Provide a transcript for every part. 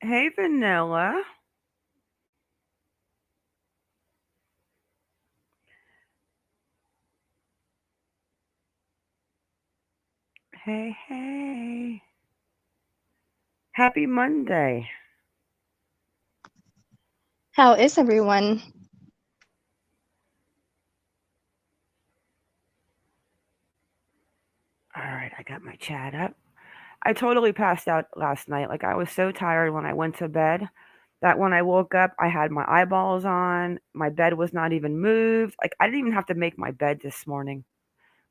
Hey, Vanilla. Hey, hey. Happy Monday. How is everyone? All right, I got my chat up. I totally passed out last night. Like, I was so tired when I went to bed that when I woke up, I had my eyeballs on. My bed was not even moved. Like, I didn't even have to make my bed this morning.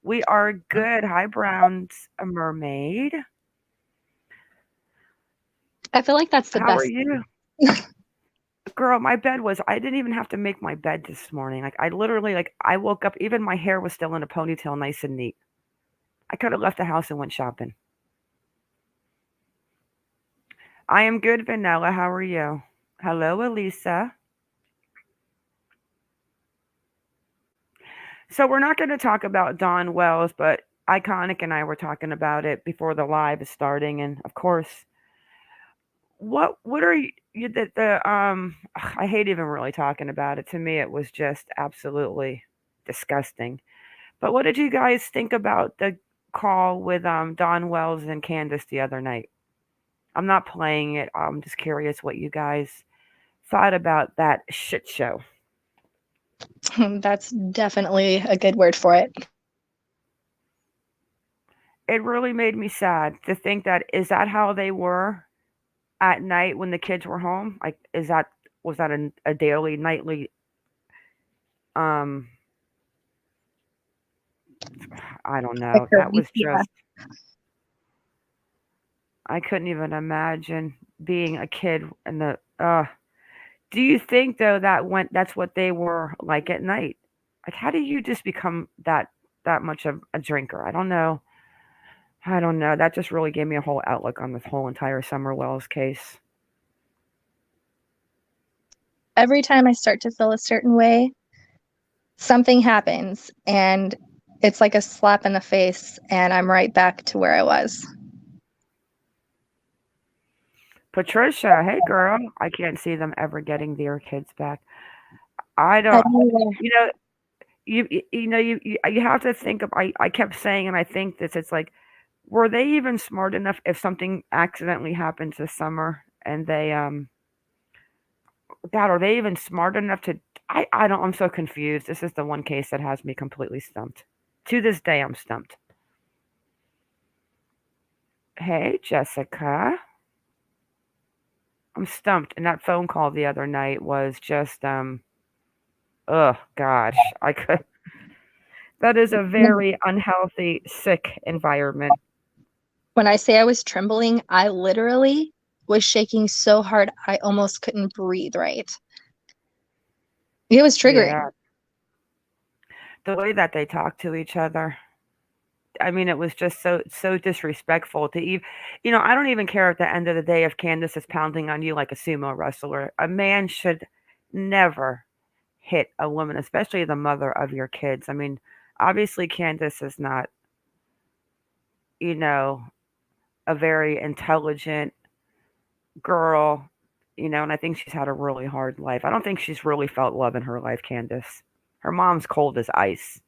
We are good. Hi, Brown's a mermaid. I feel like that's the How are best. you? Girl, my bed was, I didn't even have to make my bed this morning. Like, I literally, like, I woke up, even my hair was still in a ponytail, nice and neat. I could have left the house and went shopping. I am good, Vanilla. How are you? Hello, Elisa. So we're not going to talk about Dawn Wells, but Iconic and I were talking about it before the live is starting, and of course, what are you the I hate even really talking about it. To me, it was just absolutely disgusting. But what did you guys think about the call with Dawn Wells and Candace the other night? I'm not playing it. I'm just curious what you guys thought about that shit show. That's definitely a good word for it. It really made me sad to think that is that how they were at night when the kids were home? Like, is that was that a daily, nightly? Um, I don't know. That was Yeah. just I couldn't even imagine being a kid and the. Do you think though that went that's what they were like at night? Like, how do you just become that much of a drinker? I don't know. I don't know. That just really gave me a whole outlook on this whole entire Summer Wells case. Every time I start to feel a certain way, something happens and it's like a slap in the face, and I'm right back to where I was. Patricia, hey girl, I can't see them ever getting their kids back. I I don't, don't either. you know, you have to think of. I kept saying, and I think this. It's like, were they even smart enough if something accidentally happens this summer and they God, are they even smart enough to? I don't. I'm so confused. This is the one case that has me completely stumped. To this day, I'm stumped. Hey, Jessica. I'm stumped. And that phone call the other night was just oh gosh, I could. That is a very unhealthy, sick environment. When I say I was trembling, I literally was shaking so hard I almost couldn't breathe right. It was triggering. Yeah, the way that they talk to each other. I mean, it was just so disrespectful to even. I don't even care at the end of the day if Candace is pounding on you like a sumo wrestler. A man should never hit a woman, especially the mother of your kids. I mean, obviously Candace is not, you know, a very intelligent girl, and I think she's had a really hard life. I don't think she's really felt love in her life, Candace. Her mom's cold as ice.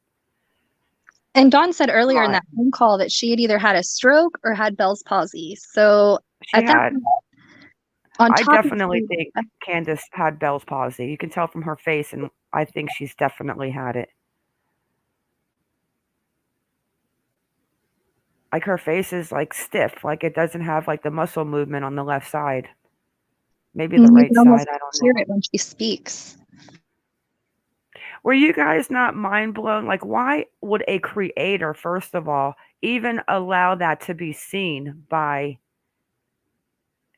And Dawn said earlier in But that phone call that she had either had a stroke or had Bell's palsy. So she at that had, point, on I top of definitely think Candace had Bell's palsy. You can tell from her face, and I think she's definitely had it. Like her face is like stiff, like it doesn't have like the muscle movement on the left side. Maybe the you right can almost side, I don't hear know. it when she speaks. Were you guys not mind blown? Like, why would a creator, first of all, even allow that to be seen by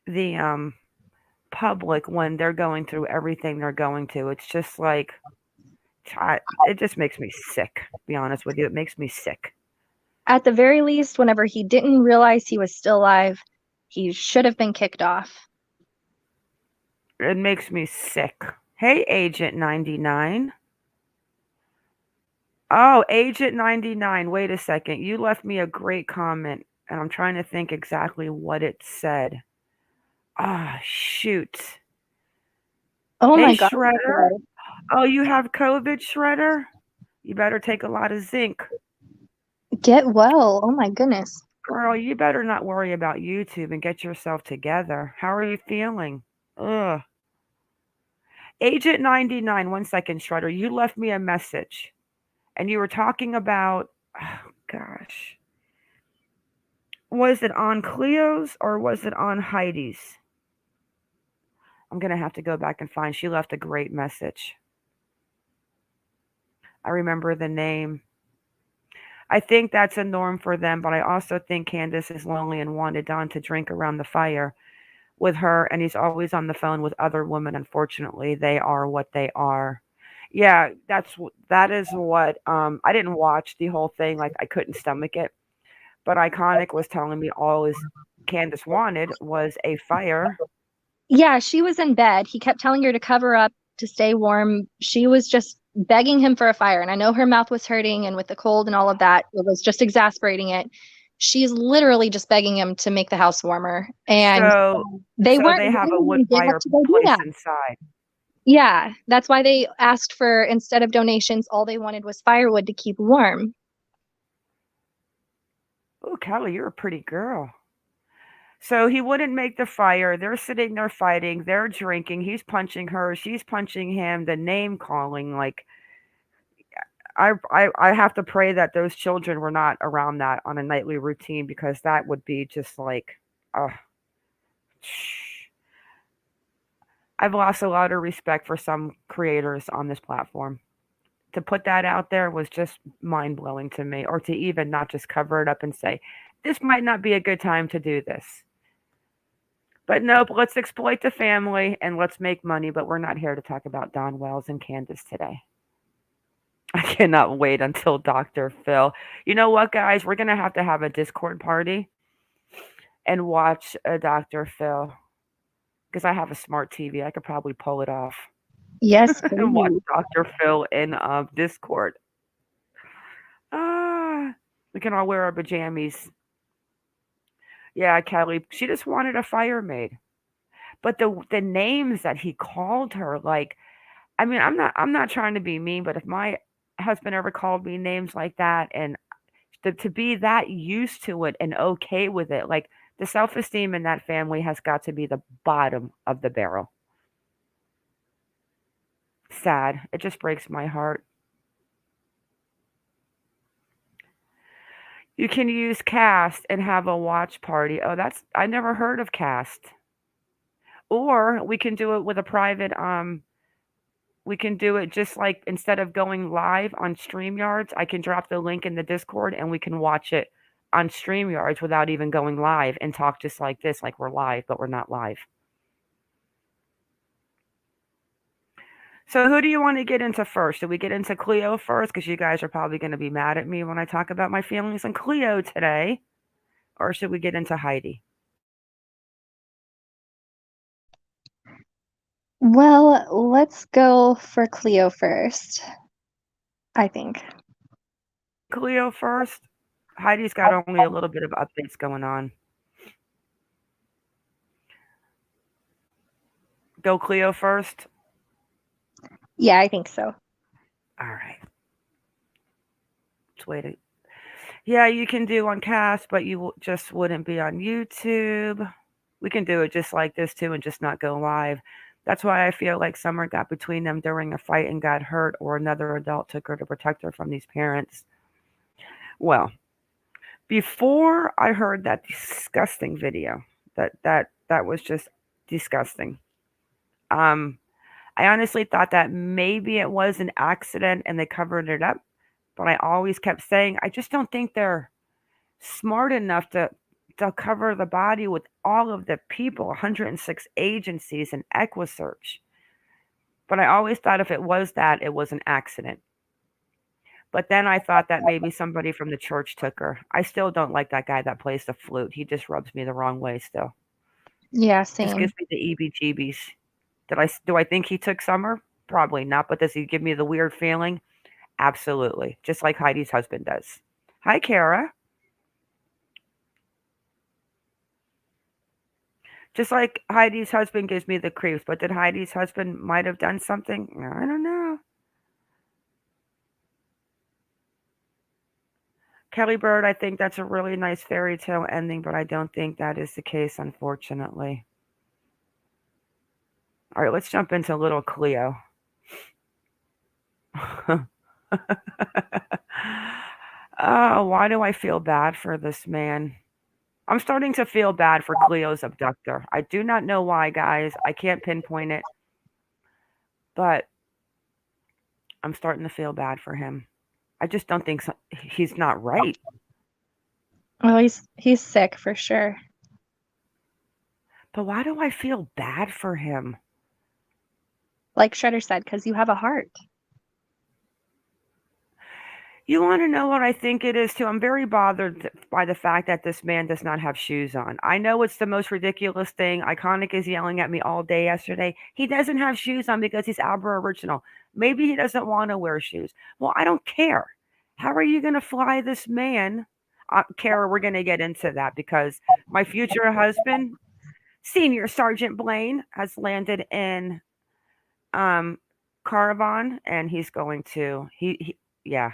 the public when they're going through everything they're going to? It's just like, it just makes me sick, to be honest with you. It makes me sick. At the very least, whenever he didn't realize he was still alive, he should have been kicked off. It makes me sick. Hey, Agent 99. Oh, Agent 99. Wait a second. You left me a great comment, and I'm trying to think exactly what it said. Shoot. Oh Hey, my God. Shredder. Oh, you have COVID, Shredder? You better take a lot of zinc. Get well. Oh my goodness. Girl, you better not worry about YouTube and get yourself together. How are you feeling? Ugh. Agent 99, 1 second, Shredder. You left me a message and you were talking about, oh gosh, was it on Cleo's or was it on Heidi's? I'm going to have to go back and find. She left a great message. I remember the name. I think that's a norm for them, but I also think Candace is lonely and wanted Don to drink around the fire with her, and he's always on the phone with other women. Unfortunately, they are what they are. Yeah, that is what I didn't watch the whole thing, like I couldn't stomach it. But Iconic was telling me all is Candace wanted was a fire. Yeah, she was in bed. He kept telling her to cover up to stay warm. She was just begging him for a fire. And I know her mouth was hurting, and with the cold and all of that, it was just exasperating it. She's literally just begging him to make the house warmer. And So they so weren't they have a willing wood to give up to go do fireplace that. inside. Yeah, that's why they asked for, instead of donations, all they wanted was firewood to keep warm. Oh, Kelly, you're a pretty girl. So he wouldn't make the fire. They're sitting there fighting. They're drinking. He's punching her. She's punching him. The name calling. Like I have to pray that those children were not around that on a nightly routine because that would be just like, uh, I've lost a lot of respect for some creators on this platform. To put that out there was just mind blowing to me, or to even not just cover it up and say, this might not be a good time to do this. But nope, let's exploit the family and let's make money. But we're not here to talk about Don Wells and Candace today. I cannot wait until Dr. Phil. You know what, guys? We're going to have a Discord party and watch a Dr. Phil because I have a smart TV. I could probably pull it off Yes, and watch please. Dr. Phil in Discord. Ah, we can all wear our pajamas. Yeah, Kelly, she just wanted a fire made. But the names that he called her, like, I mean, I'm not trying to be mean, but if my husband ever called me names like that, and to be that used to it and okay with it, like the self-esteem in that family has got to be the bottom of the barrel. Sad. It just breaks my heart. You can use Cast and have a watch party. Oh, that's I never heard of Cast. Or we can do it with a private we can do it just like instead of going live on StreamYards, I can drop the link in the Discord and we can watch it on StreamYards without even going live and talk just like this, like we're live, but we're not live. So who do you want to get into first? Do we get into Cleo first? Because you guys are probably going to be mad at me when I talk about my feelings on Cleo today. Or should we get into Heidi? Well, let's go for Cleo first, I think. Cleo first. Heidi's got only a little bit of updates going on. Go Cleo first. Yeah, I think so. All right. Let's wait. Yeah, you can do on Cast, but you just wouldn't be on YouTube. We can do it just like this too and just not go live. That's why I feel like Summer got between them during a fight and got hurt, or another adult took her to protect her from these parents. Well, before I heard that disgusting video, that was just disgusting. Um, I honestly thought that maybe it was an accident and they covered it up, but I always kept saying I just don't think they're smart enough to cover the body with all of the people, 106 agencies and EquiSearch. But I always thought if it was that, it was an accident. But then I thought that maybe somebody from the church took her. I still don't like that guy that plays the flute. He just rubs me the wrong way still. Yeah, Just gives same. me the EBGBs. Do I think he took Summer? Probably not, but does he give me the weird feeling? Absolutely. Just like Heidi's husband does. Hi, Kara. Just like Heidi's husband gives me the creeps, but did Heidi's husband might have done something? I don't know. Kelly Bird, I think that's a really nice fairy tale ending, but I don't think that is the case, unfortunately. All right, let's jump into little Cleo. Oh, why do I feel bad for this man? I'm starting to feel bad for Cleo's abductor. I do not know why, guys. I can't pinpoint it, but I'm starting to feel bad for him. I just don't think he's not right. Well, he's sick for sure. But why do I feel bad for him? Like Shredder said, because you have a heart. You want to know what I think it is too? I'm very bothered by the fact that this man does not have shoes on. I know it's the most ridiculous thing. Iconic is yelling at me all day yesterday. He doesn't have shoes on because he's Aboriginal. Maybe he doesn't want to wear shoes. Well, I don't care. How are you going to fly this man? Kara, we're going to get into that because my future husband, Senior Sergeant Blaine, has landed in Caravan, and he's going to yeah.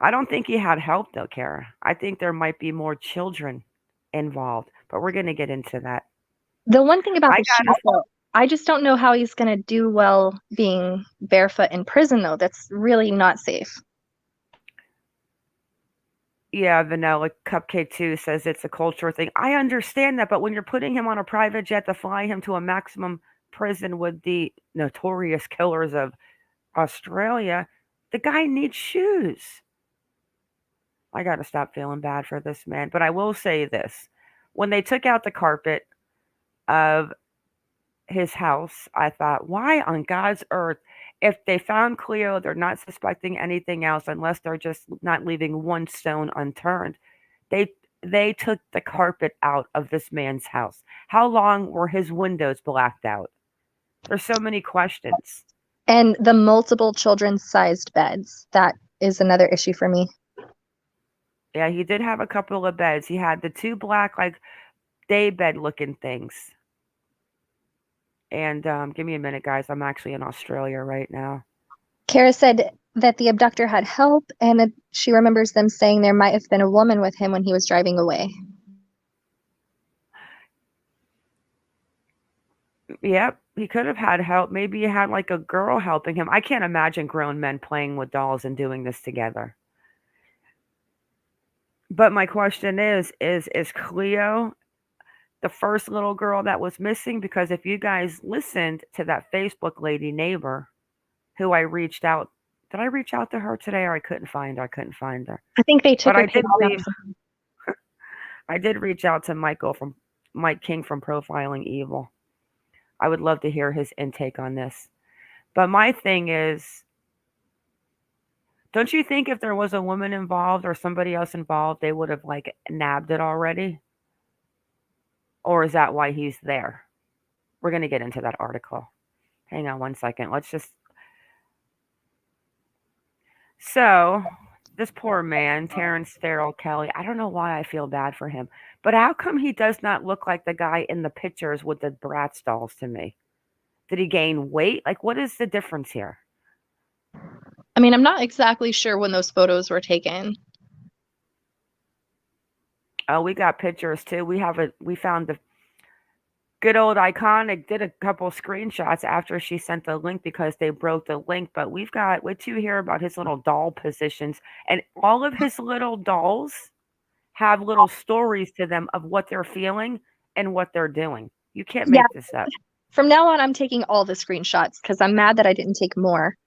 I don't think he had help though, Kara. I think there might be more children involved, but we're going to get into that. The one thing about I the got shoes, though, I just don't know how he's going to do well being barefoot in prison, though. That's really not safe. Yeah, Vanilla Cupcake 2 says it's a cultural thing. I understand that, but when you're putting him on a private jet to fly him to a maximum prison with the notorious killers of Australia, the guy needs shoes. I got to stop feeling bad for this man. But I will say this. When they took out the carpet of his house, I thought, why on God's earth, if they found Cleo, they're not suspecting anything else unless they're just not leaving one stone unturned. They they took the carpet out of this man's house. How long were his windows blacked out? There's so many questions. And the multiple children-sized beds, that is another issue for me. Yeah, he did have a couple of beds. He had the two black, like, day bed looking things. And give me a minute, guys. I'm actually in Australia right now. Kara said that the abductor had help and that she remembers them saying there might have been a woman with him when he was driving away. Yep, he could have had help. Maybe he had like a girl helping him. I can't imagine grown men playing with dolls and doing this together. But my question is Cleo the first little girl that was missing? Because if you guys listened to that Facebook lady neighbor who I reached out, did I reach out to her today or I couldn't find her? I couldn't find her. I think they took But her page down. I did reach out to Mike King from Profiling Evil. I would love to hear his intake on this. But my thing is, don't you think if there was a woman involved or somebody else involved, they would have like nabbed it already? Or is that why he's there? We're going to get into that article. Hang on one second. So, this poor man, Terrence Farrell Kelly, I don't know why I feel bad for him, but how come he does not look like the guy in the pictures with the Bratz dolls to me? Did he gain weight? Like, what is the difference here? I mean, I'm not exactly sure when those photos were taken. Oh, we got pictures too. We found the good old Iconic did a couple screenshots after she sent the link because they broke the link. But we've got what you hear about his little doll positions, and all of his little dolls have little stories to them of what they're feeling and what they're doing. You can't Yeah. make this up. From now on, I'm taking all the screenshots because I'm mad that I didn't take more.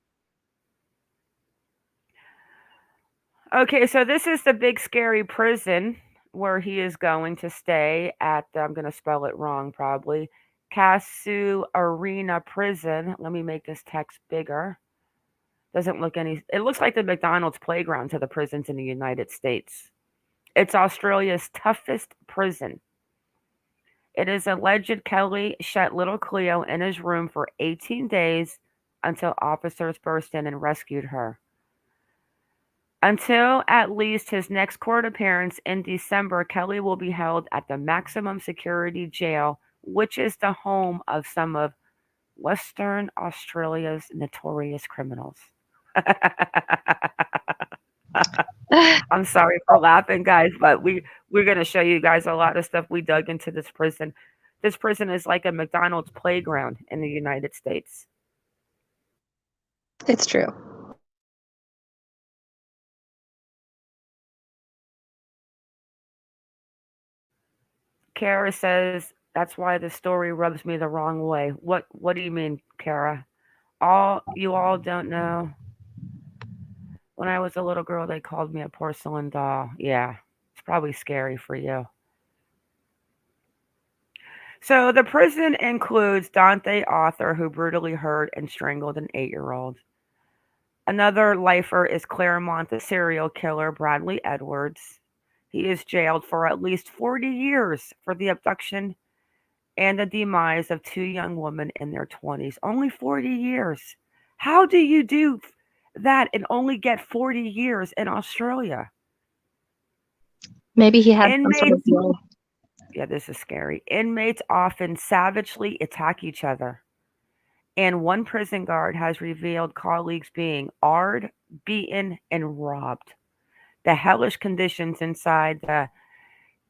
Okay, so this is the big scary prison where he is going to stay at, I'm going to spell it wrong probably, Casu Arena Prison. Let me make this text bigger. It looks like the McDonald's playground to the prisons in the United States. It's Australia's toughest prison. It is alleged Kelly shut little Cleo in his room for 18 days until officers burst in and rescued her. Until at least his next court appearance in December, Kelly will be held at the maximum security jail, which is the home of some of Western Australia's notorious criminals. I'm sorry for laughing, guys, but we're going to show you guys a lot of stuff we dug into this prison. This prison is like a McDonald's playground in the United States. It's true. Kara says that's why the story rubs me the wrong way. What do you mean, Kara? You all don't know. When I was a little girl, they called me a porcelain doll. Yeah, it's probably scary for you. So the prison includes Dante Arthur, who brutally hurt and strangled an 8-year-old. Another lifer is Claremont, the serial killer, Bradley Edwards. He is jailed for at least 40 years for the abduction and the demise of 2 young women in their 20s. Only 40 years. How do you do that and only get 40 years in Australia? Maybe he had some sort Inmates, of deal. yeah, this is scary. Inmates often savagely attack each other. And one prison guard has revealed colleagues being arred, beaten, and robbed. The hellish conditions inside the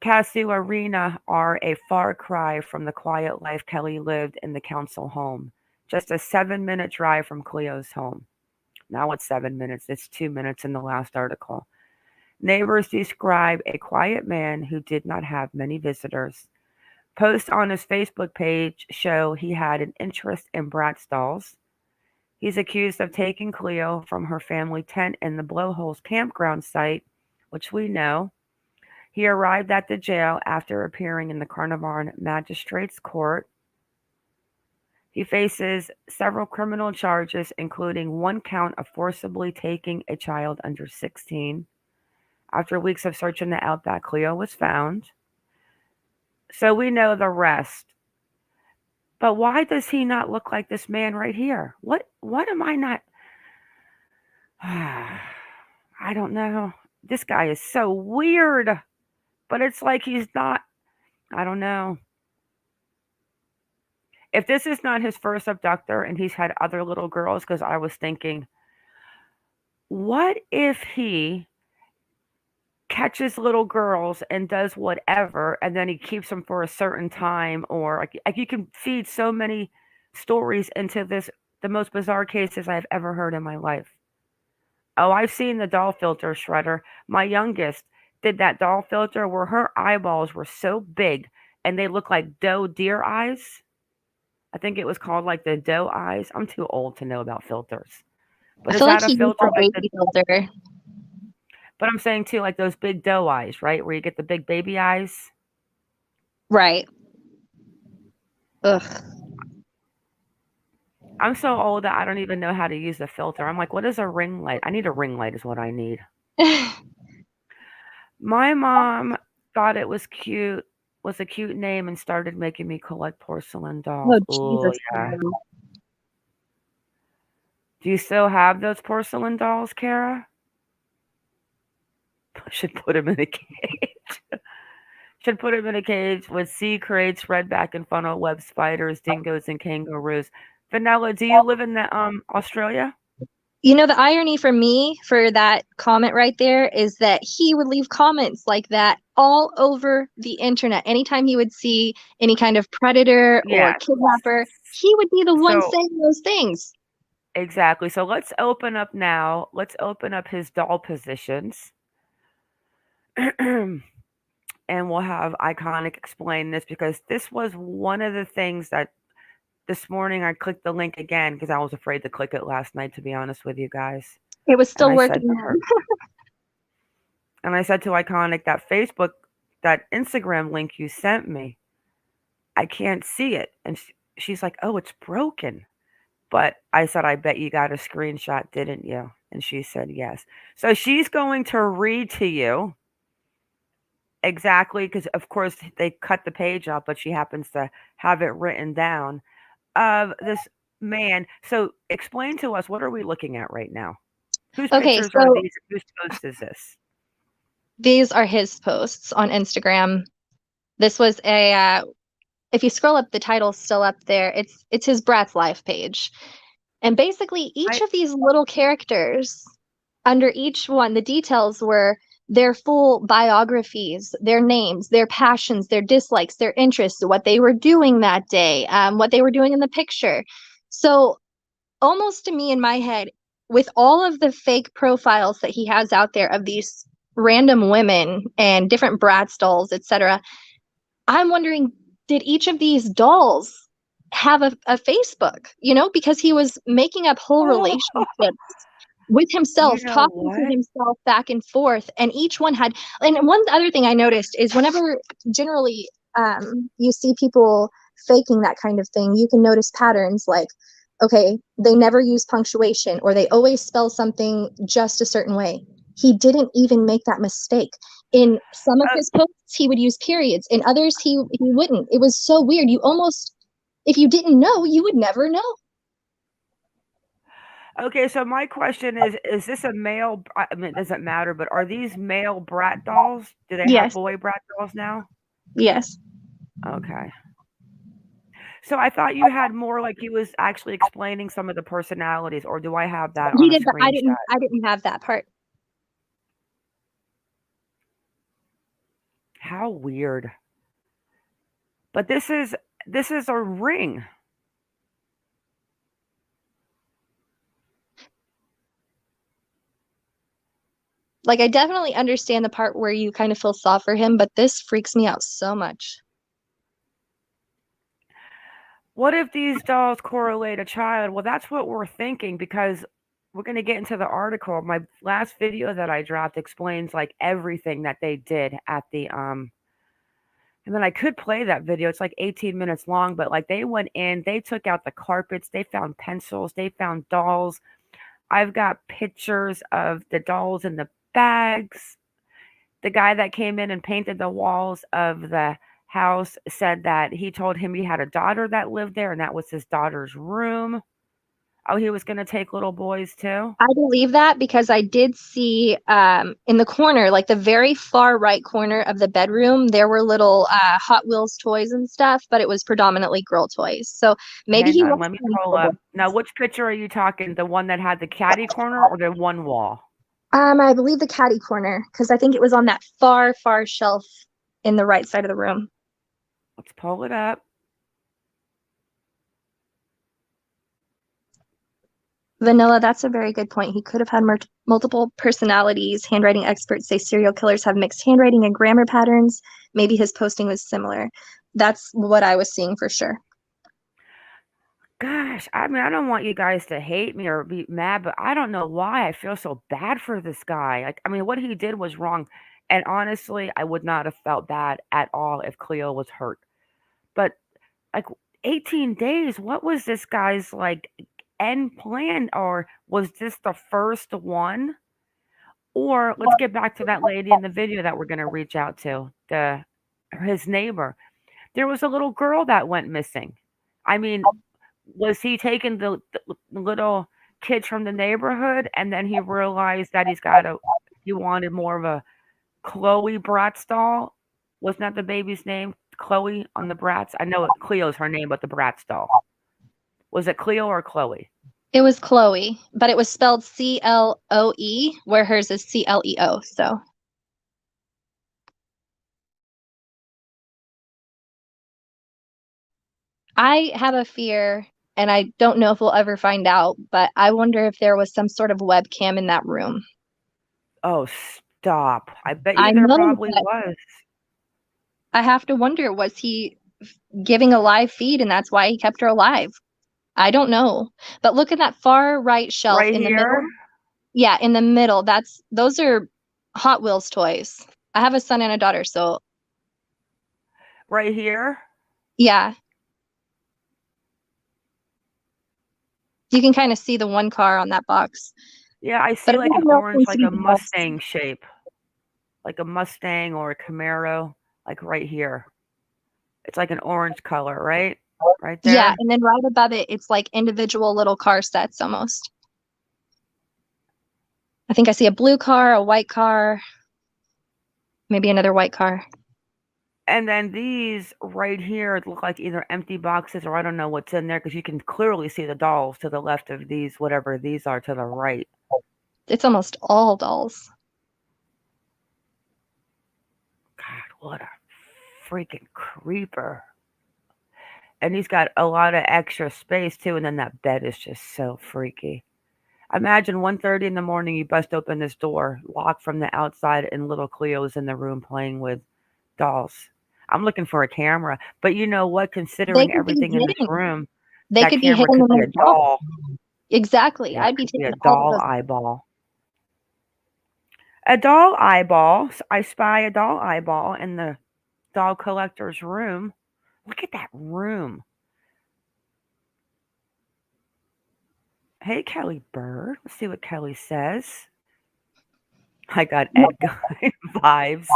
Casuarina are a far cry from the quiet life Kelly lived in the council home. Just a 7-minute drive from Cleo's home. Now it's 7 minutes, it's 2 minutes in the last article. Neighbors describe a quiet man who did not have many visitors. Posts on his Facebook page show he had an interest in brat stalls. He's accused of taking Cleo from her family tent in the Blowholes campground site, which we know. He arrived at the jail after appearing in the Carnarvon Magistrates Court. He faces several criminal charges, including one count of forcibly taking a child under 16. After weeks of search in the outback, Cleo was found. So we know the rest. But why does he not look like this man right here? What am I not I don't know. This guy is so weird. But it's like he's not I don't know. If this is not his first abductor and he's had other little girls, because I was thinking, what if he catches little girls and does whatever, and then he keeps them for a certain time, or like you can feed so many stories into this, the most bizarre cases I've ever heard in my life. Oh, I've seen the doll filter shredder. My youngest did that doll filter where her eyeballs were so big and they look like doe deer eyes. I think it was called like the doe eyes. I'm too old to know about filters. I But is feel like that a he used filter that like the baby filter. but I'm saying too, like those big doe eyes, right? Where you get the big baby eyes. Right. Ugh. I'm so old that I don't even know how to use the filter. I'm like, what is a ring light? I need a ring light is what I need. My mom thought it was a cute name and started making me collect porcelain dolls. Oh, Oh Jesus. yeah. No. Do you still have those porcelain dolls, Kara? Should put them in a cage. Should put them in a cage with sea crates, redback and funnel web spiders, dingoes, and kangaroos. Vanilla, do you live in the Australia? You know, the irony for me for that comment right there is that he would leave comments like that all over the internet. Anytime he would see any kind of predator or Yeah. kidnapper, he would be the one So saying those things. exactly. So let's open up now. Let's open up his doll positions. And we'll have Iconic explain this because this was one of the things that this morning I clicked the link again because I was afraid to click it last night, to be honest with you guys. It was And still I said working. to her, and I said to Iconic, that Facebook, that Instagram link you sent me, I can't see it. And she's like, oh, it's broken. But I said, I bet you got a screenshot, didn't you? And she said, yes. So she's going to read to you exactly, because of course they cut the page up, but she happens to have it written down of this man. So explain to us, what are we looking at right now? Whose Okay, pictures are so these? Whose post is this? these are his posts on Instagram. This was a if you scroll up, the title's still up there. It's his Brat's Life page. And basically each I of these little characters, under each one, the details were their full biographies, their names, their passions, their dislikes, their interests, what they were doing that day, what they were doing in the picture. So almost to me in my head, with all of the fake profiles that he has out there of these random women and different Bratz dolls, etc., I'm wondering, did each of these dolls have a Facebook? You know, because he was making up whole oh, relationships with you himself, know talking to what? himself back and forth, and each one had. And one other thing I noticed is whenever generally you see people faking that kind of thing, you can notice patterns like, okay, they never use punctuation or they always spell something just a certain way. He didn't even make that mistake. In some of Uh, his posts, he would use periods. In others, he wouldn't. It was so weird. You almost, if you didn't know, you would never know. okay, so my question is this a male? I mean, it doesn't matter, but are these male brat dolls? Do they have Yes, boy brat dolls now? yes. Okay. So I thought you had more like he was actually explaining some of the personalities, or do I have that He on a did, but I screenshot? didn't. I didn't have that part. How weird. But this is a ring. Like, I definitely understand the part where you kind of feel soft for him, but this freaks me out so much. What if these dolls correlate a child? Well, that's what we're thinking because we're going to get into the article. My last video that I dropped explains like everything that they did at the and then I could play that video. It's like 18 minutes long, but like they went in, they took out the carpets, they found pencils, they found dolls. I've got pictures of the dolls in the bags. The guy that came in and painted the walls of the house said that he told him he had a daughter that lived there and that was his daughter's room. Oh, he was going to take little boys too? I believe that because I did see in the corner, like the very far right corner of the bedroom, there were little Hot Wheels toys and stuff, but it was predominantly girl toys. So maybe Hang he on, was let me playing pull with up. it. Now, which picture are you talking? The one that had the caddy corner or the one wall? I believe the caddy corner because I think it was on that far, far shelf in the right side of the room. Let's pull it up. Vanilla, that's a very good point. He could have had multiple personalities. Handwriting experts say serial killers have mixed handwriting and grammar patterns. Maybe his posting was similar. That's what I was seeing for sure. Gosh, I mean, I don't want you guys to hate me or be mad, but I don't know why I feel so bad for this guy. Like, I mean, what he did was wrong. And honestly, I would not have felt bad at all if Cleo was hurt. But like 18 days, what was this guy's like end plan? Or was this the first one? Or let's get back to that lady in the video that we're going to reach out to, the his neighbor. There was a little girl that went missing. I mean, was he taking the little kids from the neighborhood and then he realized that he wanted more of a Chloe Bratz doll? Wasn't that the baby's name? Chloe on the Bratz? I know Cleo's her name, but the Bratz doll. Was it Cleo or Chloe? It was Chloe, but it was spelled Cloe, where hers is Cleo. So I have a fear, and I don't know if we'll ever find out, but I wonder if there was some sort of webcam in that room. Oh, stop. I bet I you there know, probably but was. I have to wonder, was he giving a live feed and that's why he kept her alive? I don't know. But look at that far right shelf Right in the here? middle. Yeah, in the middle. Those are Hot Wheels toys. I have a son and a daughter, so Right here? yeah, you can kind of see the one car on that box. Yeah, I But see like an everything else orange, seems to like be a depressed. Mustang shape. Like a Mustang or a Camaro, like right here. It's like an orange color, right? Right Yeah, there. and then right above it, it's like individual little car sets almost. I think I see a blue car, a white car, maybe another white car. And then these right here look like either empty boxes or I don't know what's in there because you can clearly see the dolls to the left of these, whatever these are to the right. It's almost all dolls. God, what a freaking creeper. And he's got a lot of extra space too, and then that bed is just so freaky. Imagine 1:30 in the morning you bust open this door, locked from the outside, and little Cleo's in the room playing with dolls. I'm looking for a camera, but you know what? They Considering could be everything in this hidden. room, They that could be camera hidden could in be their a dolls. doll. Exactly. Yeah, it I'd be could be a taking all of doll those. eyeball. A doll eyeball. I spy a doll eyeball in the doll collector's room. Look at that room. Hey, Kelly Bird. Let's see what Kelly says. I got Ed Guy vibes.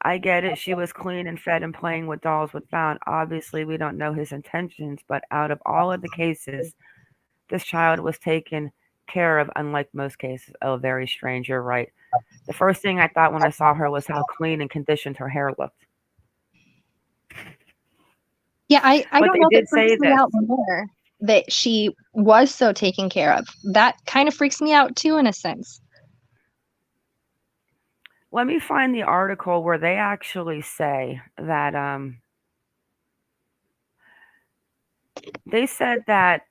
I get it. She was clean and fed and playing with dolls with found. Obviously, we don't know his intentions, but out of all of the cases, this child was taken care of, unlike most cases. Oh, very strange. You're right. The first thing I thought when I saw her was how clean and conditioned her hair looked. Yeah, I But don't they know if did it freaks say me this. out more that she was so taken care of. That kind of freaks me out too, in a sense. Let me find the article where they actually say that they said that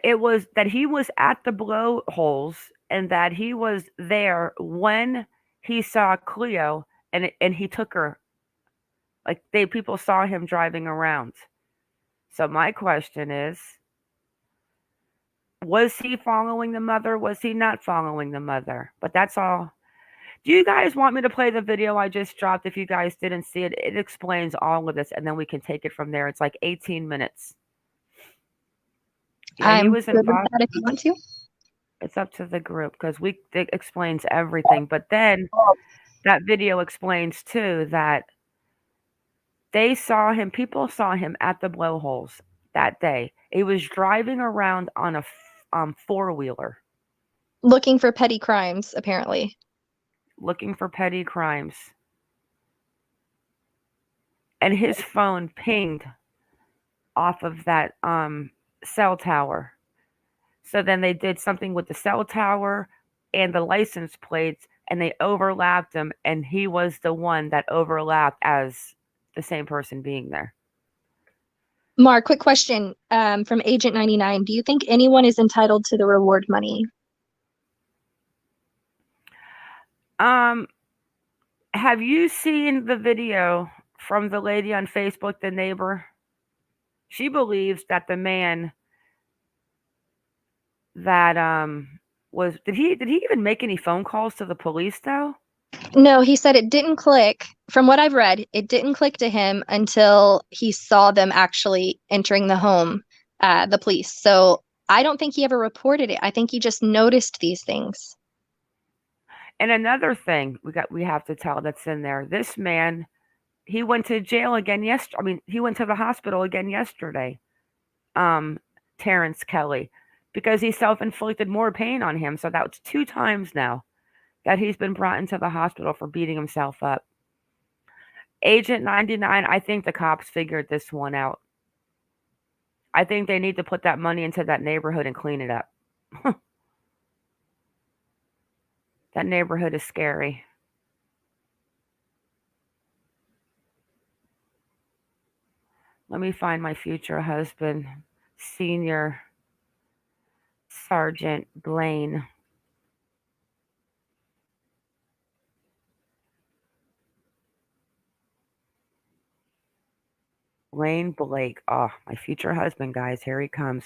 it was that he was at the blowholes and that he was there when he saw Cleo and he took her like they people saw him driving around. So my question is, was he following the mother? Was he not following the mother? But that's all. Do you guys want me to play the video I just dropped if you guys didn't see it? It explains all of this and then we can take it from there. It's like 18 minutes. Yeah, he I'm was in good with that if you want to. it's up to the group because it explains everything. But then that video explains too that they saw him, people saw him at the blowholes that day. He was driving around on a four wheeler Looking for petty crimes, apparently. looking for petty crimes. And his phone pinged off of that cell tower. So then they did something with the cell tower and the license plates and they overlapped them and he was the one that overlapped as the same person being there. Mar, quick question from Agent 99. Do you think anyone is entitled to the reward money? Have you seen the video from the lady on Facebook, the neighbor? She believes that the man that was did he even make any phone calls to the police though? No, he said it didn't click. From what I've read, it didn't click to him until he saw them actually entering the home, the police. So I don't think he ever reported it. I think he just noticed these things. And another thing we have to tell that's in there. This man, he went to jail again yesterday. I mean, he went to the hospital again yesterday. Um, Terrence Kelly, because he self-inflicted more pain on him. So that's 2 times now that he's been brought into the hospital for beating himself up. Agent 99, I think the cops figured this one out. I think they need to put that money into that neighborhood and clean it up. That neighborhood is scary. Let me find my future husband, Senior Sergeant Blaine. Lane Blake. Oh, my future husband, guys. Here he comes.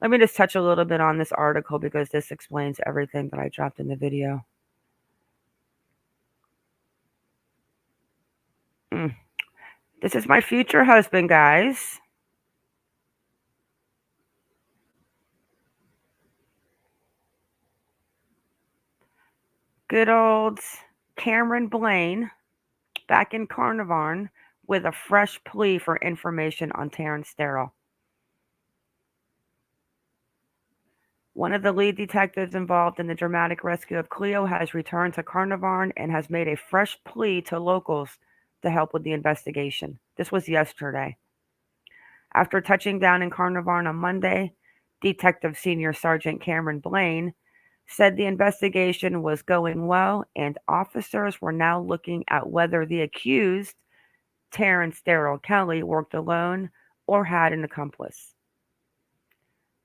Let me just touch a little bit on this article because this explains everything that I dropped in the video. This is my future husband, guys. Good old Cameron Blaine back in Carnarvon with a fresh plea for information on Terrence Darrell. One of the lead detectives involved in the dramatic rescue of Cleo has returned to Carnarvon and has made a fresh plea to locals to help with the investigation. This was yesterday. After touching down in Carnarvon on Monday, Detective Senior Sergeant Cameron Blaine said the investigation was going well and officers were now looking at whether the accused, Terrence Darrell Kelly, worked alone or had an accomplice.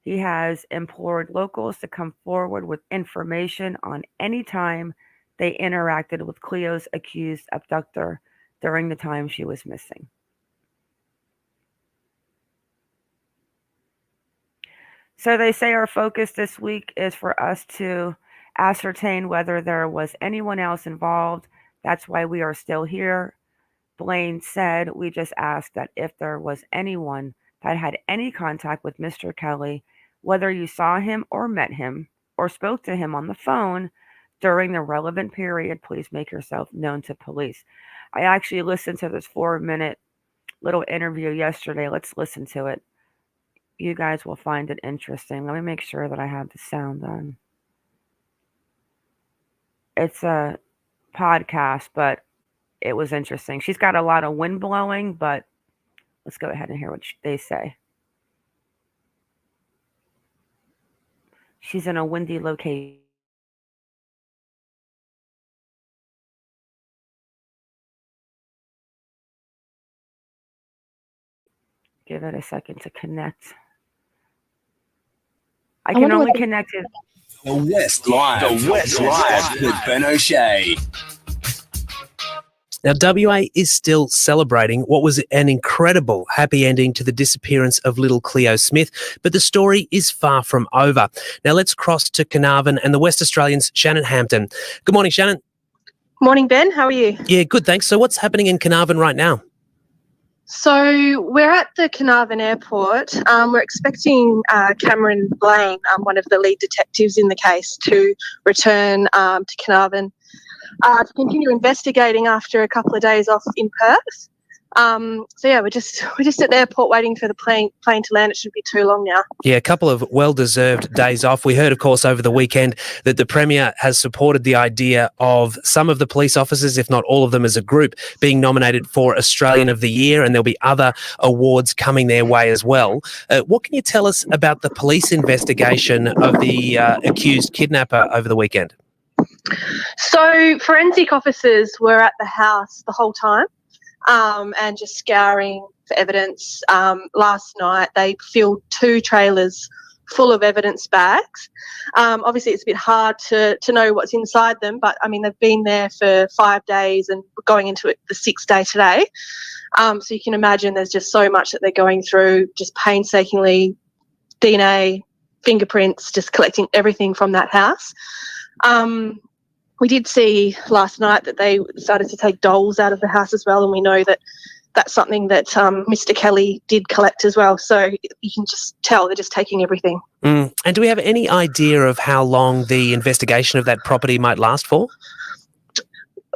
He has implored locals to come forward with information on any time they interacted with Cleo's accused abductor during the time she was missing. So they say our focus this week is for us to ascertain whether there was anyone else involved. That's why we are still here. Blaine said, we just asked that if there was anyone that had any contact with Mr. Kelly, whether you saw him or met him or spoke to him on the phone during the relevant period, please make yourself known to police. I actually listened to this 4-minute little interview yesterday. Let's listen to it. You guys will find it interesting. Let me make sure that I have the sound on. It's a podcast, but it was interesting. She's got a lot of wind blowing, but let's go ahead and hear what they say. She's in a windy location. Give it a second to connect. I can only connect it. The West Live with Ben O'Shea. Now, WA is still celebrating what was an incredible happy ending to the disappearance of little Cleo Smith, but the story is far from over. Now, let's cross to Carnarvon and the West Australians' Shannon Hampton. Good morning, Shannon. Morning, Ben. How are you? Yeah, good, thanks. So what's happening in Carnarvon right now? So we're at the Carnarvon airport. We're expecting Cameron Blaine, one of the lead detectives in the case, to return to Carnarvon to continue investigating after a couple of days off in Perth. So yeah, we're just at the airport waiting for the plane to land. It shouldn't be too long now. Yeah, a couple of well-deserved days off. We heard, of course, over the weekend that the Premier has supported the idea of some of the police officers, if not all of them as a group, being nominated for Australian of the Year, and there'll be other awards coming their way as well. What can you tell us about the police investigation of the accused kidnapper over the weekend? So forensic officers were at the house the whole time. And just scouring for evidence. Last night they filled 2 trailers full of evidence bags. Obviously it's a bit hard to know what's inside them, but I mean they've been there for 5 days and going into it the 6th day today. So you can imagine there's just so much that they're going through, just painstakingly, DNA, fingerprints, just collecting everything from that house. We did see last night that they started to take dolls out of the house as well, and we know that that's something that Mr. Kelly did collect as well. So you can just tell they're just taking everything. And do we have any idea of how long the investigation of that property might last for?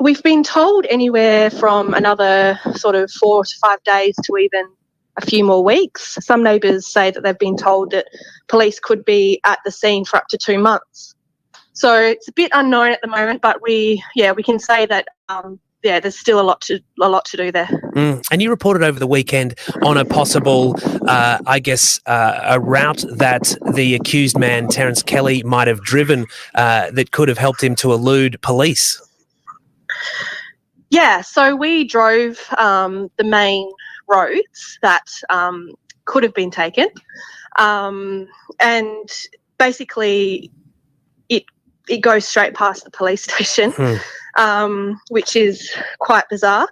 We've been told anywhere from another sort of 4 to 5 days to even a few more weeks. Some neighbours say that they've been told that police could be at the scene for up to 2 months. So it's a bit unknown at the moment, but we can say that there's still a lot to do there. And you reported over the weekend on a possible, a route that the accused man, Terrence Kelly, might have driven that could have helped him to elude police. Yeah, so we drove the main roads that could have been taken, and basically it goes straight past the police station, which is quite bizarre.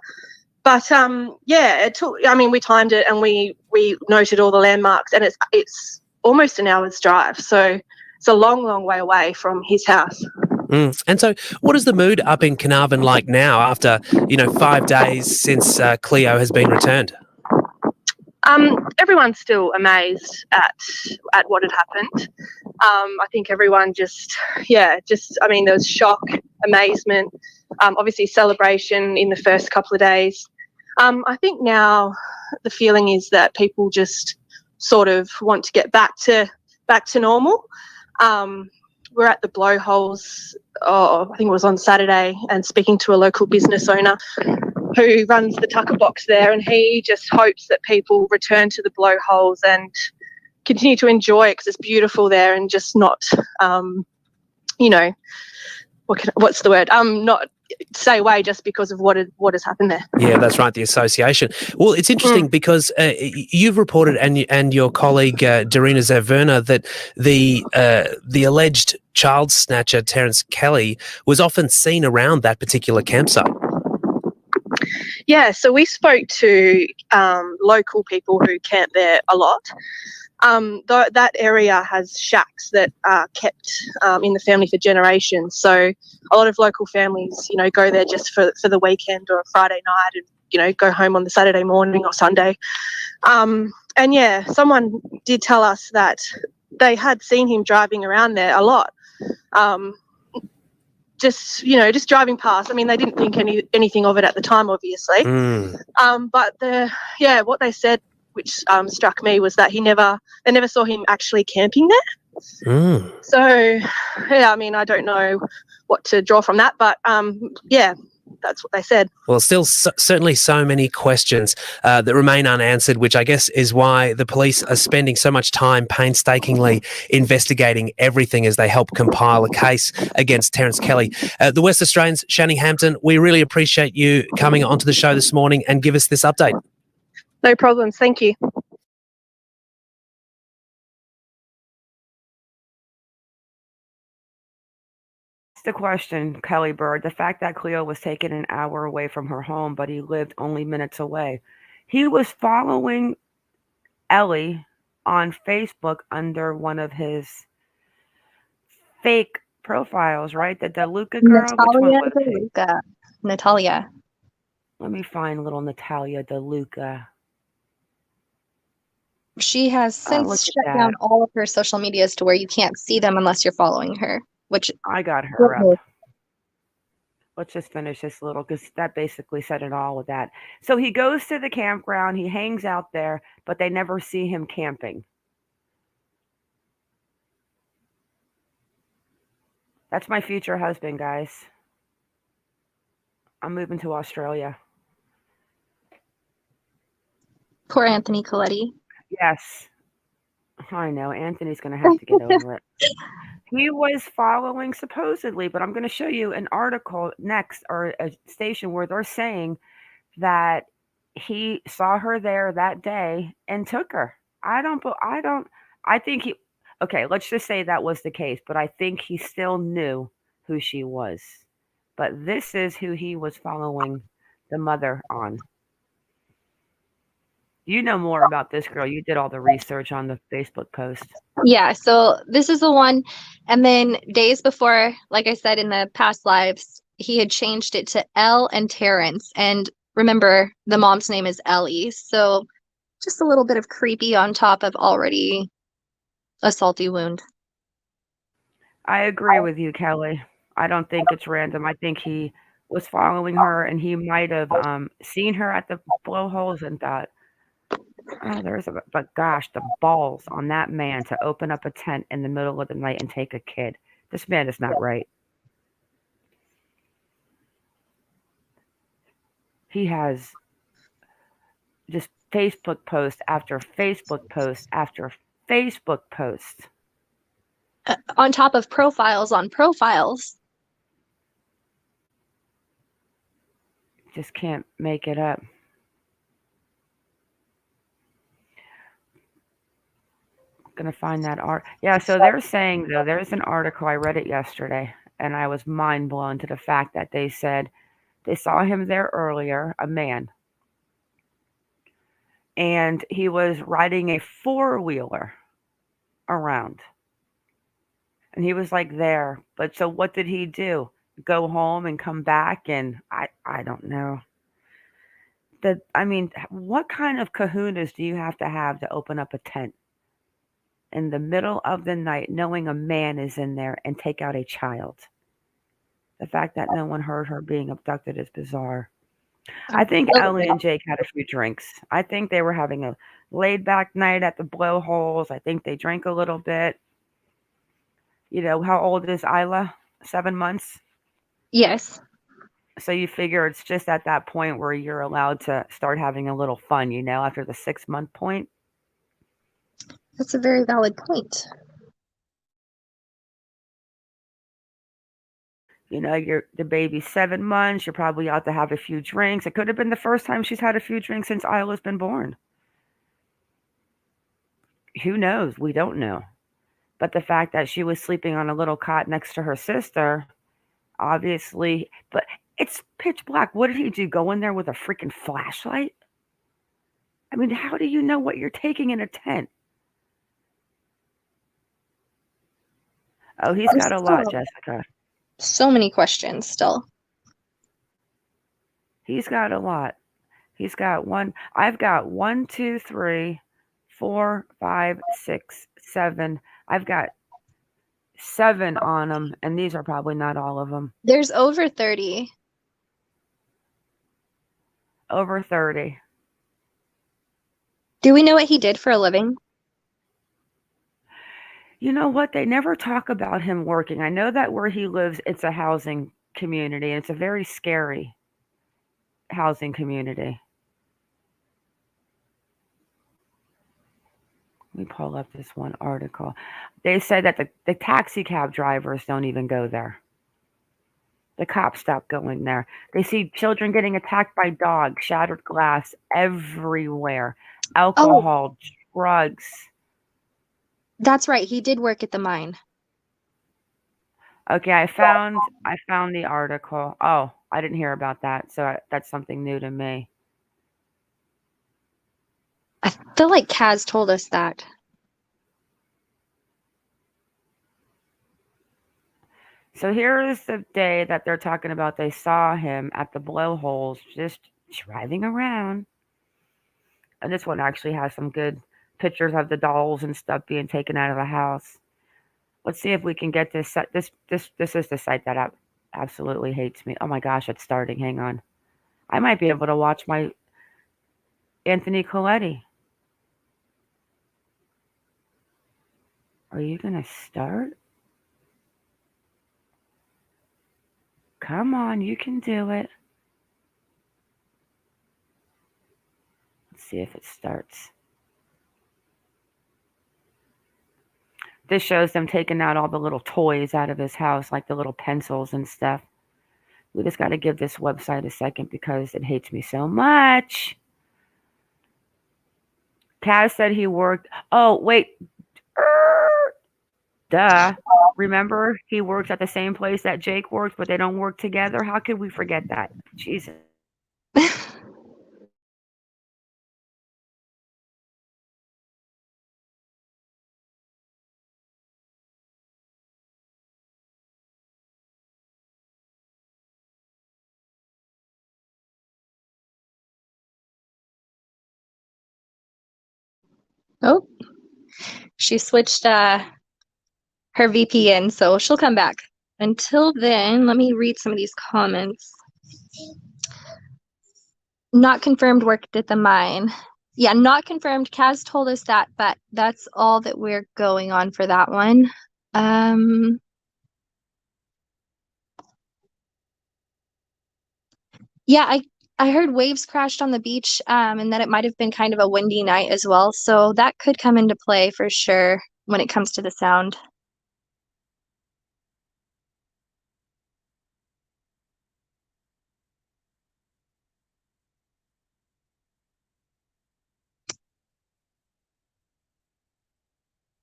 But it took. I mean, we timed it and we noted all the landmarks, and it's almost an hour's drive. So it's a long, long way away from his house. And so, what is the mood up in Carnarvon like now after 5 days since Cleo has been returned? Everyone's still amazed at what had happened. I think everyone there was shock, amazement, obviously celebration in the first couple of days. I think now the feeling is that people just sort of want to get back to normal. We're at the Blowholes, I think it was on Saturday, and speaking to a local business owner who runs the tucker box there, and he just hopes that people return to the Blowholes and continue to enjoy it because it's beautiful there, and just not, what's the word? Not stay away just because of what has happened there. Yeah, that's right, the association. Well, it's interesting because you've reported, and your colleague Darina Zaverna, that the alleged child snatcher Terence Kelly was often seen around that particular campsite. Yeah, so we spoke to local people who camp there a lot. That area has shacks that are kept in the family for generations. So a lot of local families, go there just for the weekend or a Friday night and, go home on the Saturday morning or Sunday. And yeah, someone did tell us that they had seen him driving around there a lot. Just driving past. I mean, they didn't think anything of it at the time, obviously. But what they said, which struck me, was that they never saw him actually camping there. So, yeah, I mean, I don't know what to draw from that, but that's what they said. Well, still certainly so many questions that remain unanswered, which I guess is why the police are spending so much time painstakingly investigating everything as they help compile a case against Terence Kelly. The West Australians, Shani Hampton, we really appreciate you coming onto the show this morning and give us this update. No problems. Thank you. The question, Kelly Bird, the fact that Cleo was taken an hour away from her home, but he lived only minutes away. He was following Ellie on Facebook under one of his fake profiles, right? The DeLuca girl. Natalia. Let me find little Natalia DeLuca. She has since shut down all of her social medias to where you can't see them unless you're following her, which I got her up. Let's just finish this little, because that basically said it all with that. So he goes to the campground, he hangs out there, but they never see him camping. That's my future husband, guys. I'm moving to Australia. Poor Anthony Coletti. Yes. I know. Anthony's going to have to get over it. He was following supposedly, but I'm going to show you an article next, or a station where they're saying that he saw her there that day and took her. Okay, let's just say that was the case, but I think he still knew who she was. But this is who he was following the mother on. You know more about this girl. You did all the research on the Facebook post. Yeah, so this is the one. And then days before, like I said in the past lives, he had changed it to Elle and Terrence. And remember, the mom's name is Ellie. So just a little bit of creepy on top of already a salty wound. I agree with you, Kelly. I don't think it's random. I think he was following her, and he might have seen her at the blowholes and thought, oh, but gosh, the balls on that man to open up a tent in the middle of the night and take a kid. This man is not right. He has just Facebook post after Facebook post after Facebook post. On top of profiles on profiles. Just can't make it up. Gonna find that art. Yeah, so they're saying, though, there's an article, I read it yesterday, and I was mind blown to the fact that they said they saw him there earlier, a man, and he was riding a four-wheeler around, and he was like there. But so what did he do? Go home and come back? And I don't know. What kind of kahunas do you have to open up a tent in the middle of the night, knowing a man is in there, and take out a child? The fact that no one heard her being abducted is bizarre. I think Ellie and Jake had a few drinks. I think they were having a laid-back night at the blowholes. I think they drank a little bit. You know, how old is Isla? 7 months. Yes, So you figure it's just at that point where you're allowed to start having a little fun, you know, after the 6 month point. that's a very valid point. You know, the baby's 7 months. You're probably out to have a few drinks. It could have been the first time she's had a few drinks since Isla's been born. Who knows? We don't know. But the fact that she was sleeping on a little cot next to her sister, obviously, but it's pitch black. What did he do? Go in there with a freaking flashlight? I mean, how do you know what you're taking in a tent? Oh, he's There's got a lot, still Jessica. so many questions still. He's got a lot. He's got one. I've got 1, 2, 3, 4, 5, 6, 7. I've got 7 on them, and these are probably not all of them. There's over 30. Over 30. Do we know what he did for a living? You know what? They never talk about him working. I know that where he lives, it's a housing community, and it's a very scary housing community. Let me pull up this one article. They said that the taxi cab drivers don't even go there. The cops stop going there. They see children getting attacked by dogs, shattered glass everywhere, Oh, alcohol, drugs. that's right. He did work at the mine. Okay, I found the article. Oh, I didn't hear about that, so that's something new to me. I feel like Kaz told us that. So here is the day that they're talking about. They saw him at the Blowholes just driving around. And this one actually has some good pictures of the dolls and stuff being taken out of the house. Let's see if we can get this. This is the site that absolutely hates me. Oh my gosh, it's starting. Hang on. I might be able to watch my Anthony Coletti. Are you gonna start? Come on, you can do it. Let's see if it starts. This shows them taking out all the little toys out of his house, like the little pencils and stuff. We just got to give this website a second because it hates me so much. Kaz said he worked. Oh, wait. Duh. Remember, he works at the same place that Jake works, but they don't work together. How could we forget that? Jesus. Oh, she switched her VPN, so she'll come back. Until then, let me read some of these comments. Not confirmed worked at the mine. Yeah, not confirmed. Kaz told us that, but that's all that we're going on for that one. Yeah, I heard waves crashed on the beach, and that it might have been kind of a windy night as well. So that could come into play for sure when it comes to the sound.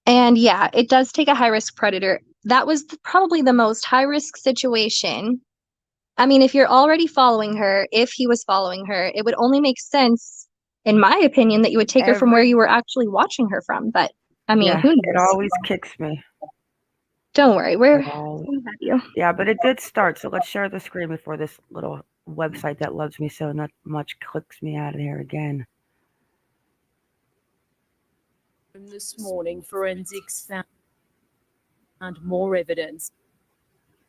And yeah, it does take a high risk predator. That was probably the most high risk situation. I mean, if you're already following her, if he was following her, it would only make sense, in my opinion, that you would take her from where you were actually watching her from. But I mean, Yeah, who it knows? always kicks me. Don't worry, we have you. Yeah, but it did start. So let's share the screen before this little website that loves me so not much clicks me out of here again. This morning, forensics found more evidence.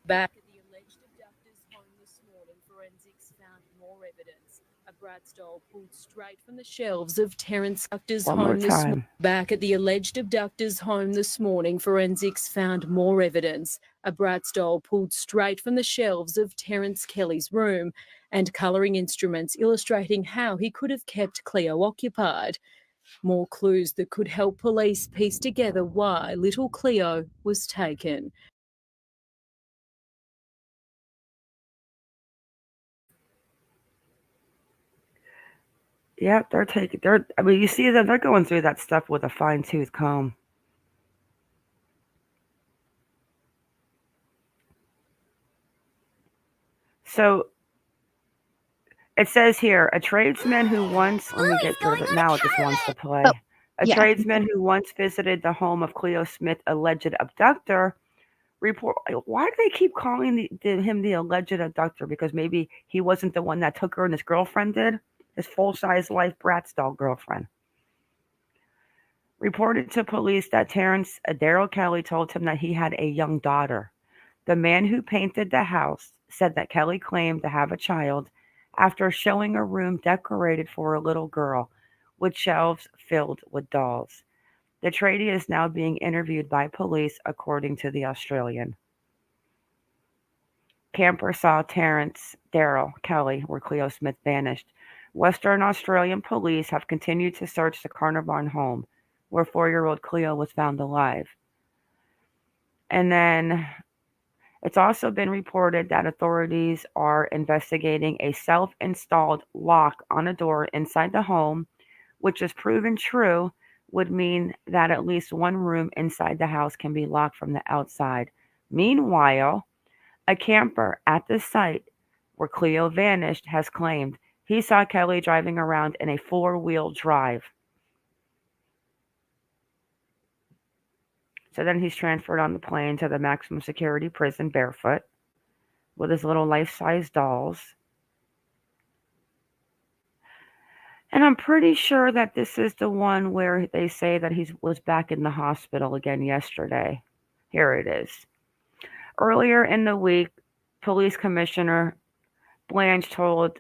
Back at the alleged abductor's home this morning, forensics found more evidence. A Bratz doll pulled straight from the shelves of Terence Abductor's One more home this morning. time. Back at the alleged abductor's home this morning, forensics found more evidence. A Bratz doll pulled straight from the shelves of Terence Kelly's room and colouring instruments illustrating how he could have kept Cleo occupied. More clues that could help police piece together why little Cleo was taken. Yeah, I mean, you see them, they're going through that stuff with a fine-tooth comb. So it says here, a tradesman who once, let me get rid of it now, it just wants to play. Oh, A yeah. tradesman who once visited the home of Cleo Smith, alleged abductor, why do they keep calling him the alleged abductor? Because maybe he wasn't the one that took her and his girlfriend did? His full-size life Bratz doll girlfriend. Reported to police that Terrence Daryl Kelly told him that he had a young daughter. The man who painted the house said that Kelly claimed to have a child after showing a room decorated for a little girl with shelves filled with dolls. The tradie is now being interviewed by police, according to the Australian. Camper saw Terrence Daryl Kelly, where Cleo Smith vanished. Western Australian police have continued to search the Carnarvon home, where 4-year-old Cleo was found alive. And then it's also been reported that authorities are investigating a self-installed lock on a door inside the home, which, is proven true, would mean that at least one room inside the house can be locked from the outside. Meanwhile, a camper at the site where Cleo vanished has claimed he saw Kelly driving around in a 4-wheel drive. So then he's transferred on the plane to the maximum security prison barefoot with his little life-size dolls. And I'm pretty sure that this is the one where they say that he was back in the hospital again yesterday. Here it is. Earlier in the week, Police Commissioner Blanche told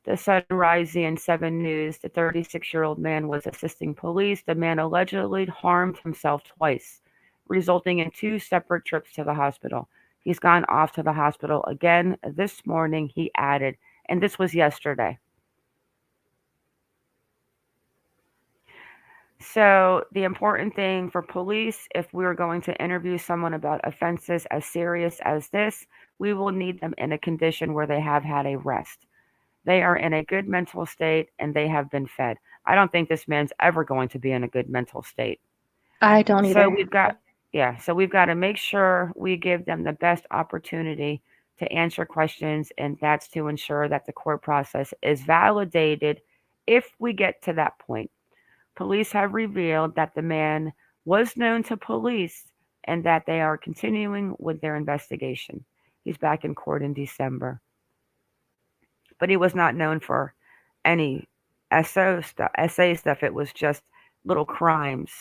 the Sunrise 7 News the 36-year-old man was assisting police. The man allegedly harmed himself twice, resulting in 2 separate trips to the hospital. He's gone off to the hospital again this morning, he added, and this was yesterday. So the important thing for police, if we're going to interview someone about offenses as serious as this, we will need them in a condition where they have had a rest. They are in a good mental state and they have been fed. I don't think this man's ever going to be in a good mental state. I don't either. So we've got to make sure we give them the best opportunity to answer questions, and that's to ensure that the court process is validated if we get to that point. Police have revealed that the man was known to police and that they are continuing with their investigation. He's back in court in December. But he was not known for any SA stuff. It was just little crimes.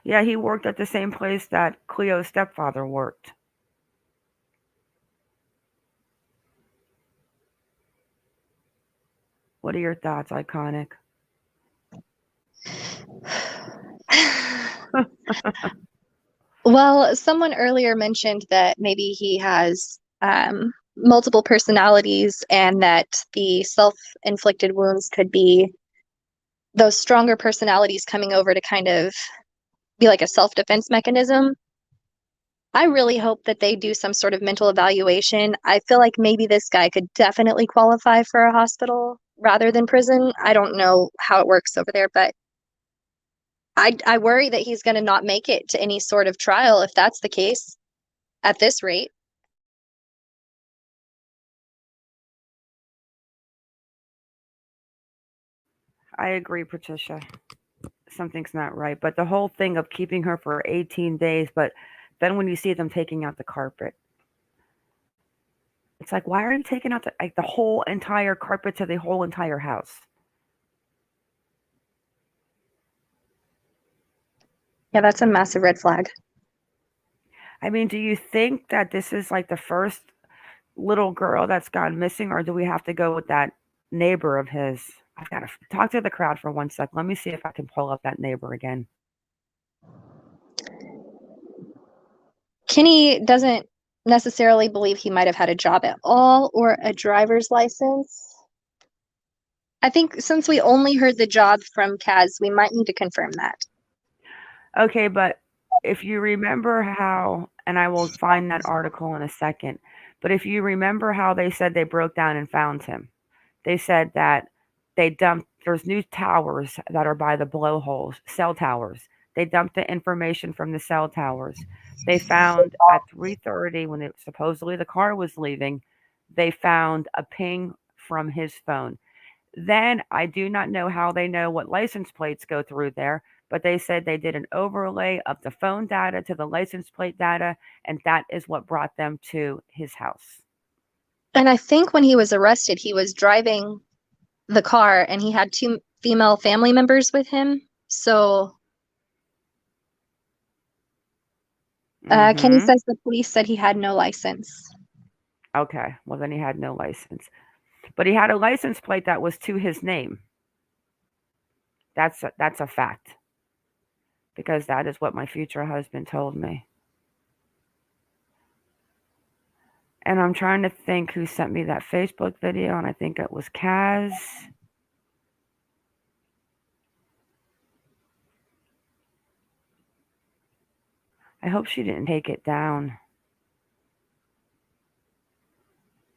Yeah, he worked at the same place that Cleo's stepfather worked. What are your thoughts, Iconic? Well, someone earlier mentioned that maybe he has multiple personalities and that the self-inflicted wounds could be those stronger personalities coming over to kind of be like a self-defense mechanism. I really hope that they do some sort of mental evaluation. I feel like maybe this guy could definitely qualify for a hospital rather than prison. I don't know how it works over there, but I worry that he's going to not make it to any sort of trial if that's the case at this rate. I agree, Patricia. Something's not right. But the whole thing of keeping her for 18 days, but then when you see them taking out the carpet, it's like, why are you taking out the whole entire carpet to the whole entire house? Yeah, that's a massive red flag. I mean, do you think that this is like the first little girl that's gone missing, or do we have to go with that neighbor of his? I've got to talk to the crowd for 1 sec. Let me see if I can pull up that neighbor again. Kenny doesn't necessarily believe he might have had a job at all or a driver's license. I think since we only heard the job from Kaz, we might need to confirm that. Okay, but if you remember how, and I will find that article in a second, but if you remember how they said they broke down and found him, they said that they dumped, there's new towers that are by the blowholes, cell towers. They dumped the information from the cell towers. They found at 3:30 when it supposedly the car was leaving, they found a ping from his phone. Then I do not know how they know what license plates go through there, but they said they did an overlay of the phone data to the license plate data, and that is what brought them to his house. And I think when he was arrested, he was driving the car and he had 2 female family members with him. So Kenny Mhm. says the police said he had no license. Okay, well then he had no license. But he had a license plate that was to his name. That's a fact. Because that is what my future husband told me. And I'm trying to think who sent me that Facebook video, and I think it was Kaz. I hope she didn't take it down.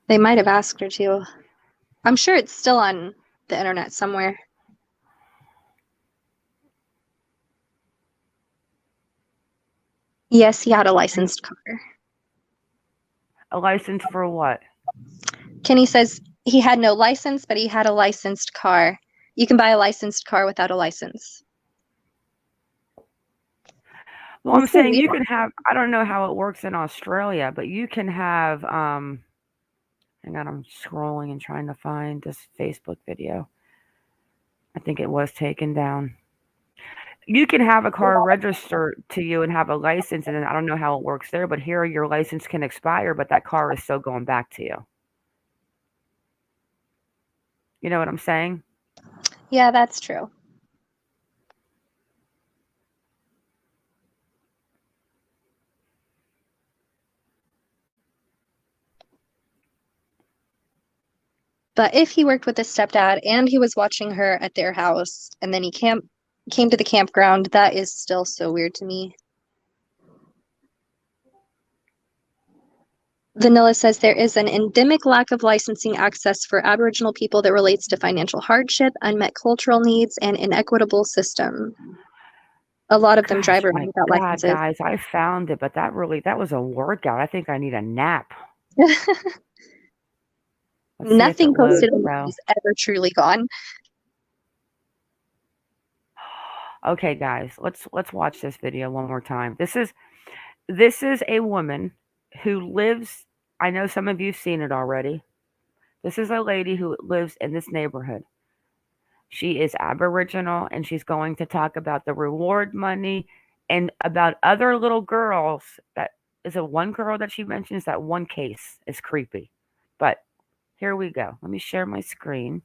They might have asked her to. I'm sure it's still on the internet somewhere. Yes, he had a licensed car. A license for what? Kenny says he had no license, but he had a licensed car. You can buy a licensed car without a license. Well, I'm That's so saying you weird. can have, I don't know how it works in Australia, but you can have, hang on, I'm scrolling and trying to find this Facebook video. I think it was taken down. You can have a car registered to you and have a license, and then I don't know how it works there, but here your license can expire, but that car is still going back to you. You know what I'm saying? Yeah, that's true. But if he worked with his stepdad and he was watching her at their house and then he came to the campground, that is still so weird to me. Vanilla says there is an endemic lack of licensing access for Aboriginal people that relates to financial hardship, unmet cultural needs, and inequitable system. A lot of them drive Gosh, around my without God, licenses. guys, I found it, but that was a workout. I think I need a nap. Let's see if Nothing it loads, posted on bro. is ever truly gone. Okay, guys, let's watch this video one more time. This is a woman who lives, I know some of you've seen it already. This is a lady who lives in this neighborhood. She is Aboriginal, and she's going to talk about the reward money and about other little girls. That is a one girl that she mentions. That one case is creepy. But here we go. Let me share my screen.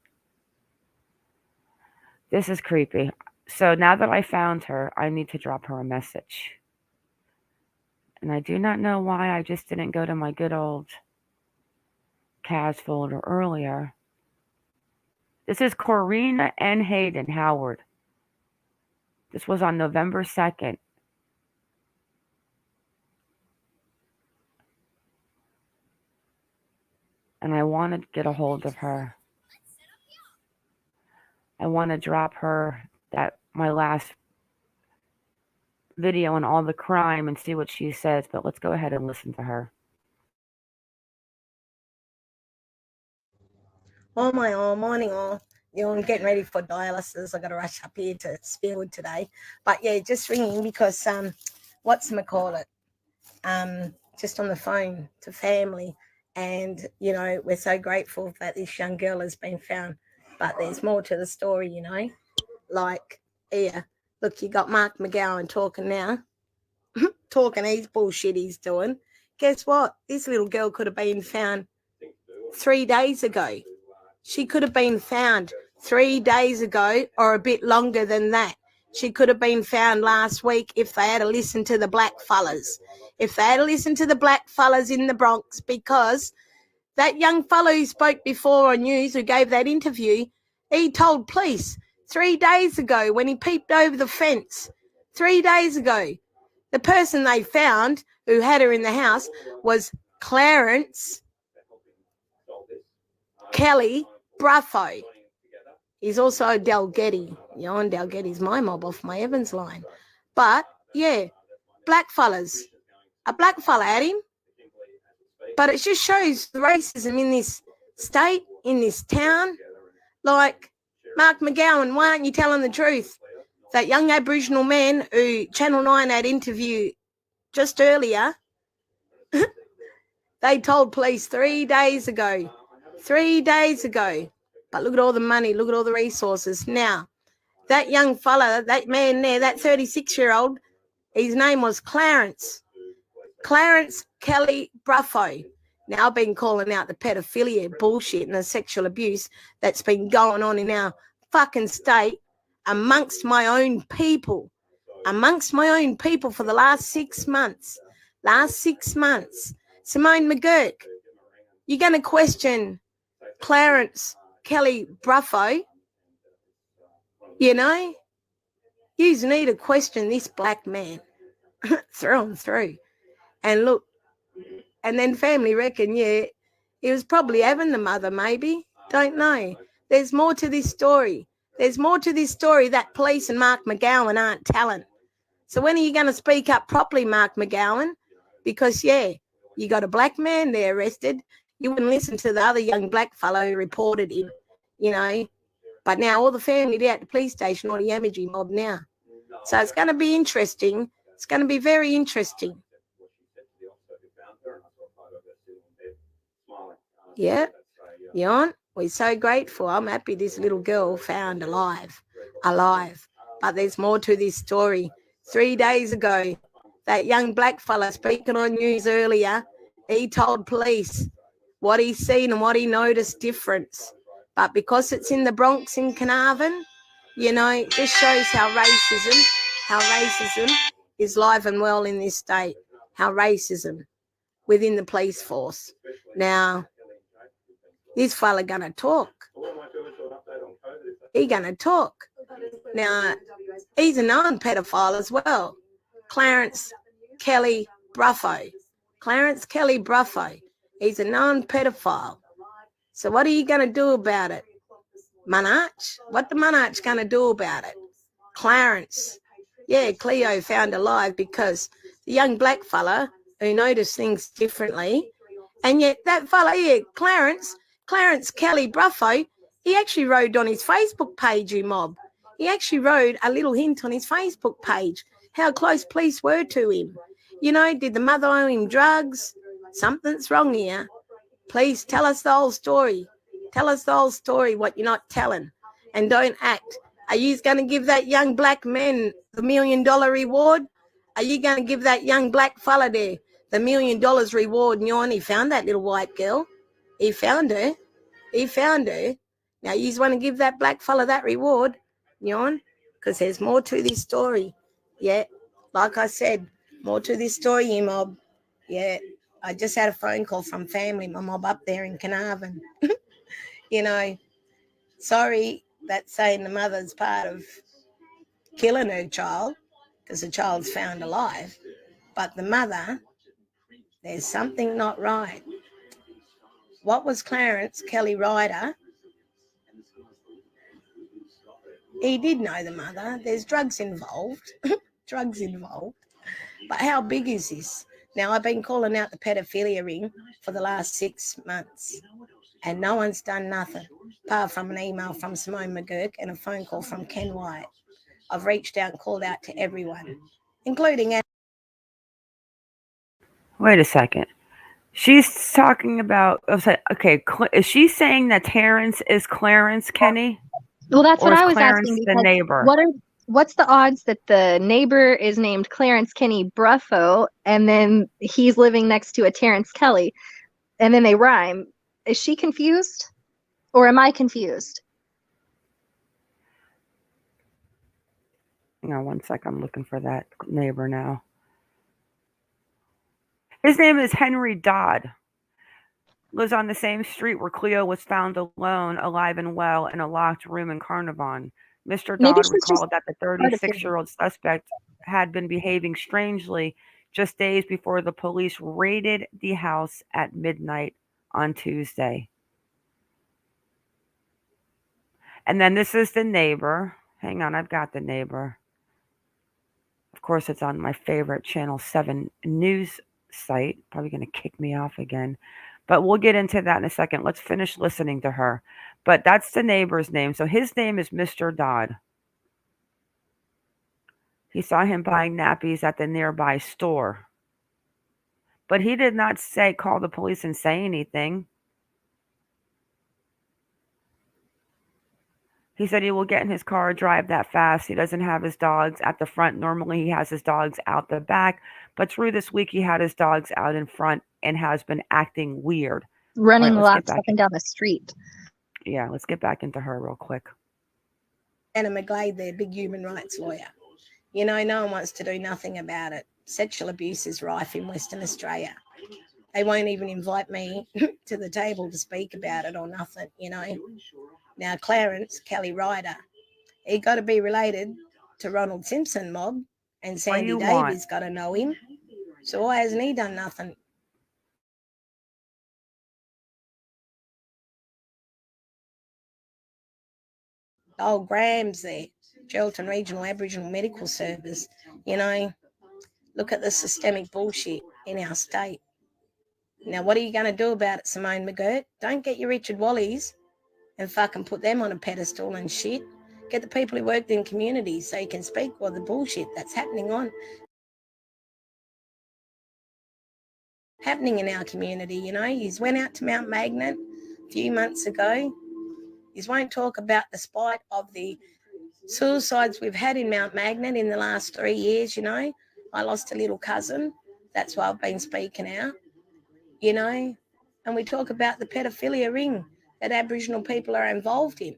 This is creepy. So now that I found her, I need to drop her a message. And I do not know why I just didn't go to my good old Kaz folder earlier. This is Corrina and Hayden Howard. This was on November 2nd. And I want to get a hold of her. I want to drop her my last video on all the crime and see what she says, but let's go ahead and listen to her. Oh my morning all. I'm getting ready for dialysis. I got to rush up here to Spearwood today. But yeah, just ringing because just on the phone to family, and we're so grateful that this young girl has been found. But there's more to the story, Like, yeah, look, you got Mark McGowan talking now, talking his bullshit he's doing. Guess what? This little girl could have been found 3 days ago. She could have been found 3 days ago or a bit longer than that. She could have been found last week if they had listened to the black fellas. If they had listened to the black fellas in the Bronx, because that young fellow who spoke before on news, who gave that interview, he told police 3 days ago when he peeped over the fence, 3 days ago, the person they found who had her in the house was Clarence Kelly Bruffo. He's also a Dalgetty. You know, and Dalgetty's my mob off my Evans line. But, yeah, black fellas. A black fella at him. But it just shows the racism in this state, in this town. Like, Mark McGowan, why aren't you telling the truth? That young Aboriginal man who Channel 9 had interviewed just earlier, they told police 3 days ago. 3 days ago. But look at all the money, look at all the resources. Now, that young fella, that man there, that 36-year-old, his name was Clarence Kelly Bruffo. Now, I've been calling out the pedophilia bullshit and the sexual abuse that's been going on in our fucking state amongst my own people for the last 6 months. Simone McGurk, you're going to question Clarence Kelly Bruffo? You know, you need to question this black man through and through. And look, and then family reckon, yeah, he was probably having the mother, maybe. Don't know. There's more to this story. That police and Mark McGowan aren't telling. So when are you going to speak up properly, Mark McGowan? Because, yeah, you got a black man there arrested. You wouldn't listen to the other young black fellow who reported him, you know. But now all the family there at the police station, all the Yamaji mob now. So it's going to be interesting. It's going to be very interesting. Yeah, Jan, we're so grateful. I'm happy this little girl found alive. But there's more to this story. 3 days ago, that young black fella speaking on news earlier, he told police what he's seen and what he noticed difference. But because it's in the Bronx in Carnarvon, you know, it just shows how racism is live and well in this state. How racism within the police force. Now, this fella gonna talk. He gonna talk. Now, he's a known pedophile as well. Clarence Kelly Bruffo. He's a known pedophile. So what are you going to do about it? Monarch? What the Monarch going to do about it? Clarence. Yeah, Cleo found alive because the young black fella who noticed things differently, and yet that fella here, Clarence Kelly Bruffo, he actually wrote on his Facebook page, you mob. He actually wrote a little hint on his Facebook page how close police were to him. You know, did the mother owe him drugs? Something's wrong here. Please tell us the whole story. Tell us the whole story, what you're not telling. And don't act. Are you going to give that young black man the $1 million reward? Are you going to give that young black fella there the $1 million reward? And he found that little white girl. He found her. Now, you want to give that black fella that reward, because there's more to this story. Yeah, like I said, more to this story, you mob. Yeah, I just had a phone call from family, my mob up there in Carnarvon. Sorry that saying the mother's part of killing her child because the child's found alive. But the mother, there's something not right. What was Clarence Kelly Ryder? He did know the mother. There's drugs involved. But how big is this? Now, I've been calling out the pedophilia ring for the last 6 months, and no one's done nothing, apart from an email from Simone McGurk and a phone call from Ken White. I've reached out and called out to everyone, including... Wait a second. She's talking about... Okay, is she saying that Terrence is Clarence Kenny? Well, that's what I was Clarence asking. The neighbor? What's the odds that the neighbor is named Clarence Kenny Bruffo and then he's living next to a Terrence Kelly and then they rhyme? Is she confused? Or am I confused? Hang on 1 sec. I'm looking for that neighbor now. His name is Henry Dodd. Lives on the same street where Cleo was found alone, alive and well, in a locked room in Carnarvon. Mr. Maybe Dodd she's just recalled that the hard of hearing. 36-year-old suspect had been behaving strangely just days before the police raided the house at midnight on Tuesday. And then this is the neighbor. Hang on, I've got the neighbor. Of course, it's on my favorite Channel 7 news site. Probably going to kick me off again. But we'll get into that in a second. Let's finish listening to her. But that's the neighbor's name. So his name is Mr. Dodd. He saw him buying nappies at the nearby store. But he did not call the police and say anything. He said he will get in his car, drive that fast. He doesn't have his dogs at the front. Normally he has his dogs out the back. But through this week, he had his dogs out in front and has been acting weird. Running laps up and down the street. Yeah, let's get back into her real quick. Anna McGlade, their big human rights lawyer. You know, no one wants to do nothing about it. Sexual abuse is rife in Western Australia. They won't even invite me to the table to speak about it or nothing, you know. Now, Clarence, Kelly Ryder, he got to be related to Ronald Simpson mob, and Sandy Davies got to know him. So why hasn't he done nothing? Oh, Graham's there, Geraldton Regional Aboriginal Medical Service. You know, look at the systemic bullshit in our state. Now, what are you going to do about it, Simone McGirt? Don't get your Richard Wallies and fucking put them on a pedestal and shit. Get the people who worked in communities so you can speak for the bullshit that's happening in our community. You know, he's went out to Mount Magnet a few months ago. He won't talk about the spite of the suicides we've had in Mount Magnet in the last 3 years. You know, I lost a little cousin. That's why I've been speaking out, you know, and we talk about the pedophilia ring that Aboriginal people are involved in.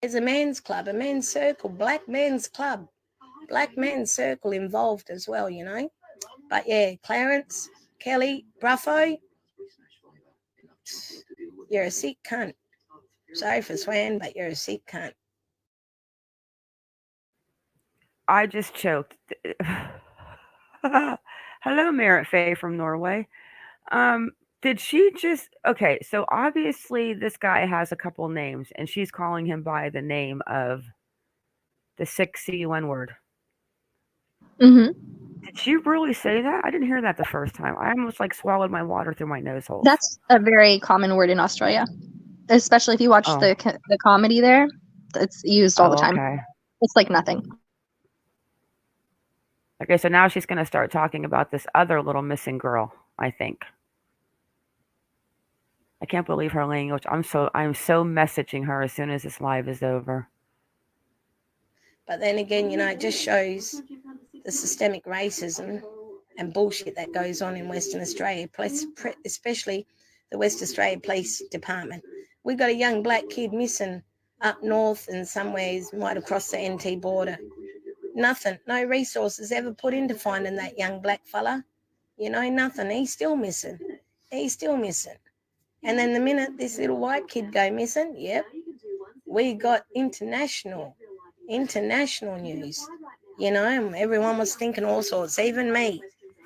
There's a men's club, a men's circle, black men's club, black men's circle involved as well, you know. But yeah, Clarence, Kelly, Bruffo, you're a sick cunt. Sorry for swearing, but you're a sick cunt. I just choked. Hello, Merritt Faye from Norway. Did she just... Okay, so obviously this guy has a couple names, and she's calling him by the name of the 6 C-U-N word. Mm-hmm. Did she really say that? I didn't hear that the first time. I almost like swallowed my water through my nose hole. That's a very common word in Australia, especially if you watch the comedy there. It's used all the time. Okay. It's like nothing. Okay, so now she's going to start talking about this other little missing girl, I think. I can't believe her language. I'm so messaging her as soon as this live is over. But then again, you know, it just shows the systemic racism and bullshit that goes on in Western Australia, especially the West Australia Police Department. We got a young black kid missing up north and somewhere might have crossed the NT border. Nothing, no resources ever put into finding that young black fella. You know, nothing. He's still missing. And then the minute this little white kid go missing, yep, we got international news. You know, and everyone was thinking all sorts, even me.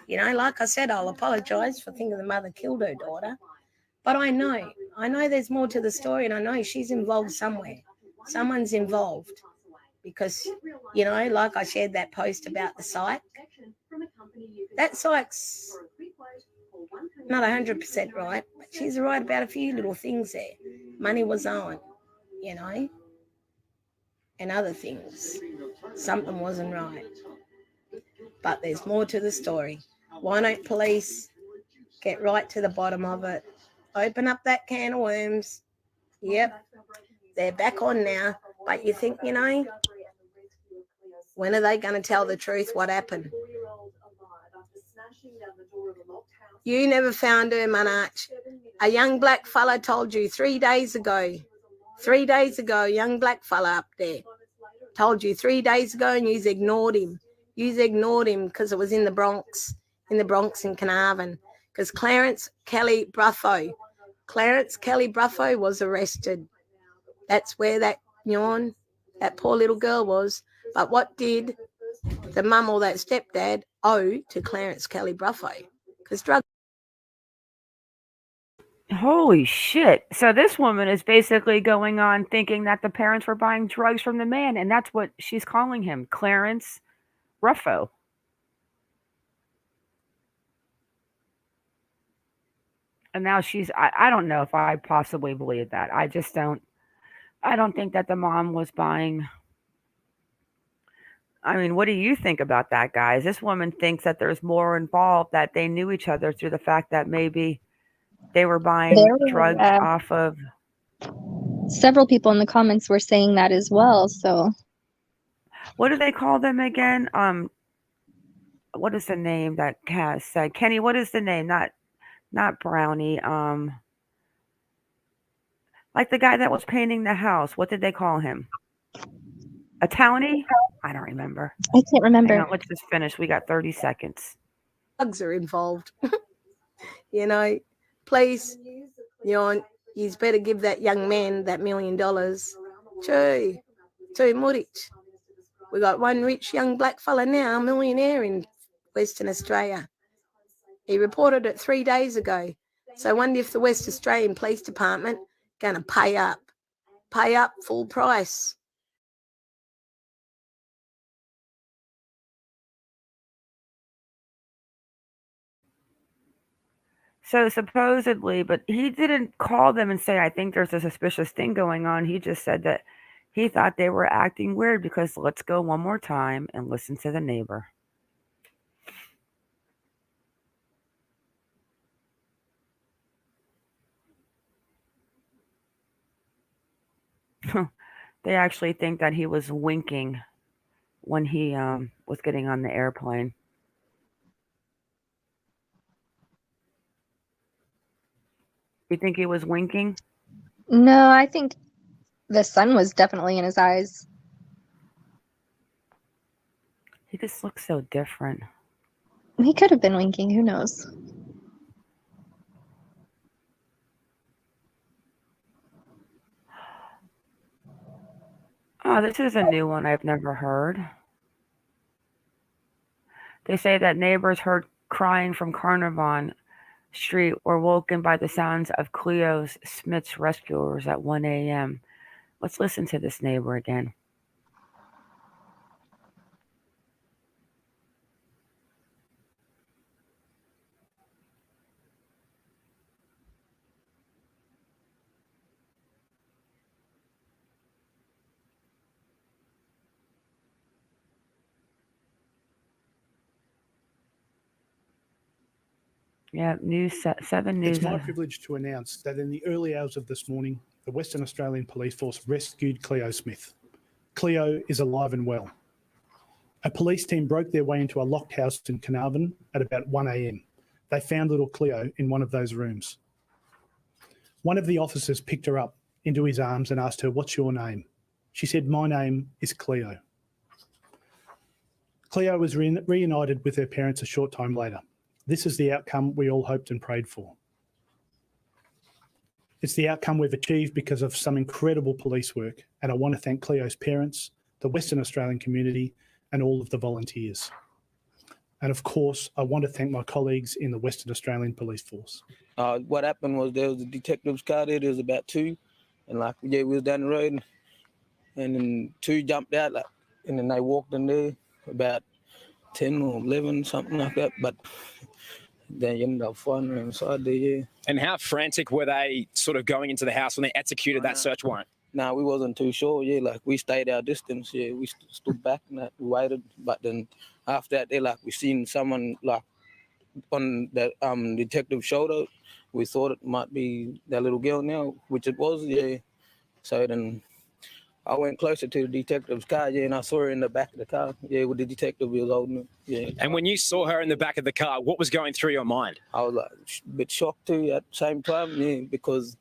You know, like I said, I'll apologise for thinking the mother killed her daughter. But I know there's more to the story, and I know she's involved somewhere. Someone's involved. Because, you know, like I shared that post about the psych. That psych's not 100% right, but she's right about a few little things there. Money was on, you know, and other things. Something wasn't right. But there's more to the story. Why don't police get right to the bottom of it? Open up that can of worms. Yep, they're back on now. But you think, you know, When are they going to tell the truth what happened? You never found her, Manach. A young black fella told you 3 days ago. 3 days ago, a young black fella up there told you 3 days ago, and you ignored him. You ignored him because it was in the Bronx in Carnarvon. Because Clarence Kelly Bruffo was arrested. That's where that poor little girl was. But what did the mum or that stepdad owe to Clarence Kelly Bruffo? Because drug. Holy shit. So this woman is basically going on thinking that the parents were buying drugs from the man, and that's what she's calling him, Clarence Ruffo. And now I don't know if I possibly believe that. I don't think that the mom was buying. I mean, what do you think about that, guys? This woman thinks that there's more involved, that they knew each other through the fact that maybe they were buying drugs off of. Several people in the comments were saying that as well. So, what do they call them again? What is the name that Cass said? Kenny, what is the name? Not Brownie. Like the guy that was painting the house. What did they call him? A townie? I don't remember. I can't remember. Hang on, let's just finish. We got 30 seconds. Drugs are involved. Please, you better give that young man that $1 million. Tui Murich. We got one rich young black fella now, a millionaire in Western Australia. He reported it 3 days ago. So I wonder if the West Australian Police Department going to pay up full price. So supposedly, but he didn't call them and say, I think there's a suspicious thing going on. He just said that he thought they were acting weird because let's go one more time and listen to the neighbor. They actually think that he was winking when he was getting on the airplane. You think he was winking? No, I think the sun was definitely in his eyes. He just looks so different. He could have been winking. Who knows? Oh, this is a new one I've never heard. They say that neighbors heard crying from Carnarvon Street were woken by the sounds of Cleo Smith's rescuers at 1 a.m. Let's listen to this neighbor again. Yeah, News 7 News. It's my privilege to announce that in the early hours of this morning, the Western Australian Police Force rescued Cleo Smith. Cleo is alive and well. A police team broke their way into a locked house in Carnarvon at about 1 a.m. They found little Cleo in one of those rooms. One of the officers picked her up into his arms and asked her, "What's your name?" She said, "My name is Cleo." Cleo was reunited with her parents a short time later. This is the outcome we all hoped and prayed for. It's the outcome we've achieved because of some incredible police work, and I want to thank Cleo's parents, the Western Australian community, and all of the volunteers. And of course, I want to thank my colleagues in the Western Australian Police Force. What happened was there was a detective's car there. There was about two, and we was down the road, and then two jumped out, and then they walked in there about 10 or 11, something like that. But they ended up finding her inside there. Yeah. And how frantic were they, sort of going into the house when they executed that search warrant? No, we wasn't too sure. Yeah, we stayed our distance. Yeah, we stood back and we waited. But then after that, we seen someone on the detective's shoulder. We thought it might be that little girl now, which it was. Yeah. So then I went closer to the detective's car, and I saw her in the back of the car, with the detective he was holding her, And when you saw her in the back of the car, what was going through your mind? I was like a bit shocked too at the same time, because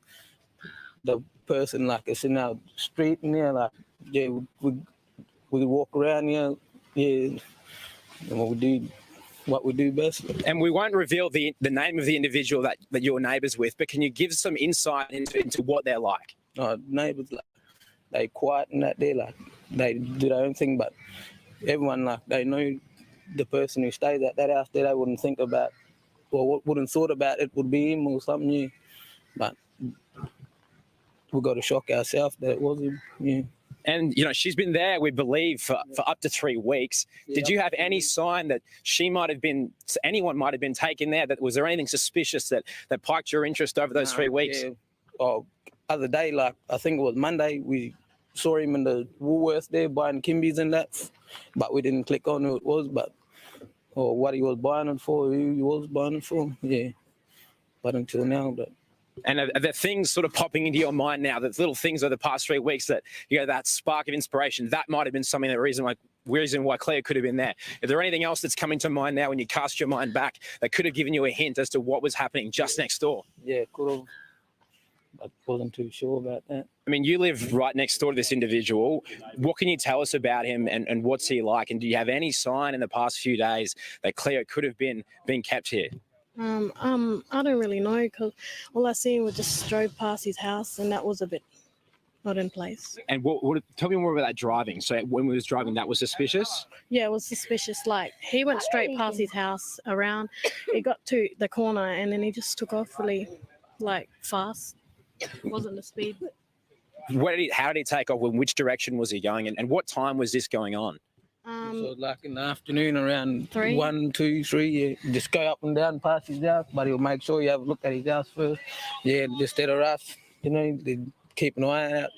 the person like is in our street, and we walk around, and what we do best. And we won't reveal the name of the individual that you're neighbours with, but can you give some insight into what they're like? Neighbours, they quiet and that they do their own thing, but everyone they know the person who stays at that house there. They wouldn't think about or wouldn't thought about it would be him or something new, but we got a shock ourselves that it was him. And she's been there, we believe, for up to 3 weeks. Did you have any sign that anyone might have been taken there? Was there anything suspicious that piqued your interest over those 3 weeks? Other day, I think it was Monday, we saw him in the Woolworths there buying Kimbies and that, but we didn't click on who it was, or what he was buying it for, who he was buying it for, But until now, And are there things sort of popping into your mind now, that little things over the past 3 weeks that, that spark of inspiration, that might have been something, the reason why Cleo could have been there? Is there anything else that's coming to mind now when you cast your mind back that could have given you a hint as to what was happening just next door? Yeah, could have. I wasn't too sure about that. I mean, you live right next door to this individual. What can you tell us about him, and what's he like? And do you have any sign in the past few days that Cleo could have been kept here? I don't really know, because all I seen was just drove past his house, and that was a bit not in place. And tell me more about that driving. So when we was driving, that was suspicious? Yeah, it was suspicious. He went straight past his house around. He got to the corner, and then he just took off really, fast. It wasn't the speed. How did he take off? In which direction was he going? And what time was this going on? So in the afternoon around 3. 1, 2, 3, just go up and down past his house, but he'll make sure you have a look at his house first. Instead of us, they keep an eye out,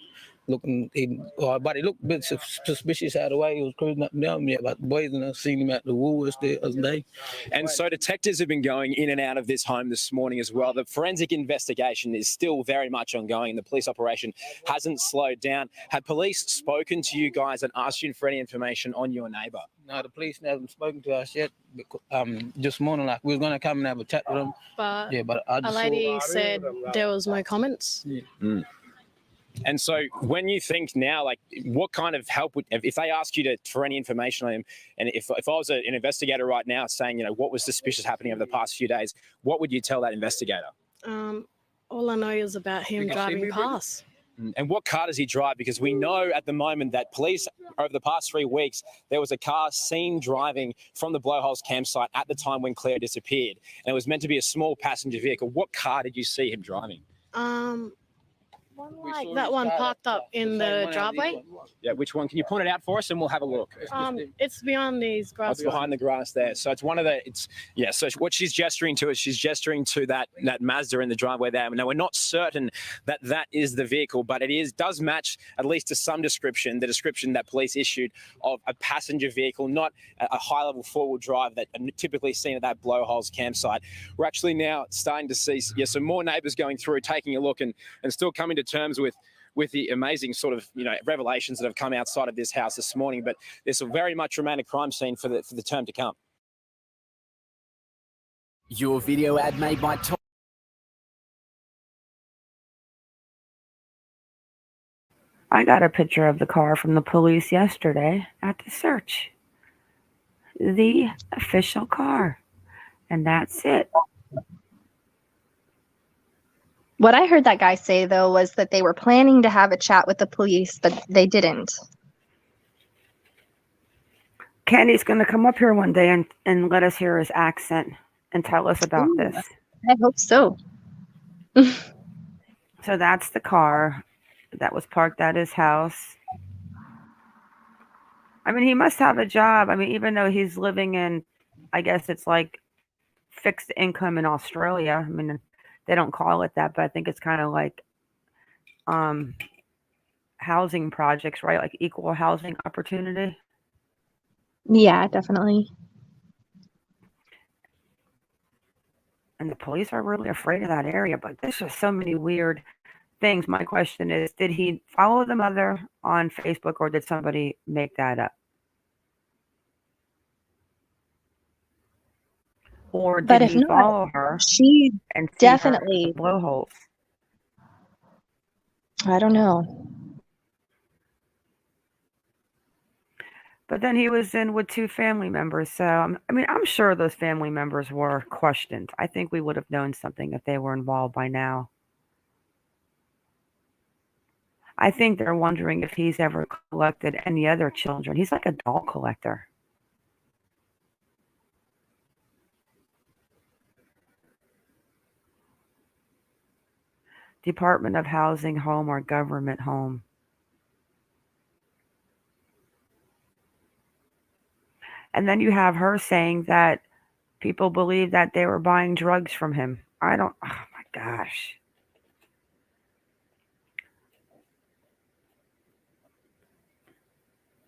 looking. But he looked a bit suspicious out of the way. He was cruising up and down. But the boys and I seen him at the Woolworths the other day. And so detectives have been going in and out of this home this morning as well. The forensic investigation is still very much ongoing. The police operation hasn't slowed down. Have police spoken to you guys and asked you for any information on your neighbour? No, the police haven't spoken to us yet. Just morning, we were going to come and have a chat with them. But I a lady said there was no comments. And so when you think now, what kind of help if they ask you for any information on him, and if I was an investigator right now saying, what was suspicious happening over the past few days, what would you tell that investigator? All I know is about him driving past. And what car does he drive? Because we know at the moment that police, over the past 3 weeks, there was a car seen driving from the Blowholes campsite at the time when Cleo disappeared. And it was meant to be a small passenger vehicle. What car did you see him driving? That one parked up in the driveway. Yeah, which one? Can you point it out for us and we'll have a look? It's beyond these grass. It's behind the grass there. So it's one of the, so what she's gesturing to is she's gesturing to that Mazda in the driveway there. Now, we're not certain that is the vehicle, but does match, at least to some description, the description that police issued of a passenger vehicle, not a high-level four-wheel drive that are typically seen at that Blowholes campsite. We're actually now starting to see some more neighbours going through, taking a look and still coming to terms with the amazing sort of revelations that have come outside of this house this morning. But this will very much remain a crime scene for the term to come. Your video ad made by Tom. I got a picture of the car from the police yesterday at the search. The official car. And that's it. What I heard that guy say, though, was that they were planning to have a chat with the police, but they didn't. Candy's going to come up here one day and let us hear his accent and tell us about this. I hope so. So that's the car that was parked at his house. I mean, he must have a job. I mean, even though he's living in, I guess it's like fixed income in Australia. I mean, they don't call it that, but I think it's kind of like housing projects, right? Like equal housing opportunity. Yeah, definitely. And the police are really afraid of that area, but there's just so many weird things. My question is, did he follow the mother on Facebook, or did somebody make that up? Or But did if he not, follow her she and see her definitely, blowholes? I don't know. But then he was in with 2 family members, so I mean, I'm sure those family members were questioned. I think we would have known something if they were involved by now. I think they're wondering if he's ever collected any other children. He's like a doll collector. Department of Housing, home, or government home. And then you have her saying that people believe that they were buying drugs from him. Oh my gosh.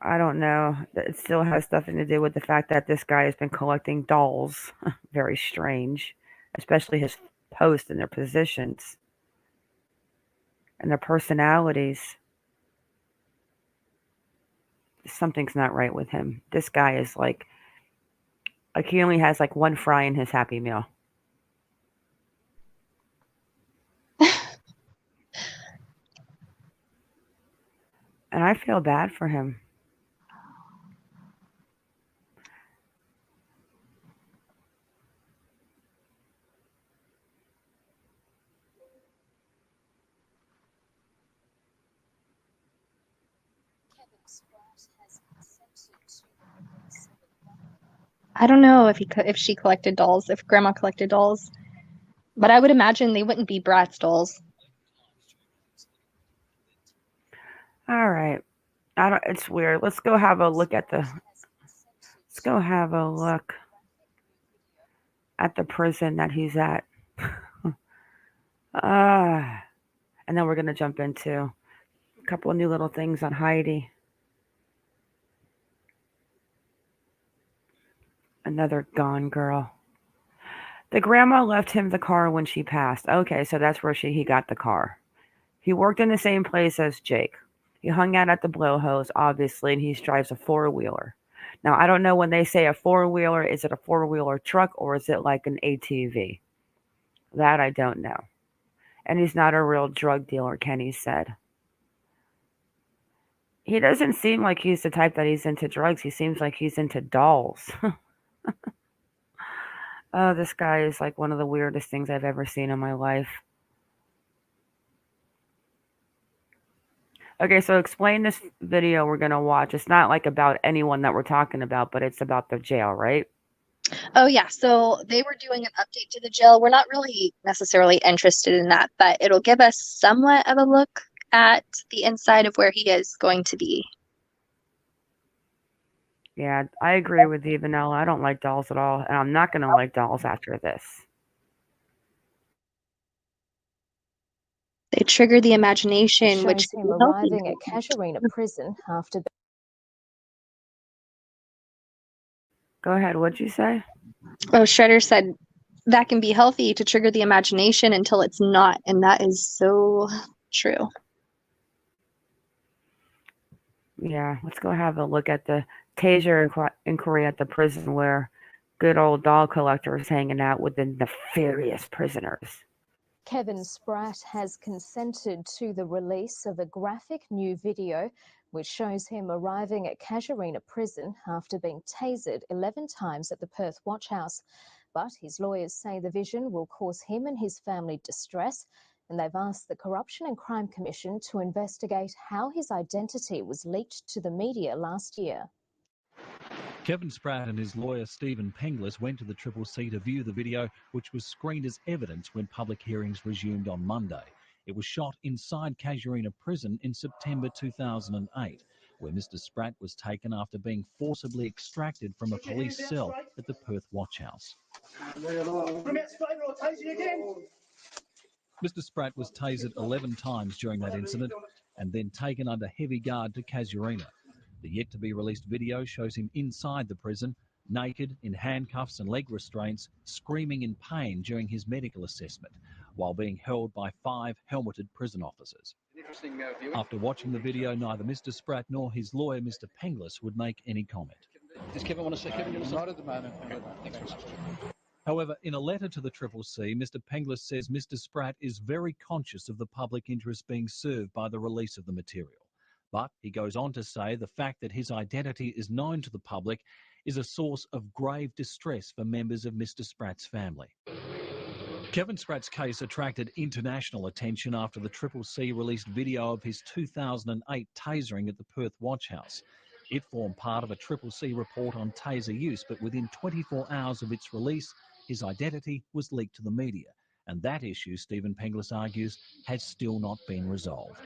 I don't know. It still has nothing to do with the fact that this guy has been collecting dolls. Very strange. Especially his posts and their positions and their personalities. Something's not right with him. This guy is like he only has like one fry in his Happy Meal. And I feel bad for him. I don't know if she collected dolls, if Grandma collected dolls, but I would imagine they wouldn't be Bratz dolls. All right. It's weird. Let's go have a look at the prison that he's at. And then we're going to jump into a couple of new little things on Heidi. Another gone girl. The grandma left him the car when she passed. Okay, so that's where he got the car. He worked in the same place as Jake. He hung out at the Blowholes, obviously, and he drives a 4-wheeler. Now, I don't know when they say a 4-wheeler, is it a 4-wheeler truck or is it like an ATV? That I don't know. And he's not a real drug dealer, Kenny said. He doesn't seem like he's the type that he's into drugs. He seems like he's into dolls. Oh, this guy is like one of the weirdest things I've ever seen in my life. Okay, so explain this video we're going to watch. It's not like about anyone that we're talking about, but it's about the jail, right? Oh, yeah. So they were doing an update to the jail. We're not really necessarily interested in that, but it'll give us somewhat of a look at the inside of where he is going to be. Yeah, I agree with you, Vanilla. I don't like dolls at all, and I'm not going to like dolls after this. They trigger the imagination, which shows him arriving at Casuarina prison after. Go ahead. What'd you say? Oh, Shredder said that can be healthy to trigger the imagination until it's not, and that is so true. Yeah, let's go have a look at the taser inquiry at the prison where good old doll collector is hanging out with the nefarious prisoners. Kevin Spratt has consented to the release of a graphic new video which shows him arriving at Casuarina prison after being tasered 11 times at the Perth Watch House. But his lawyers say the vision will cause him and his family distress, and they've asked the Corruption and Crime Commission to investigate how his identity was leaked to the media last year. Kevin Spratt and his lawyer Stephen Penglis went to the Triple C to view the video, which was screened as evidence when public hearings resumed on Monday. It was shot inside Casuarina prison in September 2008, where Mr Spratt was taken after being forcibly extracted from a police cell at the Perth Watch House. Mr Spratt was tasered 11 times during that incident and then taken under heavy guard to Casuarina. The yet-to-be-released video shows him inside the prison, naked, in handcuffs and leg restraints, screaming in pain during his medical assessment. while being held by 5 helmeted prison officers. After watching the video, neither Mr Spratt nor his lawyer, Mr Penglis, would make any comment. Does Kevin want to say? Not at the moment. Thanks very much. However, in a letter to the CCC, Mr Penglis says Mr Spratt is very conscious of the public interest being served by the release of the material. But he goes on to say the fact that his identity is known to the public is a source of grave distress for members of Mr Spratt's family. Kevin Spratt's case attracted international attention after the CCC released video of his 2008 tasering at the Perth Watch House. It formed part of a CCC report on taser use, but within 24 hours of its release, his identity was leaked to the media. And that issue, Stephen Penglis argues, has still not been resolved.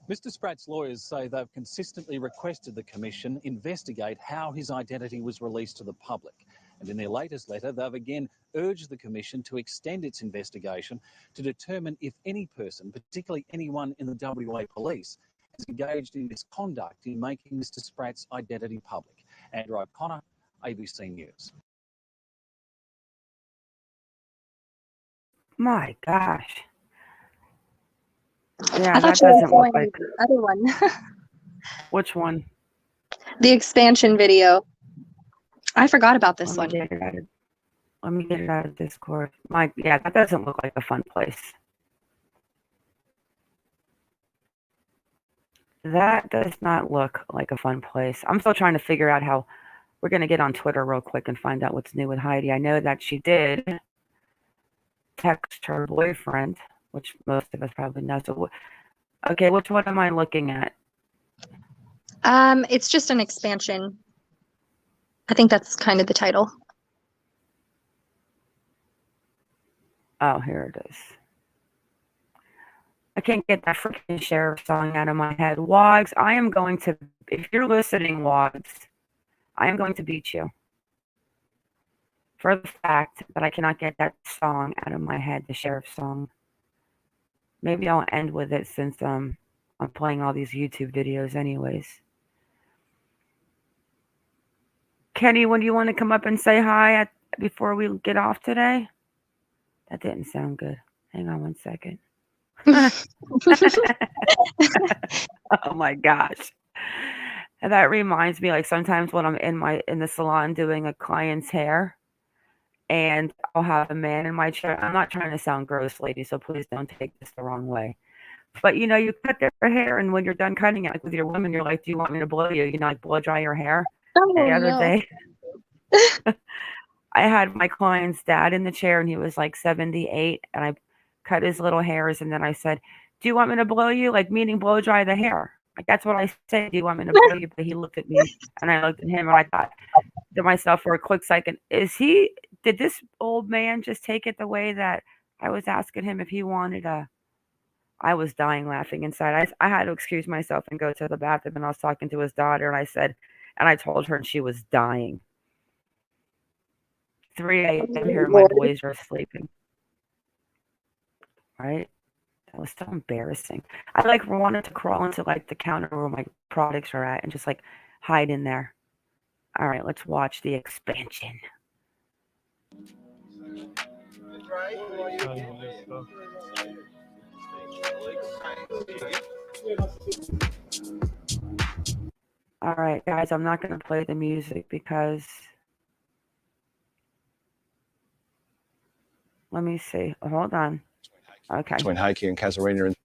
Mr Spratt's lawyers say they've consistently requested the Commission investigate how his identity was released to the public. And in their latest letter, they've again urged the Commission to extend its investigation to determine if any person, particularly anyone in the WA Police, has engaged in misconduct in making Mr Spratt's identity public. Andrew O'Connor, ABC News. My gosh. Yeah, I that thought you were doesn't look showing like... the other one. Which one? The expansion video. I forgot about this one. Let me get it out of Discord. Yeah, that doesn't look like a fun place. That does not look like a fun place. I'm still trying to figure out how we're going to get on Twitter real quick and find out what's new with Heidi. I know that she did text her boyfriend, which most of us probably know. So, okay, which one am I looking at? It's just an expansion. I think that's kind of the title. Oh, here it is. I can't get that freaking sheriff song out of my head. Wogs, I am going to, if you're listening, Wogs, I am going to beat you for the fact that I cannot get that song out of my head, the sheriff song. Maybe I'll end with it since I'm playing all these YouTube videos anyways. Kenny, when do you want to come up and say hi before we get off today? That didn't sound good. Hang on one second. Oh my gosh. And that reminds me, like sometimes when I'm in the salon doing a client's hair and I'll have a man in my chair. I'm not trying to sound gross, ladies, so please don't take this the wrong way. But you know, you cut their hair and when you're done cutting it, like with your woman, you're like, do you want me to blow you? You know, like blow dry your hair. The other day I had my client's dad in the chair and he was like 78 and I cut his little hairs and then I said, do you want me to blow you? Like meaning blow dry the hair. Like that's what I said. Do you want me to blow you? But he looked at me and I looked at him and I thought to myself for a quick second, did this old man just take it the way that I was asking him if he wanted I was dying laughing inside. I had to excuse myself and go to the bathroom and I was talking to his daughter and I told her and she was dying. 3 a.m. here, my boys are sleeping. Right? That was so embarrassing. I like wanted to crawl into like the counter where my products are at and just like hide in there. All right, let's watch the expansion. All right, guys, I'm not going to play the music because let me see. Hold on. Okay. Between Heiki and Casuarina. And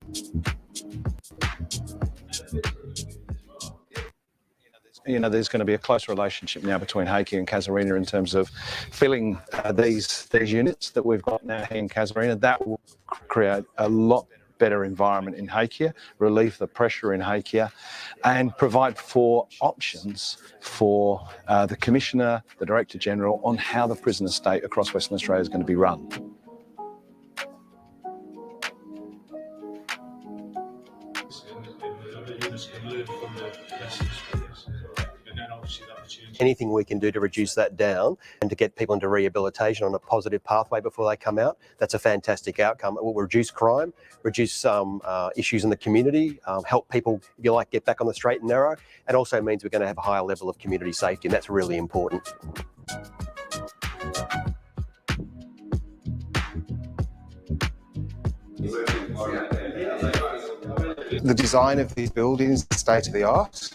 you know, there's going to be a close relationship now between Heiki and Casuarina in terms of filling these units that we've got now here in Casuarina. That will create a lot better environment in Heiki, relieve the pressure in Heiki, and provide for options for the Commissioner, the Director General, on how the prison estate across Western Australia is going to be run. Anything we can do to reduce that down and to get people into rehabilitation on a positive pathway before they come out, that's a fantastic outcome. It will reduce crime, reduce some issues in the community, help people, if you like, get back on the straight and narrow, and also means we're going to have a higher level of community safety, and that's really important. The design of these buildings is state of the art.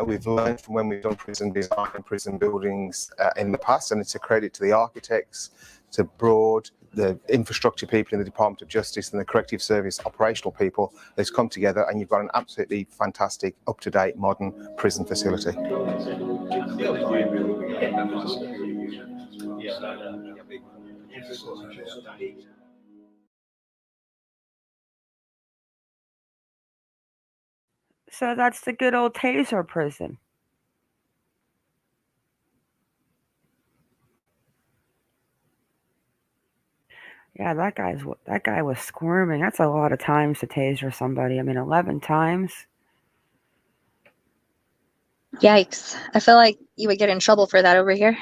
We've learned from when we've done prison design and prison buildings in the past, and it's a credit to the architects, to Broad, the infrastructure people in the Department of Justice and the Corrective Service operational people. They've come together and you've got an absolutely fantastic, up-to-date, modern prison facility. So that's the good old taser prison. Yeah, that guy was squirming. That's a lot of times to taser somebody. I mean, 11 times. Yikes. I feel like you would get in trouble for that over here.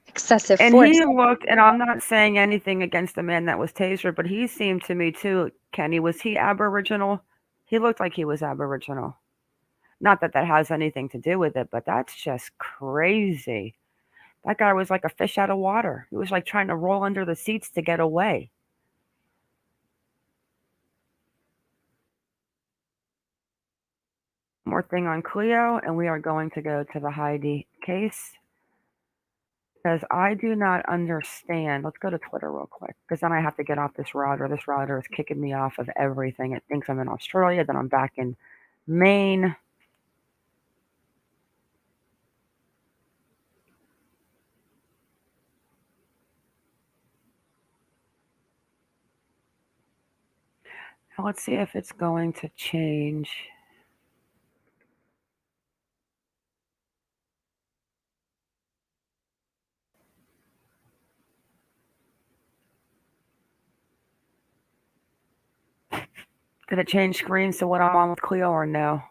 Excessive And force. he looked, and I'm not saying anything against the man that was tasered, but he seemed to me too, Kenny, was he Aboriginal? He looked like he was Aboriginal. Not that that has anything to do with it, but that's just crazy. That guy was like a fish out of water. He was like trying to roll under the seats to get away. More thing on Cleo, and we are going to go to the Heidi case. Because I do not understand. Let's go to Twitter real quick, because then I have to get off this router. This router is kicking me off of everything. It thinks I'm in Australia, then I'm back in Maine. Now let's see if it's going to change. Did it change screens to what I'm on with Cleo or no?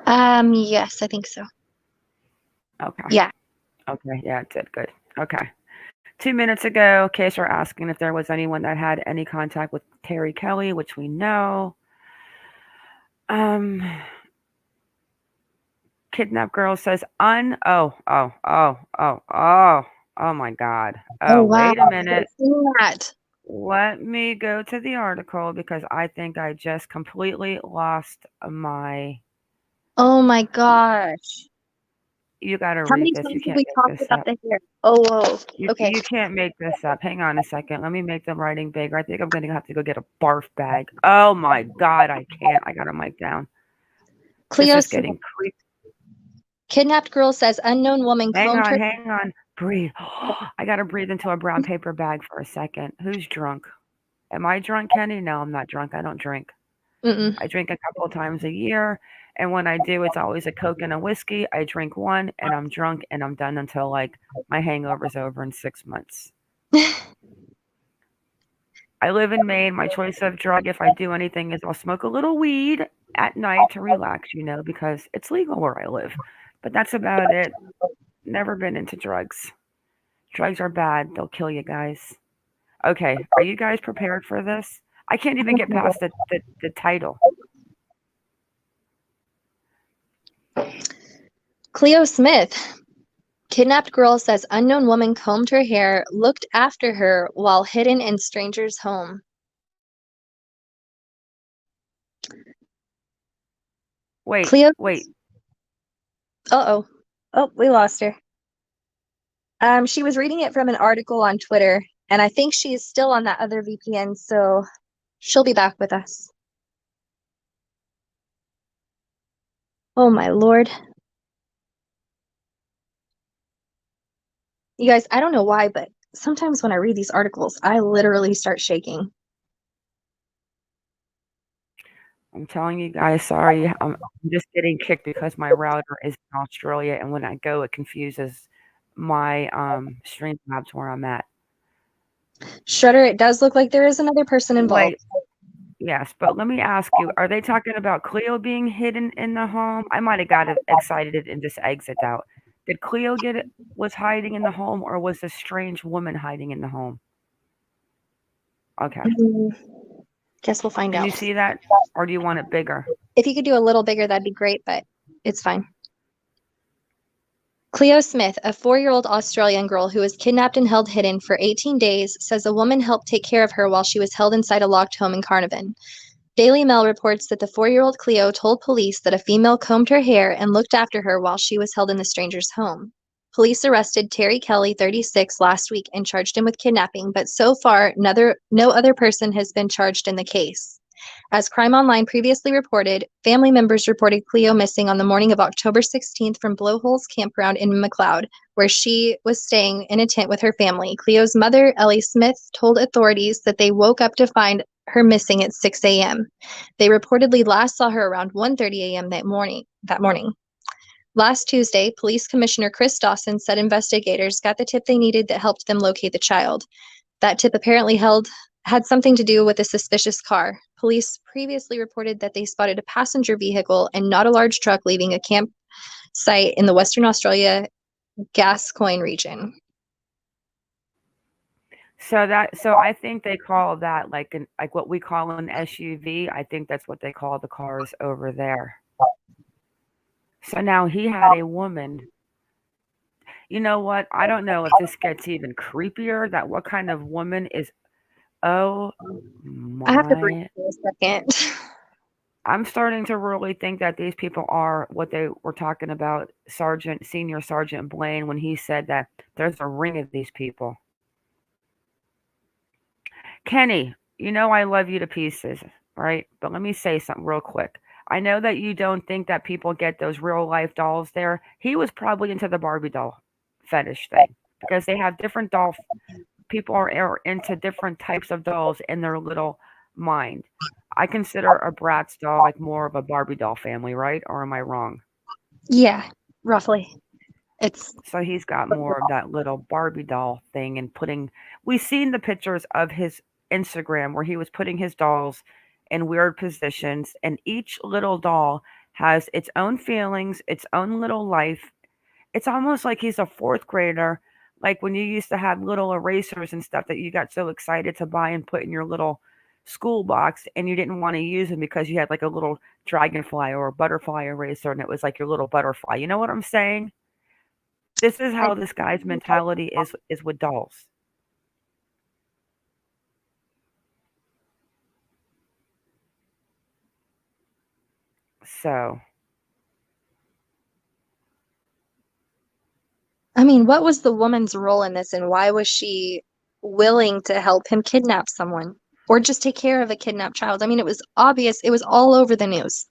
Yes, I think so. Okay. Yeah. Okay, yeah, it did. Good. Okay. 2 minutes ago, case are asking if there was anyone that had any contact with Terry Kelly, which we know. Kidnapped girl says oh my God. Oh, wow. wait a minute. That. Let me go to the article because I think I just completely lost my. Oh my gosh. You got to How many read this. times You have can't we make talked this about up. the hair? Oh, whoa. Okay. You can't make this up. Hang on a second. Let me make the writing bigger. I think I'm going to have to go get a barf bag. Oh my God, I can't. I got a mic down. Cleo This is Smith. getting creepy. Kidnapped girl says unknown woman combed her. Hang on. Breathe. I got to breathe into a brown paper bag for a second. Who's drunk? Am I drunk, Kenny? No, I'm not drunk. I don't drink. Mm-mm. I drink a couple of times a year. And when I do, it's always a Coke and a whiskey. I drink one and I'm drunk and I'm done until like my hangover's over in 6 months. I live in Maine. My choice of drug, if I do anything, is I'll smoke a little weed at night to relax, because it's legal where I live. But that's about it. Never been into drugs. Drugs are bad. They'll kill you guys. Okay, are you guys prepared for this? I can't even get past the title. Cleo Smith. Kidnapped girl says unknown woman combed her hair, looked after her while hidden in stranger's home. Wait. Uh-oh. Oh, we lost her. She was reading it from an article on Twitter, and I think she's still on that other VPN, so she'll be back with us. Oh my Lord. You guys, I don't know why, but sometimes when I read these articles, I literally start shaking. I'm telling you guys, sorry. I'm just getting kicked because my router is in Australia, and when I go, it confuses my Streamlabs where I'm at. Shredder, it does look like there is another person involved. Wait. Yes, but let me ask you, are they talking about Cleo being hidden in the home? I might have got excited and just exit out. Did Cleo was hiding in the home, or was a strange woman hiding in the home? Okay. Guess we'll find out. Can you see that, or do you want it bigger? If you could do a little bigger, that'd be great, but it's fine. Cleo Smith, a 4-year-old Australian girl who was kidnapped and held hidden for 18 days, says a woman helped take care of her while she was held inside a locked home in Carnarvon. Daily Mail reports that the 4-year-old Cleo told police that a female combed her hair and looked after her while she was held in the stranger's home. Police arrested Terry Kelly, 36, last week and charged him with kidnapping, but so far, no other person has been charged in the case. As Crime Online previously reported, family members reported Cleo missing on the morning of October 16th from Blowholes campground in McLeod, where she was staying in a tent with her family. Cleo's mother, Ellie Smith, told authorities that they woke up to find her missing at 6 a.m. They reportedly last saw her around 1:30 a.m. that morning. Last Tuesday, Police Commissioner Chris Dawson said investigators got the tip they needed that helped them locate the child. That tip apparently had something to do with a suspicious car. Police previously reported that they spotted a passenger vehicle and not a large truck leaving a campsite in the Western Australia Gascoyne region. So I think they call that like what we call an SUV. I think that's what they call the cars over there. So now he had a woman. You know what? I don't know if this gets even creepier. That what kind of woman is? Oh I have to breathe my! for a second. I'm starting to really think that these people are what they were talking about, Senior Sergeant Blaine, when he said that there's a ring of these people. Kenny, you know I love you to pieces, right? But let me say something real quick. I know that you don't think that people get those real life dolls there. He was probably into the Barbie doll fetish thing because they have different doll. People are into different types of dolls in their little mind. I consider a Bratz doll like more of a Barbie doll family, right? Or am I wrong? Yeah, roughly. So he's got more of that little Barbie doll thing and we've seen the pictures of his Instagram where he was putting his dolls in weird positions, and each little doll has its own feelings, its own little life. It's almost like he's a fourth grader, like when you used to have little erasers and stuff that you got so excited to buy and put in your little school box and you didn't want to use them because you had like a little dragonfly or a butterfly eraser and it was like your little butterfly. You know what I'm saying? This is how this guy's mentality is with dolls. So, I mean, what was the woman's role in this, and why was she willing to help him kidnap someone or just take care of a kidnapped child? I mean, it was obvious. It was all over the news.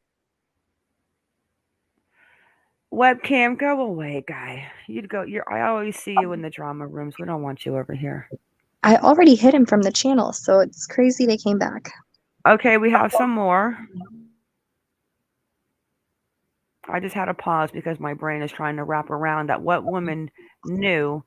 webcam, go away, guy. I always see you in the drama rooms. We don't want you over here. I already hid him from the channel, so it's crazy they came back. Okay, we have some more. I just had to pause because my brain is trying to wrap around that what woman knew.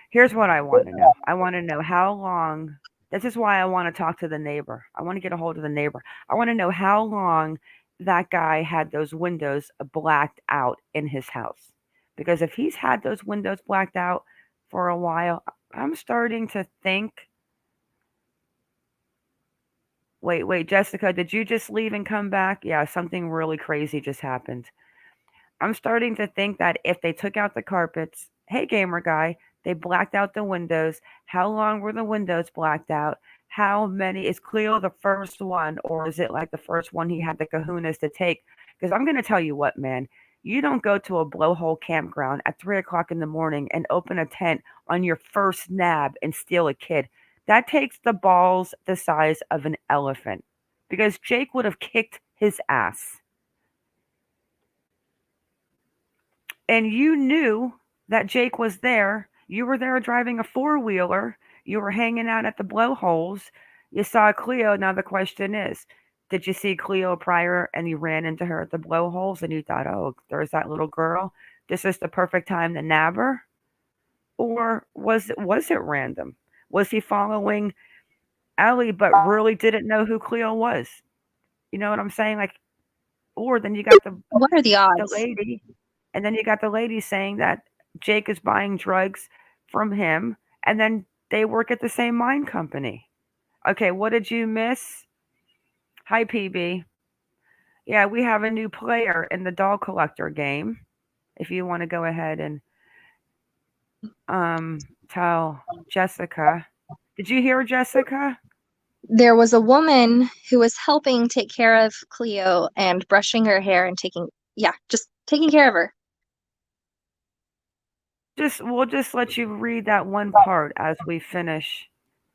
Here's what I want to know. I want to know how long. This is why I want to talk to the neighbor. I want to get a hold of the neighbor. I want to know how long that guy had those windows blacked out in his house. Because if he's had those windows blacked out for a while, I'm starting to think. Wait, Jessica, did you just leave and come back? Yeah, something really crazy just happened. I'm starting to think that if they took out the carpets, hey, gamer guy, they blacked out the windows. How long were the windows blacked out? How many? Is Cleo the first one, or is it like the first one he had the kahunas to take? Because I'm going to tell you what, man. You don't go to a blowhole campground at 3 o'clock in the morning and open a tent on your first nab and steal a kid. That takes the balls the size of an elephant. Because Jake would have kicked his ass. And you knew that Jake was there. You were there driving a four-wheeler. You were hanging out at the blowholes. You saw Cleo. Now the question is, did you see Cleo prior and you ran into her at the blowholes and you thought, oh, there's that little girl. This is the perfect time to nab her? Or was it random? Was he following Ellie but really didn't know who Cleo was? You know what I'm saying? Like, or then you got what are the odds? The lady. And then you got the lady saying that Jake is buying drugs from him, and then they work at the same mine company. Okay, what did you miss? Hi, PB. Yeah, we have a new player in the doll collector game. if you want to go ahead and tell Jessica. Did you hear Jessica? There was a woman who was helping take care of Cleo and brushing her hair and just taking care of her. We'll just let you read that one part as we finish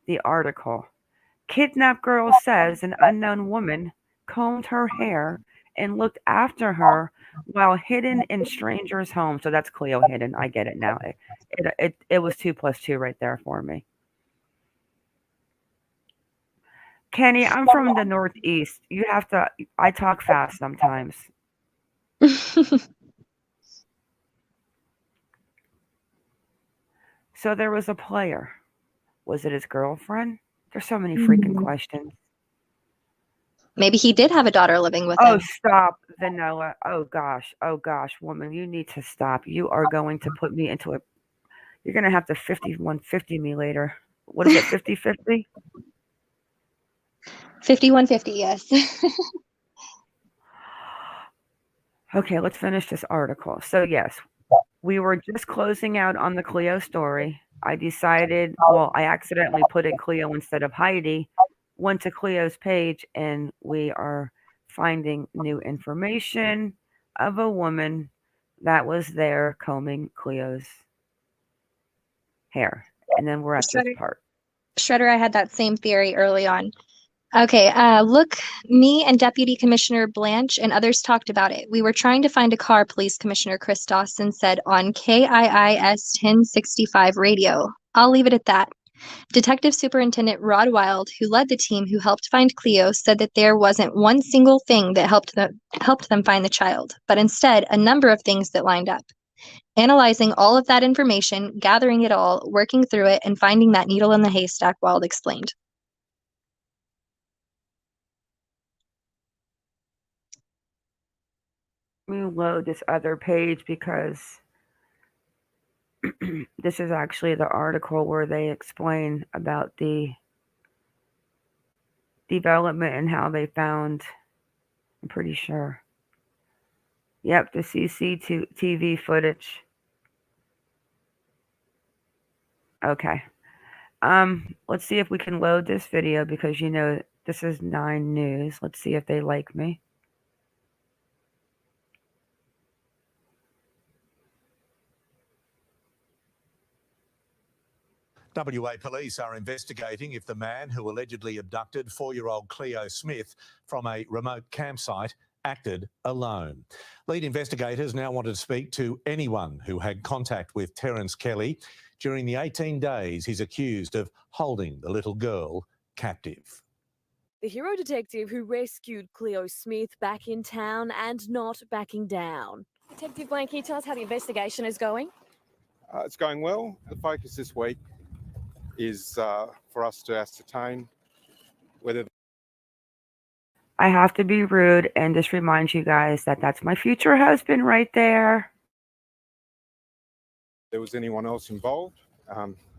the article. Kidnapped girl says an unknown woman combed her hair and looked after her while hidden in stranger's home. So that's Cleo hidden. I get it now. It was 2 + 2 right there for me. Kenny, I'm from the Northeast. You have to. I talk fast sometimes. So there was a player. Was it his girlfriend? There's so many freaking questions. Maybe he did have a daughter living with Oh, him. stop, Vanilla. Oh gosh, woman, you need to stop. You are going to put me into a. You're going to have to 5150 me later. What is it, 50-50? 5150, yes. Okay, let's finish this article. So yes, we were just closing out on the Cleo story. I decided, well, I accidentally put in Cleo instead of Heidi, went to Cleo's page, and we are finding new information of a woman that was there combing Cleo's hair. And then we're at this part. Shredder, I had that same theory early on. Okay, look, me and Deputy Commissioner Blanche and others talked about it. We were trying to find a car, Police Commissioner Chris Dawson said on KIIS 1065 radio. I'll leave it at that. Detective Superintendent Rod Wild, who led the team who helped find Cleo, said that there wasn't one single thing that helped them find the child, but instead a number of things that lined up. Analyzing all of that information, gathering it all, working through it, and finding that needle in the haystack, Wild explained. Let me load this other page because this is actually the article where they explain about the development and how they found, I'm pretty sure. Yep, the CCTV footage. Okay. Let's see if we can load this video because this is 9 News. Let's see if they like me. WA police are investigating if the man who allegedly abducted 4-year-old Cleo Smith from a remote campsite acted alone. Lead investigators now want to speak to anyone who had contact with Terence Kelly during the 18 days he's accused of holding the little girl captive. The hero detective who rescued Cleo Smith back in town and not backing down. Detective Plank, can you tell us how the investigation is going? It's going well. The focus this week is for us to ascertain whether I have to be rude and just remind you guys that that's my future husband right there. there was anyone else involved.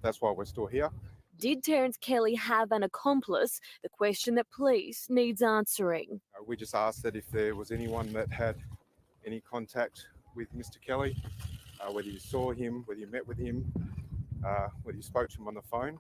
That's why we're still here. Did Terence Kelly have an accomplice? The question that police needs answering. We just asked that if there was anyone that had any contact with Mr. Kelly, whether you saw him, whether you met with him, whether you spoke to him on the phone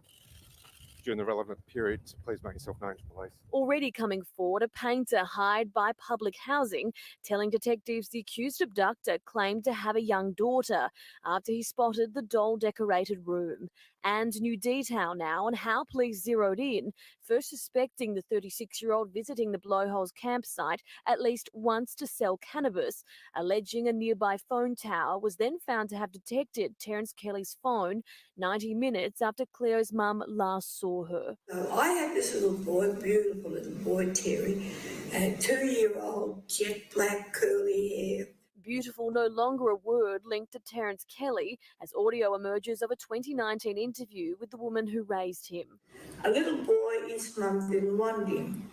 during the relevant period, please make yourself known to police. Already coming forward, a painter hired by public housing, telling detectives the accused abductor claimed to have a young daughter after he spotted the doll-decorated room. And new detail now on how police zeroed in, first suspecting the 36-year-old visiting the Blowholes campsite at least once to sell cannabis, alleging a nearby phone tower was then found to have detected Terence Kelly's phone 90 minutes after Cleo's mum last saw her. So I had this little boy, beautiful little boy, Terry, and 2-year-old jet black curly hair. Beautiful no longer a word linked to Terence Kelly as audio emerges of a 2019 interview with the woman who raised him. A little boy, his mum didn't want him,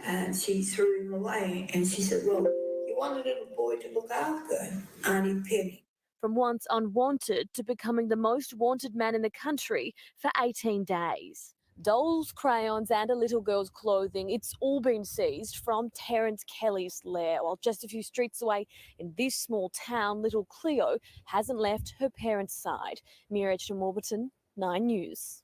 and she threw him away. And she said, well, you want a little boy to look after, Auntie Penny. From once unwanted to becoming the most wanted man in the country for 18 days. Dolls, crayons and a little girl's clothing. It's all been seized from Terence Kelly's lair. While just a few streets away in this small town, little Cleo hasn't left her parents' side. Mira from Warburton, 9 News.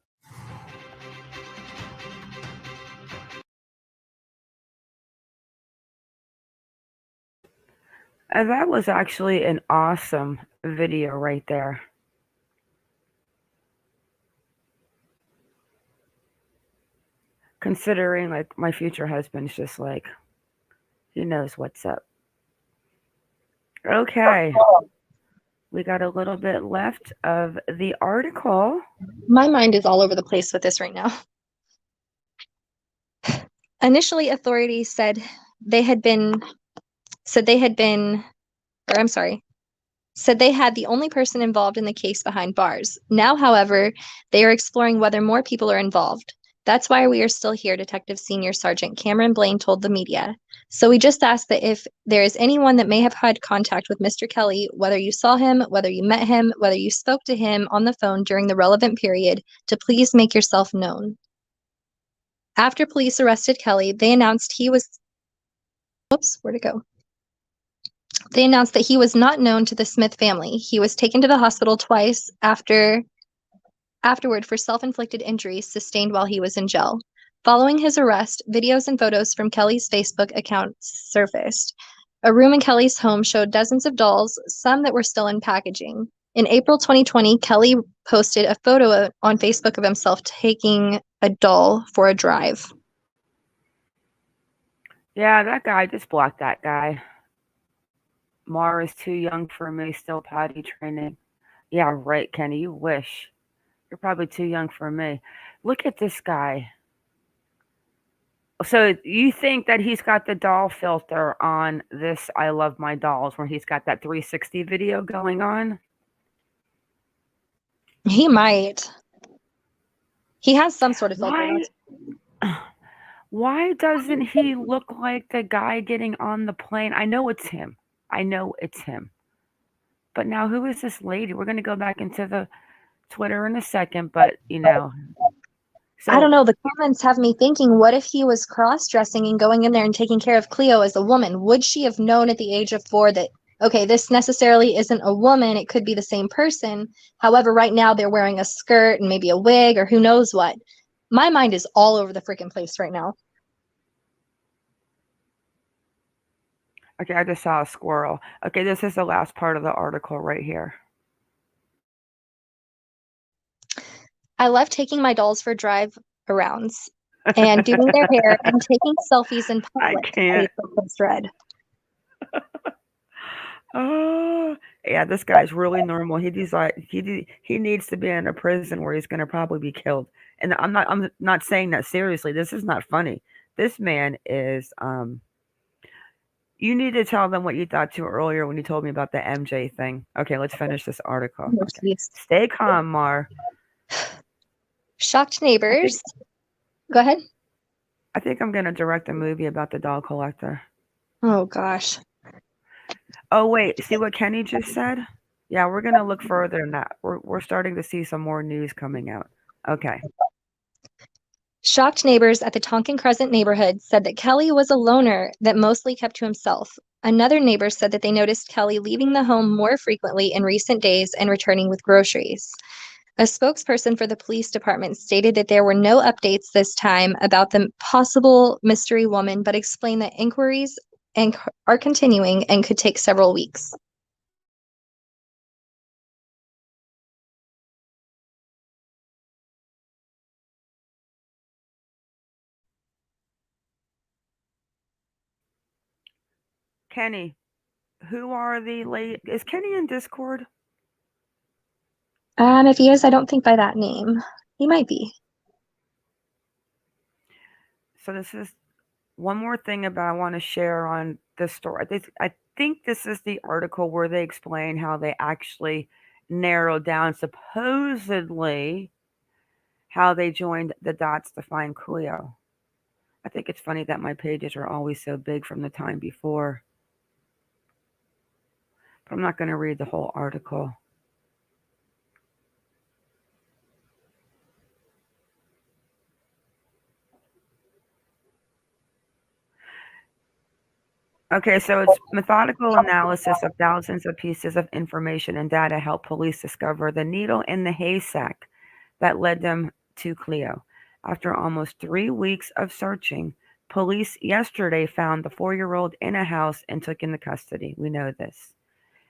That was actually an awesome video right there. Considering like my future husband's just like, he knows what's up. Okay. We got a little bit left of the article. My mind is all over the place with this right now. Initially, authorities said they had the only person involved in the case behind bars. Now, however, they are exploring whether more people are involved. That's why we are still here, Detective Senior Sergeant Cameron Blaine told the media. So we just ask that if there is anyone that may have had contact with Mr. Kelly, whether you saw him, whether you met him, whether you spoke to him on the phone during the relevant period, to please make yourself known. After police arrested Kelly, they announced he was... Whoops, where'd it go? They announced that he was not known to the Smith family. He was taken to the hospital twice afterward for self-inflicted injuries sustained while he was in jail. Following his arrest, videos and photos from Kelly's Facebook account surfaced. A room in Kelly's home showed dozens of dolls, some that were still in packaging. In April 2020, Kelly posted a photo on Facebook of himself taking a doll for a drive. Yeah, that guy, just blocked that guy. Mar is too young for me, still potty training. Yeah, right, Kenny, you wish. You're probably too young for me. Look at this guy. So you think that he's got the doll filter on this I Love My Dolls where he's got that 360 video going on? He might. He has some sort of filter. Why doesn't he look like the guy getting on the plane? I know it's him. But now who is this lady? We're going to go back into the Twitter in a second, but So, I don't know. The comments have me thinking, what if he was cross-dressing and going in there and taking care of Cleo as a woman? Would she have known at the age of 4 that, okay, this necessarily isn't a woman, it could be the same person. However, right now they're wearing a skirt and maybe a wig or who knows what. My mind is all over the freaking place right now. Okay, I just saw a squirrel. Okay, this is the last part of the article right here. I love taking my dolls for drive arounds and doing their hair and taking selfies in public. I can't. Thread. Oh, yeah, this guy's really normal. He needs to be in a prison where he's going to probably be killed. And I'm not saying that seriously. This is not funny. This man is you need to tell them what you thought to earlier when you told me about the MJ thing. Okay, let's finish this article. Okay. Stay calm, Mar. Shocked neighbors. Go ahead. I think I'm going to direct a movie about the doll collector. Oh, gosh. Oh, wait. See what Kenny just said? Yeah, we're going to look further than that. We're starting to see some more news coming out. Okay. Shocked neighbors at the Tonkin Crescent neighborhood said that Kelly was a loner that mostly kept to himself. Another neighbor said that they noticed Kelly leaving the home more frequently in recent days and returning with groceries. A spokesperson for the police department stated that there were no updates this time about the possible mystery woman, but explained that inquiries are continuing and could take several weeks. Kenny, who are the late? Is Kenny in Discord? If he is, I don't think by that name. He might be. So this is one more thing about I want to share on this story. I think this is the article where they explain how they actually narrowed down supposedly how they joined the dots to find Cleo. I think it's funny that my pages are always so big from the time before. But I'm not going to read the whole article. Okay, so it's methodical analysis of thousands of pieces of information and data helped police discover the needle in the haystack that led them to Cleo. After almost 3 weeks of searching, police yesterday found the 4-year-old in a house and took into custody. We know this.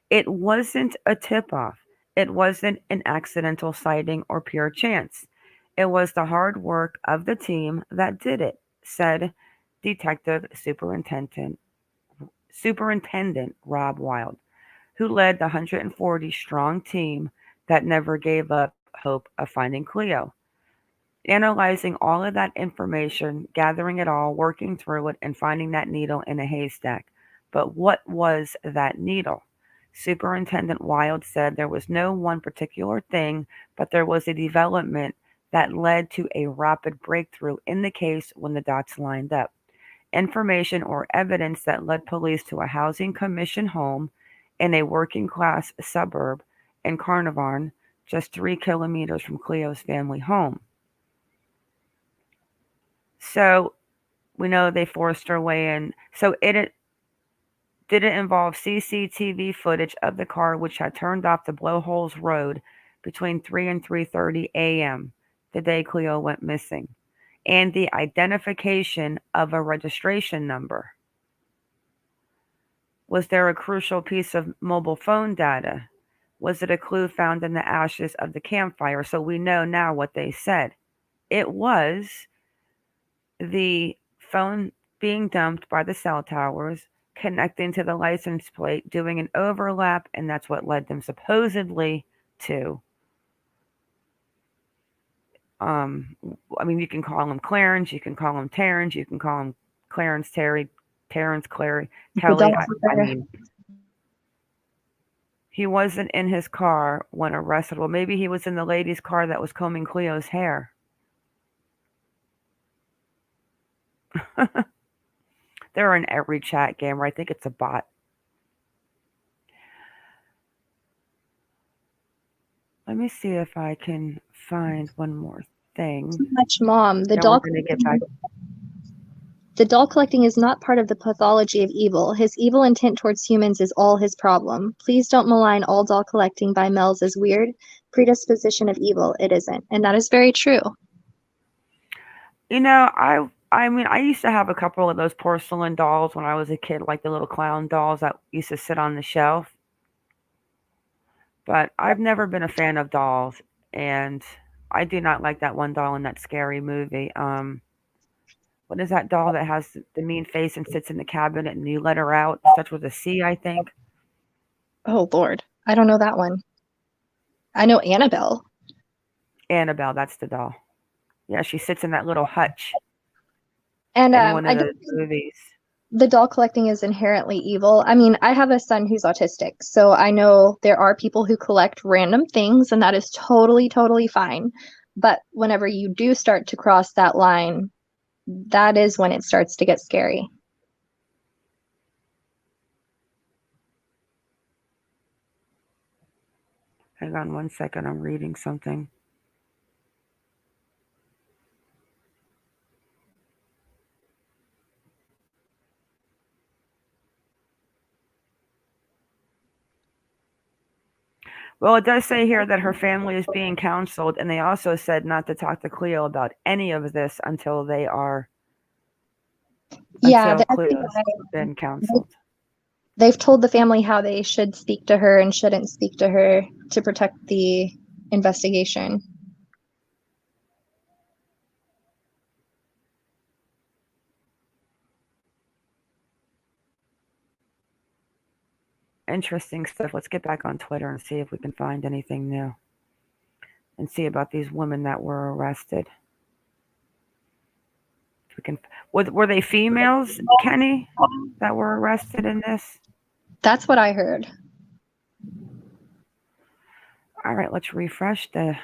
It wasn't a tip off, it wasn't an accidental sighting or pure chance. It was the hard work of the team that did it, said Detective Superintendent Rob Wild, who led the 140 strong team that never gave up hope of finding Cleo. Analyzing all of that information, gathering it all, working through it, and finding that needle in a haystack. But what was that needle? Superintendent Wild said there was no one particular thing, but there was a development that led to a rapid breakthrough in the case when the dots lined up. Information or evidence that led police to a housing commission home in a working class suburb in Carnarvon, just 3 kilometers from Cleo's family home. So we know they forced her way in. So it didn't involve CCTV footage of the car which had turned off the Blowholes Road between 3 and 3:30 a.m. the day Cleo went missing, and the identification of a registration number. Was there a crucial piece of mobile phone data? Was it a clue found in the ashes of the campfire? So we know now what they said. It was the phone being dumped by the cell towers, connecting to the license plate, doing an overlap, and that's what led them supposedly to. I mean, you can call him Clarence, you can call him Terrence, you can call him Clarence, Terry, Terrence, Clary, Kelly. I mean, he wasn't in his car when arrested. Well, maybe he was in the lady's car that was combing Cleo's hair. They're in every chat game, or I think it's a bot. Let me see if I can find one more thing. Too much, Mom. Then we're going to get back. The doll collecting is not part of the pathology of evil. His evil intent towards humans is all his problem. Please don't malign all doll collecting by Mel's as weird predisposition of evil. It isn't. And that is very true. You know, I mean, I used to have a couple of those porcelain dolls when I was a kid, like the little clown dolls that used to sit on the shelf. But I've never been a fan of dolls, and I do not like that one doll in that scary movie. What is that doll that has the mean face and sits in the cabinet and you let her out? It starts with a C, I think. Oh, Lord. I don't know that one. I know Annabelle. Annabelle, that's the doll. Yeah, she sits in that little hutch And in one I of don't those think movies. the doll collecting is inherently evil. I mean, I have a son who's autistic, so I know there are people who collect random things, and that is totally, totally fine. But whenever you do start to cross that line, that is when it starts to get scary. Hang on one second, I'm reading something. Well, it does say here that her family is being counseled, and they also said not to talk to Cleo about any of this until they are Yeah, until Cleo's been counseled. they've told the family how they should speak to her and shouldn't speak to her to protect the investigation. Interesting stuff. Let's get back on Twitter and see if we can find anything new. And see about these women that were arrested. If we can, were they females, Kenny, that were arrested in this? That's what I heard. All right, let's refresh the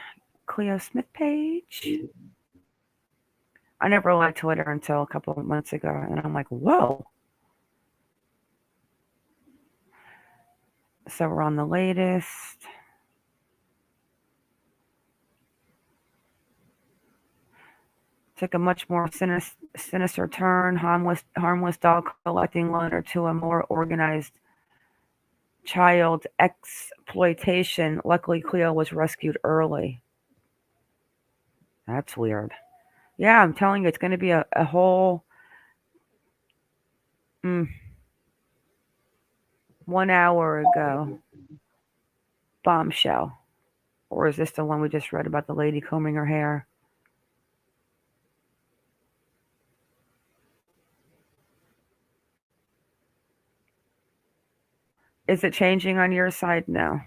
Cleo Smith page. I never liked Twitter until a couple of months ago, and I'm like, whoa. So we're on the latest. took a much more sinister turn, harmless dog collecting loner to a more organized child exploitation. Luckily, Cleo was rescued early. That's weird. Yeah, I'm telling you, it's going to be a whole 1 hour ago bombshell. Or is this the one we just read about the lady combing her hair? Is it changing on your side now?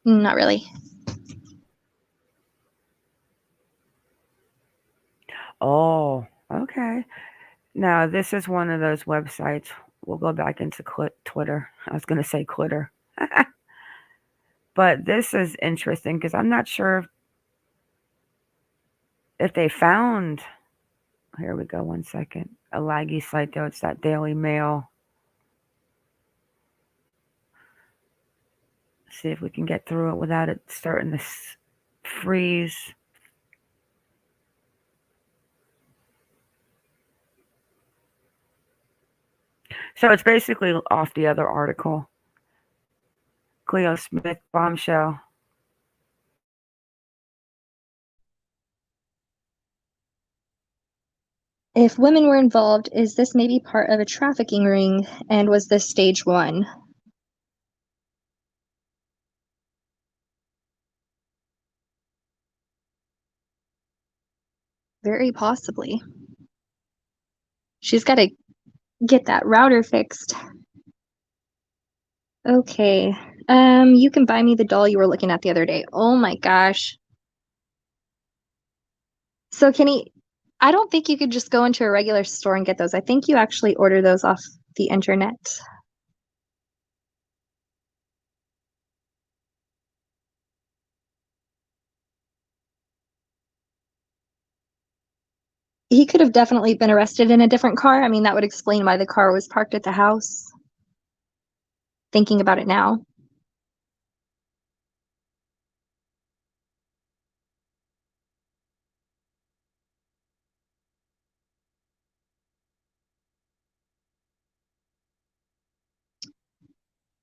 Not really. Oh, okay. Now, this is one of those websites. We'll go back into Twitter. I was going to say Twitter. But this is interesting because I'm not sure if they found. Here we go, 1 second. A laggy site, though. It's that Daily Mail. See if we can get through it without it starting to freeze. So it's basically off the other article. Cleo Smith bombshell. If women were involved, is this maybe part of a trafficking ring? And was this stage 1? Very possibly. She's got to get that router fixed. Okay. You can buy me the doll you were looking at the other day. Oh my gosh. So I don't think you could just go into a regular store and get those. I think you actually order those off the internet. He could have definitely been arrested in a different car. I mean, that would explain why the car was parked at the house. Thinking about it now.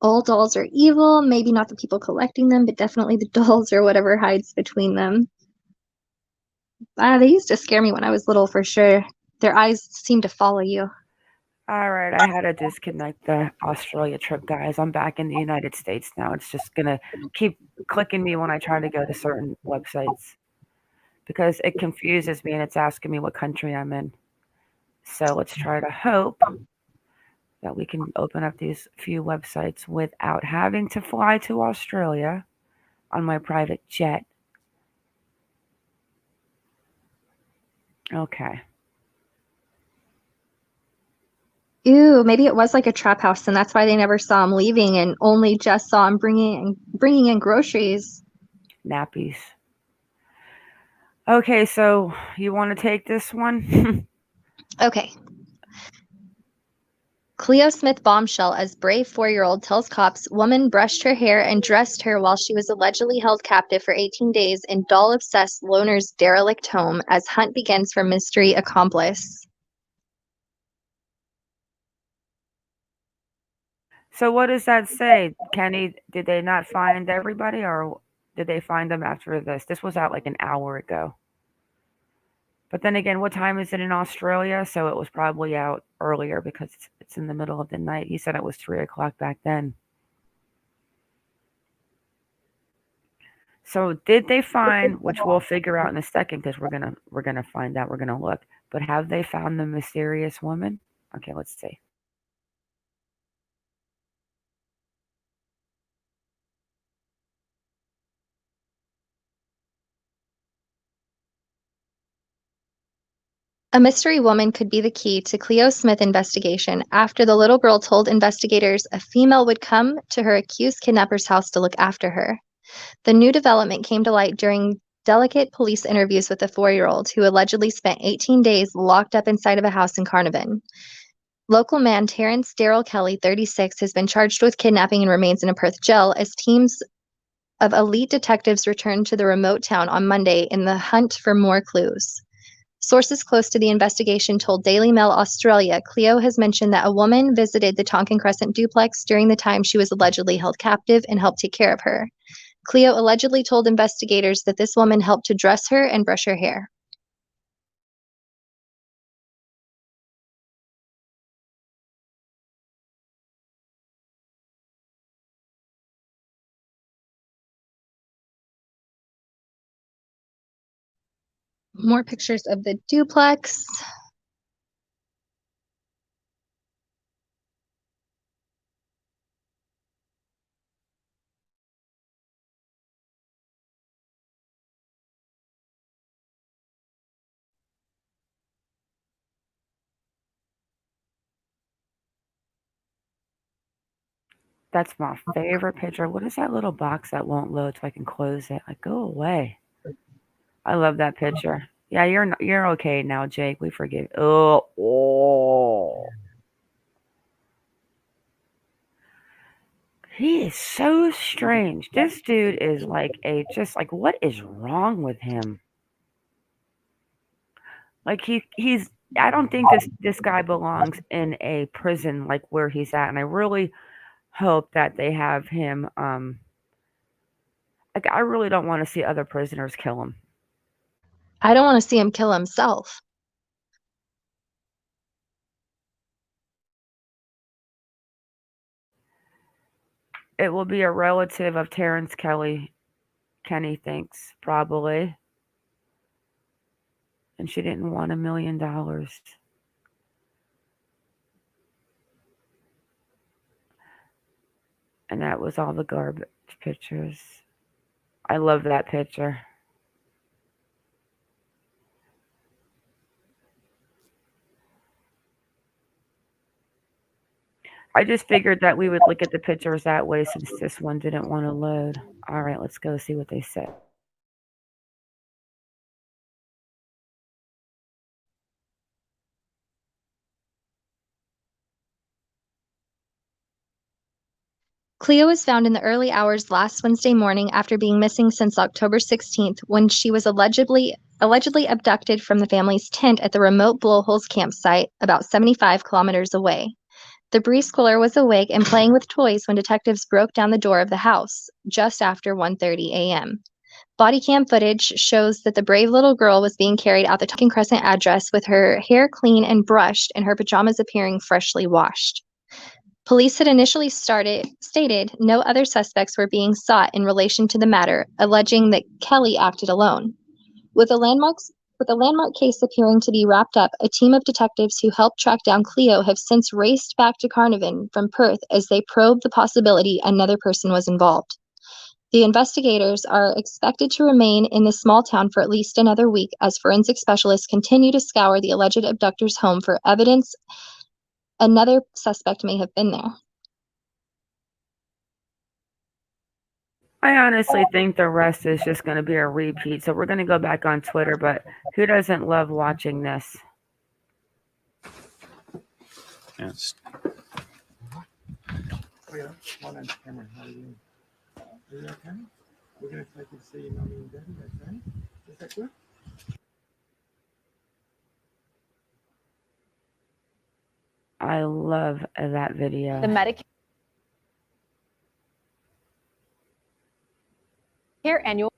All dolls are evil. Maybe not the people collecting them, but definitely the dolls or whatever hides between them. They used to scare me when I was little, for sure. Their eyes seem to follow you. All right, I had to disconnect the Australia trip, guys. I'm back in the United States now. It's just going to keep clicking me when I try to go to certain websites because it confuses me and it's asking me what country I'm in. So let's try to hope that we can open up these few websites without having to fly to Australia on my private jet. Okay. Ew, maybe it was like a trap house, and that's why they never saw him leaving and only just saw him bringing in groceries. Nappies. Okay, so you want to take this one? Okay. Cleo Smith bombshell as brave 4-year-old tells cops woman brushed her hair and dressed her while she was allegedly held captive for 18 days in doll-obsessed loner's derelict home as hunt begins for mystery accomplice. So what does that say? Kenny, did they not find everybody or did they find them after this? This was out like an hour ago. But then again, what time is it in Australia? So it was probably out earlier because it's in the middle of the night. He said it was 3 o'clock back then. So did they find, which we'll figure out in a second because we're gonna find out, we're gonna look. But have they found the mysterious woman? Okay, let's see. A mystery woman could be the key to Cleo Smith investigation after the little girl told investigators a female would come to her accused kidnapper's house to look after her. The new development came to light during delicate police interviews with the 4-year-old who allegedly spent 18 days locked up inside of a house in Carnarvon. Local man Terrence Darrell Kelly, 36, has been charged with kidnapping and remains in a Perth jail as teams of elite detectives returned to the remote town on Monday in the hunt for more clues. Sources close to the investigation told Daily Mail Australia Cleo has mentioned that a woman visited the Tonkin Crescent duplex during the time she was allegedly held captive and helped take care of her. Cleo allegedly told investigators that this woman helped to dress her and brush her hair. More pictures of the duplex. That's my favorite picture. What is that little box that won't load so I can close it? Like, go away. I love that picture. Yeah, you're okay now, Jake. We forgive. Oh. He is so strange. This dude is like what is wrong with him? Like he's I don't think this guy belongs in a prison like where he's at, and I really hope that they have him like I really don't want to see other prisoners kill him. I don't want to see him kill himself. It will be a relative of Terrence Kelly, Kenny thinks, probably. And she didn't want $1 million. And that was all the garbage pictures. I love that picture. I just figured that we would look at the pictures that way since this one didn't want to load. All right, let's go see what they say. Cleo was found in the early hours last Wednesday morning after being missing since October 16th when she was allegedly abducted from the family's tent at the remote Blowholes campsite about 75 kilometers away. The preschooler was awake and playing with toys when detectives broke down the door of the house just after 1:30 a.m. Body cam footage shows that the brave little girl was being carried out the Tonkin Crescent address with her hair clean and brushed and her pajamas appearing freshly washed. Police had initially stated no other suspects were being sought in relation to the matter, alleging that Kelly acted alone. With the landmark case appearing to be wrapped up, a team of detectives who helped track down Cleo have since raced back to Carnarvon from Perth as they probe the possibility another person was involved. The investigators are expected to remain in the small town for at least another week as forensic specialists continue to scour the alleged abductor's home for evidence another suspect may have been there. I honestly think the rest is just going to be a repeat. So we're going to go back on Twitter, but who doesn't love watching this? Yes. My name's Cameron. How are you? Are you okay? We're going to take you to see your mummy and daddy, okay? Is that good? I love that video. The Medicare annual.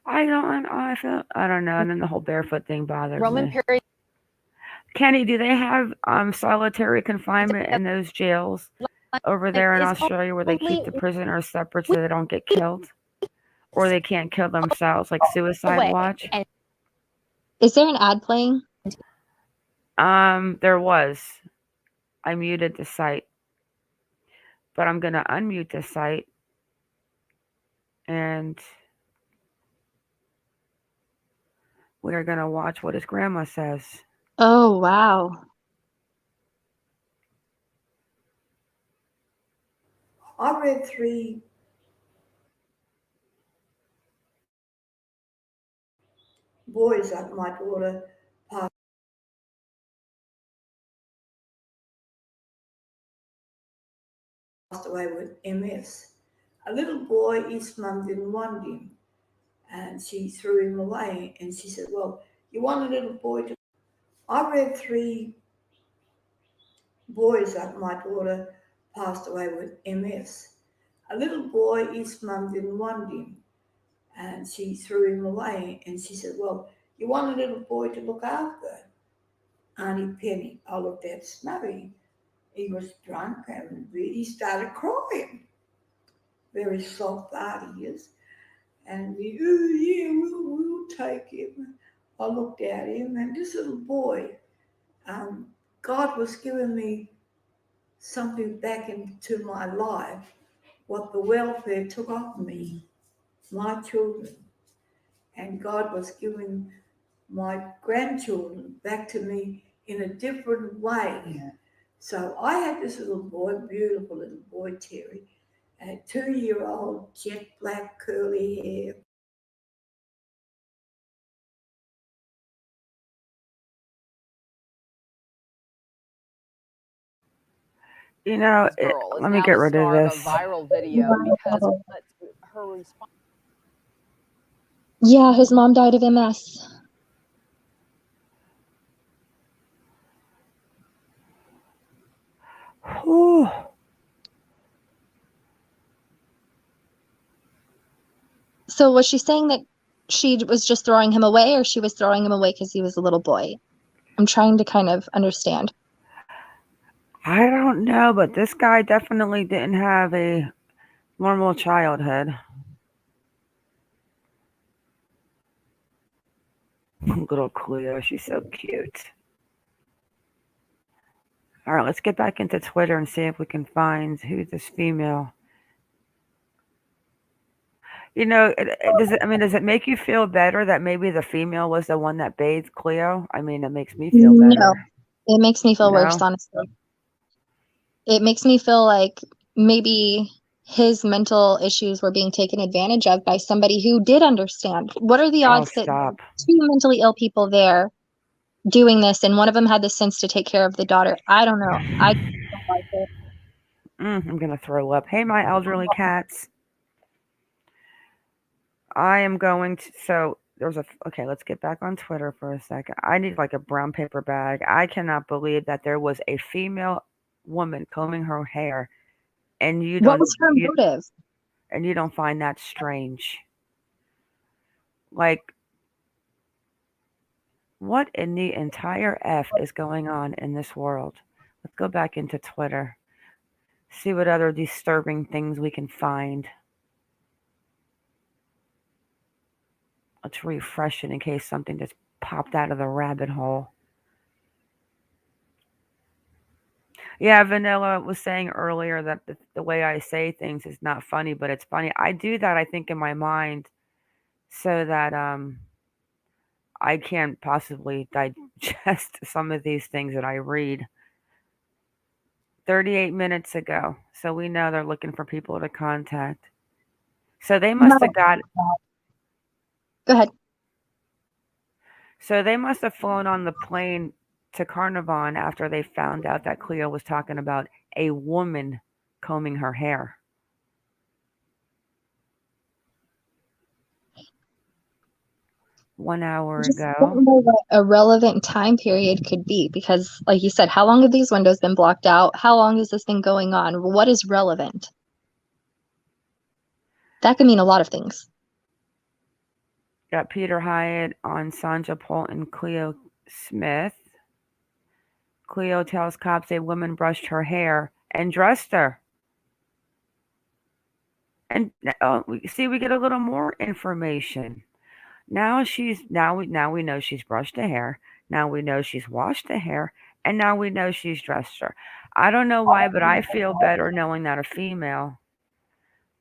I don't know. And then the whole barefoot thing bothers Roman me. period. Kenny, do they have solitary confinement in those jails over there in Australia where they keep the prisoners separate so they don't get killed? Or they can't kill themselves, like suicide watch? Is there an ad playing? There was. I muted the site. But I'm going to unmute the site. And we're going to watch what his grandma says. Oh, wow. I read 3 boys that my daughter passed away with MS. A little boy, his mum didn't want him. and she threw him away. And she said, well, you want a little boy to... I read 3 boys that my daughter passed away with MS. A little boy, his mum didn't want him, and she threw him away. And she said, well, you want a little boy to look after? Auntie Penny. I looked at Snubby. He was drunk and he started crying. Very soft heart he is. And we, oh yeah, we'll take him. I looked at him, and this little boy, God was giving me something back into my life, what the welfare took off me, my children. And God was giving my grandchildren back to me in a different way. Yeah. So I had this little boy, beautiful little boy, Terry, a 2-year-old jet black curly hair. You know, let me get rid of this. Viral video because her response. Yeah, his mom died of MS. Whew. So was she saying that she was just throwing him away, or she was throwing him away because he was a little boy? I'm trying to kind of understand. I don't know, but this guy definitely didn't have a normal childhood. Little Cleo, she's so cute. All right, let's get back into Twitter and see if we can find who's this female. You know, does it make you feel better that maybe the female was the one that bathed Cleo? I mean, it makes me feel better. No, it makes me feel worse, No? honestly. It makes me feel like maybe his mental issues were being taken advantage of by somebody who did understand. What are the odds that stop. 2 mentally ill people there doing this, and one of them had the sense to take care of the daughter? I don't know. I don't like it. I'm gonna throw up. Hey, my elderly cats. I am going to. So there's a. Okay, let's get back on Twitter for a second. I need like a brown paper bag. I cannot believe that there was a female woman combing her hair, and you What don't. was her motive? And you don't find that strange. Like, what in the entire F is going on in this world? Let's go back into Twitter. See what other disturbing things we can find. Let's refresh it in case something just popped out of the rabbit hole. Yeah, Vanilla was saying earlier that the way I say things is not funny, but it's funny. I do that, I think, in my mind so that I can't possibly digest some of these things that I read. 38 minutes ago. So we know they're looking for people to contact. So they must have got. Go ahead. So they must have flown on the plane to Carnarvon after they found out that Cleo was talking about a woman combing her hair. One hour I just ago. don't know what a relevant time period could be, because, like you said, how long have these windows been blocked out? How long has this been going on? What is relevant? That could mean a lot of things. Got Peter Hyatt on Sandra Polt and Cleo Smith. Cleo tells cops a woman brushed her hair and dressed her. And we get a little more information. Now we know she's brushed the hair. Now we know she's washed the hair, and now we know she's dressed her. I don't know why, but I feel better knowing that a female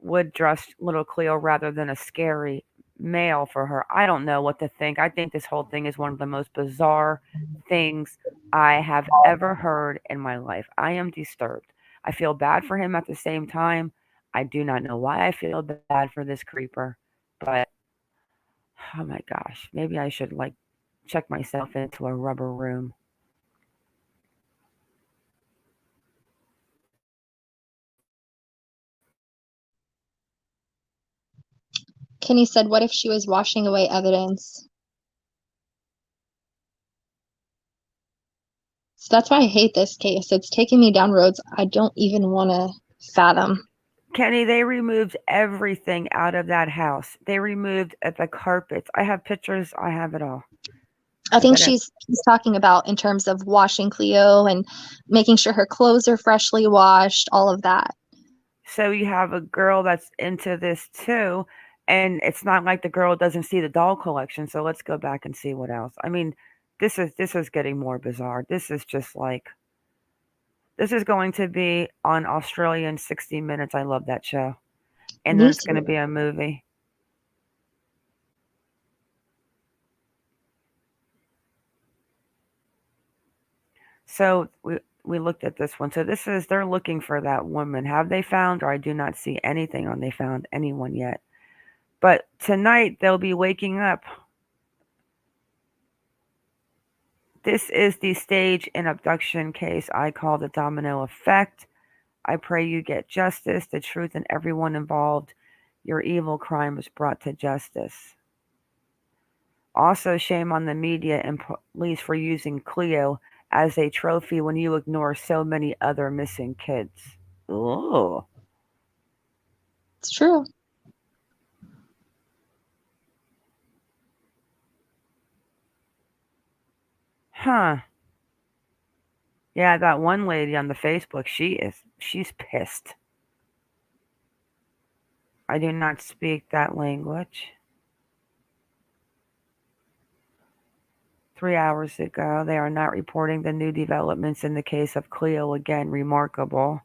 would dress little Cleo rather than a scary male for her. I don't know what to think. I think this whole thing is one of the most bizarre things I have ever heard in my life. I am disturbed. I feel bad for him at the same time. I do not know why I feel bad for this creeper, but oh my gosh, maybe I should check myself into a rubber room. Kenny said, what if she was washing away evidence? So that's why I hate this case. It's taking me down roads I don't even want to fathom. Kenny, they removed everything out of that house. They removed the carpets. I have pictures. I have it all. I think he's talking about in terms of washing Cleo and making sure her clothes are freshly washed, all of that. So you have a girl that's into this too, and it's not like the girl doesn't see the doll collection. So let's go back and see what else. I mean, this is getting more bizarre. This is just like, this is going to be on Australian 60 Minutes. I love that show. And then it's going to be a movie. So we looked at this one. So this is, they're looking for that woman. Have they found, or I do not see anything on they found anyone yet. But tonight they'll be waking up. This is the stage in abduction case I call the domino effect. I pray you get justice, the truth, and everyone involved. Your evil crime was brought to justice. Also, shame on the media and police for using Cleo as a trophy when you ignore so many other missing kids. Ooh. It's true. Huh. Yeah, that one lady on the Facebook, she's pissed. I do not speak that language. 3 hours ago, they are not reporting the new developments in the case of Cleo again. Remarkable.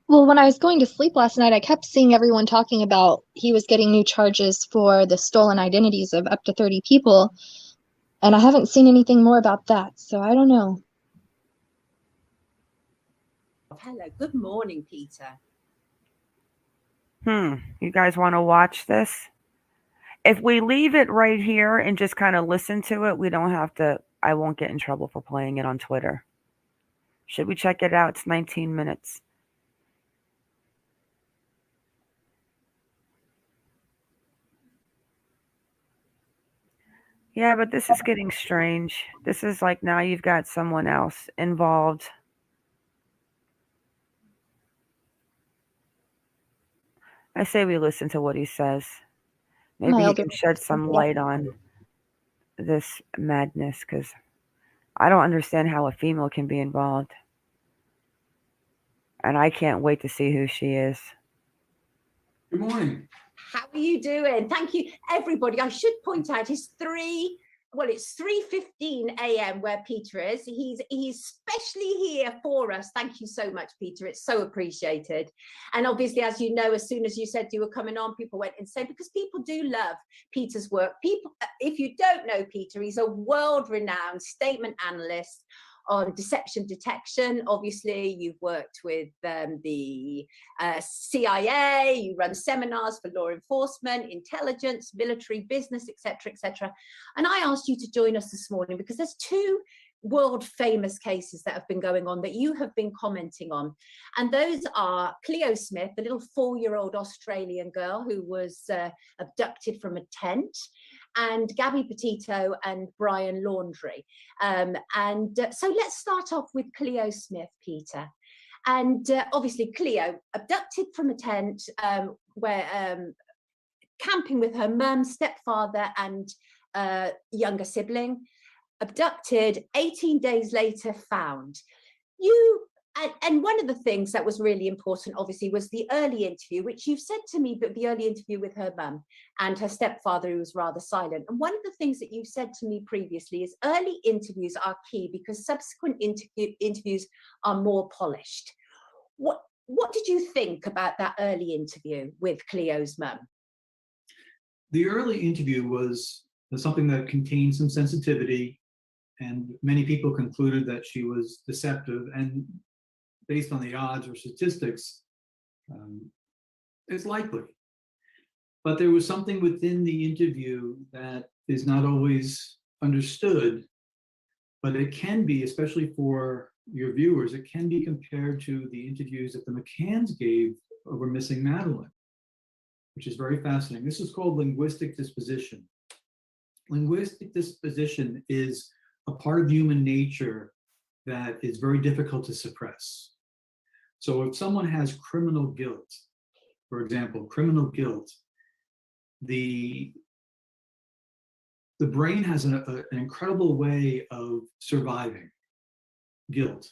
Well, when I was going to sleep last night, I kept seeing everyone talking about he was getting new charges for the stolen identities of up to 30 people. And I haven't seen anything more about that, so I don't know. Hello, good morning, Peter. You guys want to watch this? If we leave it right here and just kind of listen to it, we don't have to, I won't get in trouble for playing it on Twitter. Should we check it out? It's 19 minutes. Yeah, but this is getting strange. This is like now you've got someone else involved. I say we listen to what he says. Maybe he can shed some light on this madness, because I don't understand how a female can be involved. And I can't wait to see who she is. Good morning. How are you doing? Thank you, everybody. I should point out it's 3:15 a.m. where Peter is. He's specially here for us. Thank you so much, Peter. It's so appreciated. And obviously, as you know, as soon as you said you were coming on, people went insane because people do love Peter's work. People, if you don't know Peter, he's a world-renowned statement analyst on deception detection. Obviously, you've worked with the CIA, you run seminars for law enforcement, intelligence, military, business, etc., etc. And I asked you to join us this morning because there's two world famous cases that have been going on that you have been commenting on. And those are Cleo Smith, the little 4-year-old Australian girl who was abducted from a tent, and Gabby Petito and Brian Laundrie. So let's start off with Cleo Smith, Peter. And obviously Cleo, abducted from a tent where camping with her mum, stepfather and younger sibling, abducted, 18 days later found. And one of the things that was really important, obviously, was the early interview, which you've said to me, but the early interview with her mum and her stepfather, who was rather silent. And one of the things that you've said to me previously is early interviews are key because subsequent interviews are more polished. What did you think about that early interview with Cleo's mum? The early interview was something that contained some sensitivity, and many people concluded that she was deceptive, and based on the odds or statistics, it's likely. But there was something within the interview that is not always understood, but it can be, especially for your viewers, it can be compared to the interviews that the McCanns gave over missing Madeline. which is very fascinating. This is called linguistic disposition. Linguistic disposition is a part of human nature that is very difficult to suppress. So if someone has criminal guilt, for example, criminal guilt, the brain has an incredible way of surviving guilt.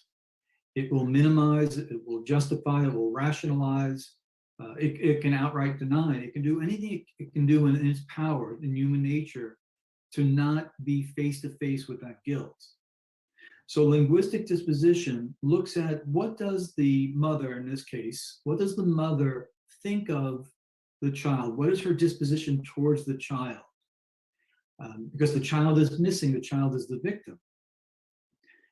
It will minimize, it will justify, it will rationalize, it can outright deny, it can do anything it can do in its power, in human nature, to not be face to face with that guilt. So linguistic disposition looks at what does the mother, in this case, what does the mother think of the child? What is her disposition towards the child? Because the child is missing, the child is the victim.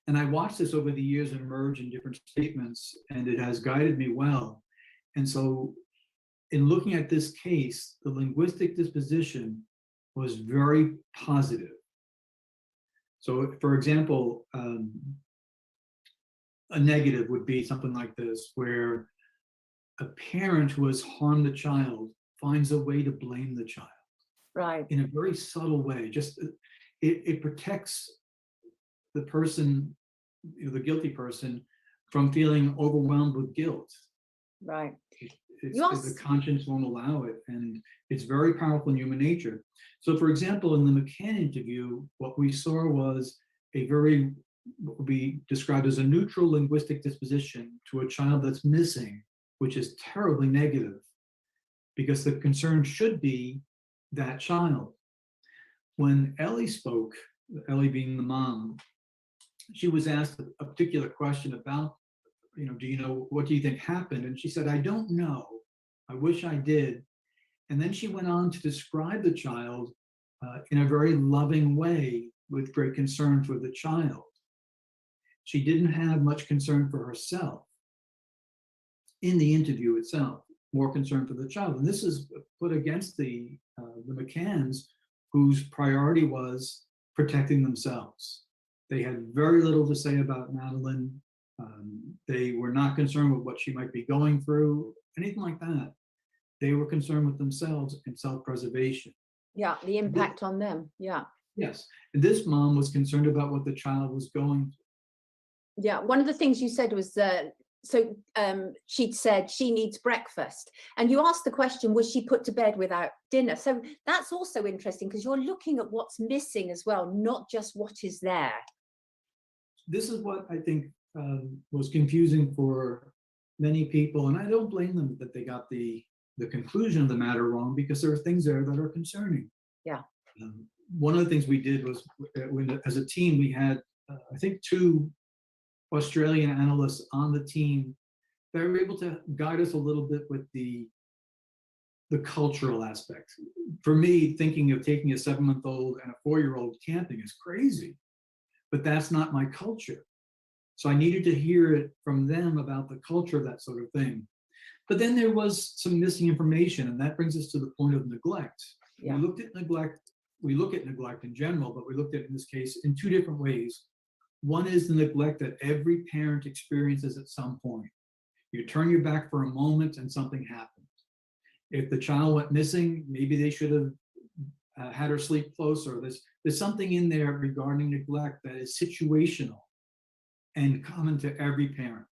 And I watched this over the years emerge in different statements, and it has guided me well. And so in looking at this case, the linguistic disposition was very positive. So for example, a negative would be something like this, where a parent who has harmed the child finds a way to blame the child. Right. In a very subtle way. Just it protects the person, the guilty person, from feeling overwhelmed with guilt. Right. The conscience won't allow it, and it's very powerful in human nature. So for example, in the McCann interview, what we saw was a very, what would be described as a neutral linguistic disposition to a child that's missing, which is terribly negative, because the concern should be that child. When Ellie spoke, Ellie being the mom, she was asked a particular question about, do you know, what do you think happened? And she said, I don't know. I wish I did. And then she went on to describe the child in a very loving way, with great concern for the child. She didn't have much concern for herself in the interview itself, more concern for the child. And this is put against the McCanns, whose priority was protecting themselves. They had very little to say about Madeline. They were not concerned with what she might be going through, anything like that. They were concerned with themselves and self-preservation. Yeah, the impact on them. Yeah. Yes. And this mom was concerned about what the child was going through. Yeah. One of the things you said was she'd said she needs breakfast. And you asked the question, was she put to bed without dinner? So that's also interesting, because you're looking at what's missing as well, not just what is there. This is what I think was confusing for many people. And I don't blame them that they got the conclusion of the matter wrong, because there are things there that are concerning. Yeah. One of the things we did was, as a team, we had, I think, 2 Australian analysts on the team that were able to guide us a little bit with the cultural aspect. For me, thinking of taking a 7-month-old and a 4-year-old camping is crazy, but that's not my culture. So I needed to hear it from them about the culture of that sort of thing. But then there was some missing information, and that brings us to the point of neglect. Yeah. We looked at neglect. We look at neglect in general, but we looked at it in this case in 2 different ways. One is the neglect that every parent experiences at some point. You turn your back for a moment and something happened. If the child went missing, maybe they should have had her sleep closer. There's something in there regarding neglect that is situational and common to every parent.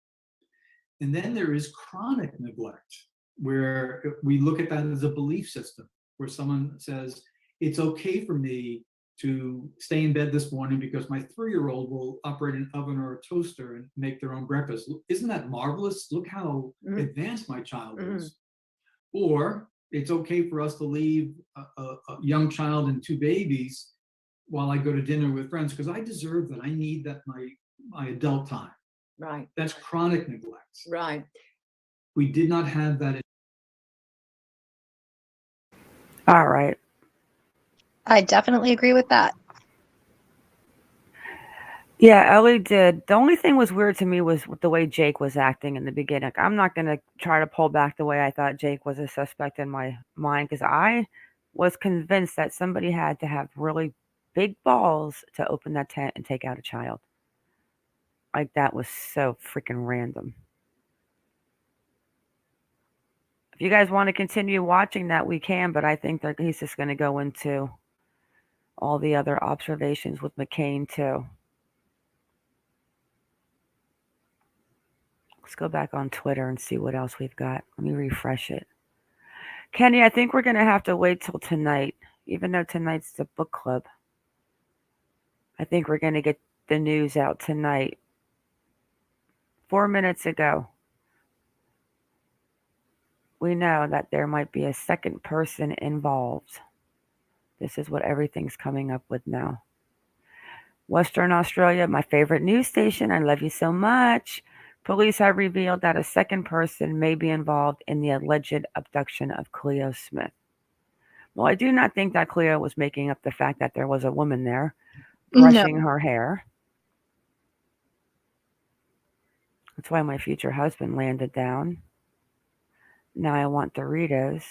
And then there is chronic neglect, where we look at that as a belief system, where someone says, it's okay for me to stay in bed this morning because my 3-year-old will operate an oven or a toaster and make their own breakfast. Isn't that marvelous? Look how advanced my child is. Or it's okay for us to leave a young child and 2 babies while I go to dinner with friends, because I deserve that. I need that my adult time. Right. That's chronic neglect. Right. We did not have that. All right. I definitely agree with that. Yeah, Ellie did. The only thing was weird to me was the way Jake was acting in the beginning. Like, I'm not going to try to pull back the way I thought Jake was a suspect in my mind, because I was convinced that somebody had to have really big balls to open that tent and take out a child. Like, that was so freaking random. you guys want to continue watching that, we can, but I think that he's just going to go into all the other observations with McCain too. Let's go back on Twitter and see what else we've got. Let me refresh it. Kenny, I think we're going to have to wait till tonight, even though tonight's the book club. I think we're going to get the news out tonight. 4 minutes ago, we know that there might be a second person involved. This is what everything's coming up with now. Western Australia, my favorite news station. I love you so much. Police have revealed that a second person may be involved in the alleged abduction of Cleo Smith. Well, I do not think that Cleo was making up the fact that there was a woman there brushing her hair. That's why my future husband landed down. Now I want Doritos.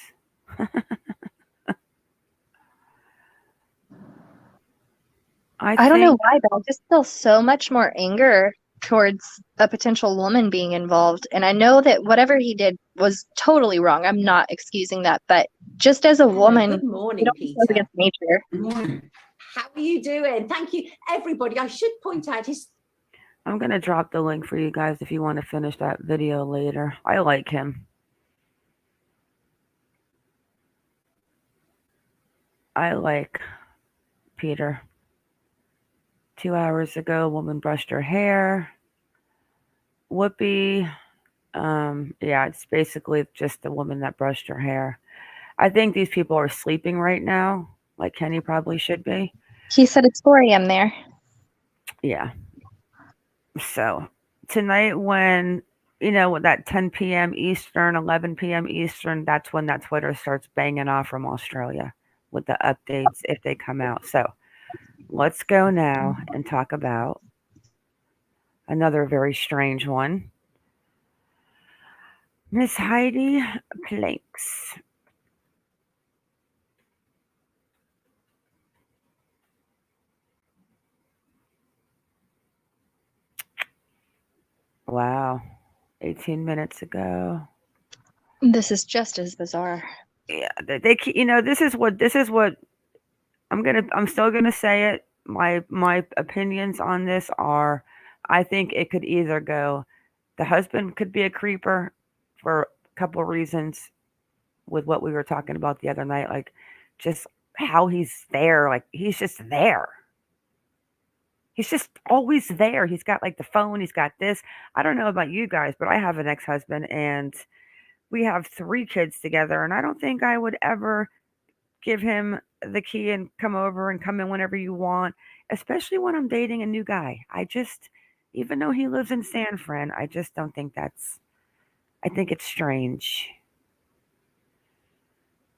I don't know why, but I just feel so much more anger towards a potential woman being involved. And I know that whatever he did was totally wrong. I'm not excusing that. But just as a woman, Good morning, don't Peter. go against nature. Good morning. How are you doing? Thank you, everybody. I should point out his. I'm going to drop the link for you guys if you want to finish that video later. I like him. I like Peter. 2 hours ago, a woman brushed her hair. Whoopi. Yeah, it's basically just the woman that brushed her hair. I think these people are sleeping right now, like Kenny probably should be. He said it's 4 a.m. there. Yeah. So tonight when, that 10 p.m. Eastern, 11 p.m. Eastern, that's when that Twitter starts banging off from Australia with the updates if they come out. So let's go now and talk about another very strange one. Miss Heidi Plank. Wow. 18 minutes ago. This is just as bizarre. Yeah, they this is what I'm still gonna say it. My opinions on this are, I think it could either go, the husband could be a creeper for a couple of reasons with what we were talking about the other night, like just how he's there, like he's just there. He's just always there. He's got like the phone, he's got this. I don't know about you guys, but I have an ex-husband and we have 3 kids together, and I don't think I would ever give him the key and come over and come in whenever you want, especially when I'm dating a new guy. I just, even though he lives in San Fran, I just don't think I think it's strange.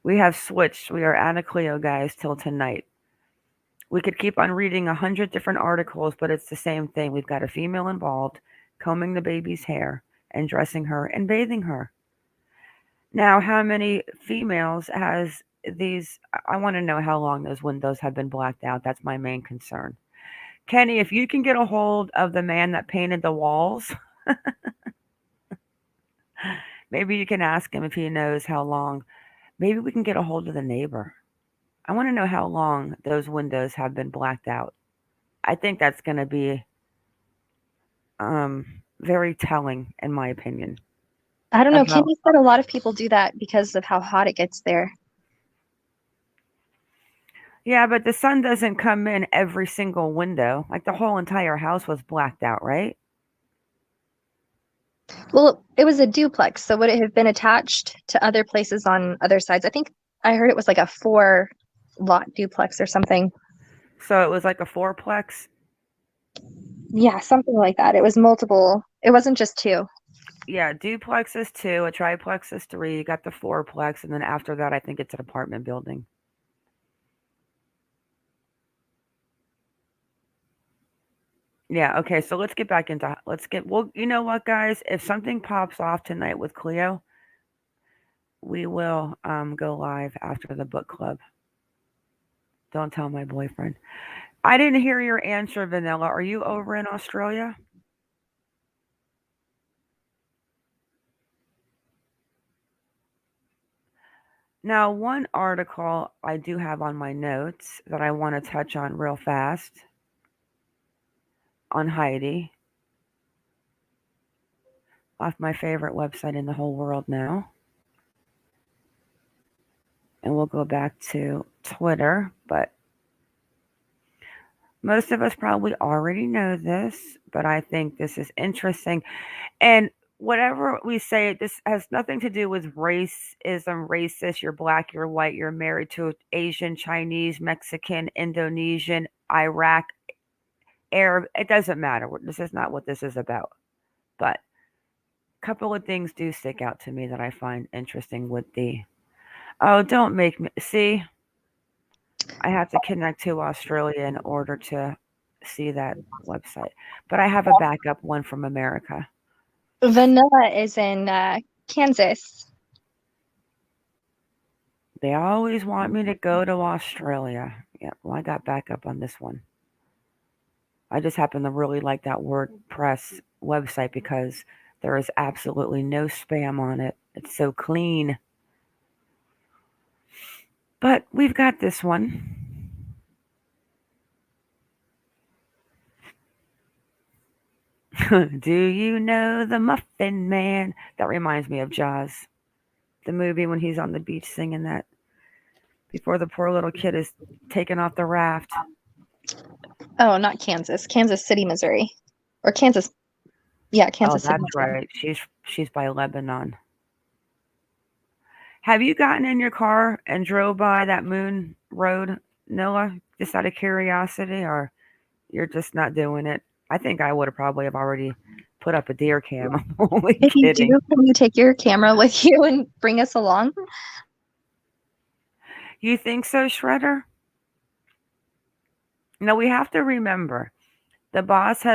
We have switched. We are Anna Cleo guys till tonight. We could keep on reading 100 different articles, but it's the same thing. We've got a female involved, combing the baby's hair and dressing her and bathing her. Now, how many females has these? I want to know how long those windows have been blacked out. That's my main concern. Kenny, if you can get a hold of the man that painted the walls, maybe you can ask him if he knows how long. Maybe we can get a hold of the neighbor. I want to know how long those windows have been blacked out. I think that's going to be very telling, in my opinion. I don't know. Kenny said a lot of people do that because of how hot it gets there. Yeah, but the sun doesn't come in every single window. Like the whole entire house was blacked out, right? Well, it was a duplex, so would it have been attached to other places on other sides? I think I heard it was like a 4-lot duplex or something. So it was like a 4-plex? Yeah, something like that. It was multiple. It wasn't just 2. Yeah, duplex is 2, a triplex is 3, you got the 4-plex, and then after that, I think it's an apartment building. Yeah, okay, so let's get back into, well, you know what, guys? If something pops off tonight with Cleo, we will go live after the book club. Don't tell my boyfriend. I didn't hear your answer, Vanilla. Are you over in Australia? Now, one article I do have on my notes that I want to touch on real fast on Heidi, off my favorite website in the whole world now. And we'll go back to Twitter, but most of us probably already know this, but I think this is interesting. And whatever we say, this has nothing to do with racism, racist, you're black, you're white, you're married to Asian, Chinese, Mexican, Indonesian, Iraq, Arab. It doesn't matter. This is not what this is about. But a couple of things do stick out to me that I find interesting with the. Oh, don't make me. See, I have to connect to Australia in order to see that website. But I have a backup one from America. Vanilla is in Kansas. They always want me to go to Australia. Yeah, well, I got backup on this one. I just happen to really like that WordPress website because there is absolutely no spam on it. It's so clean. But we've got this one. Do you know the Muffin Man? That reminds me of Jaws, the movie when he's on the beach singing that before the poor little kid is taken off the raft. Oh, not Kansas. Kansas City, Missouri. Or Kansas. Yeah, Kansas City. Oh, that's right. She's by Lebanon. Have you gotten in your car and drove by that moon road, Noah, just out of curiosity, or you're just not doing it? I think I would have probably have already put up a deer cam. I'm only If you kidding. do, can you take your camera with you and bring us along? You think so, Shredder? No, we have to remember the boss he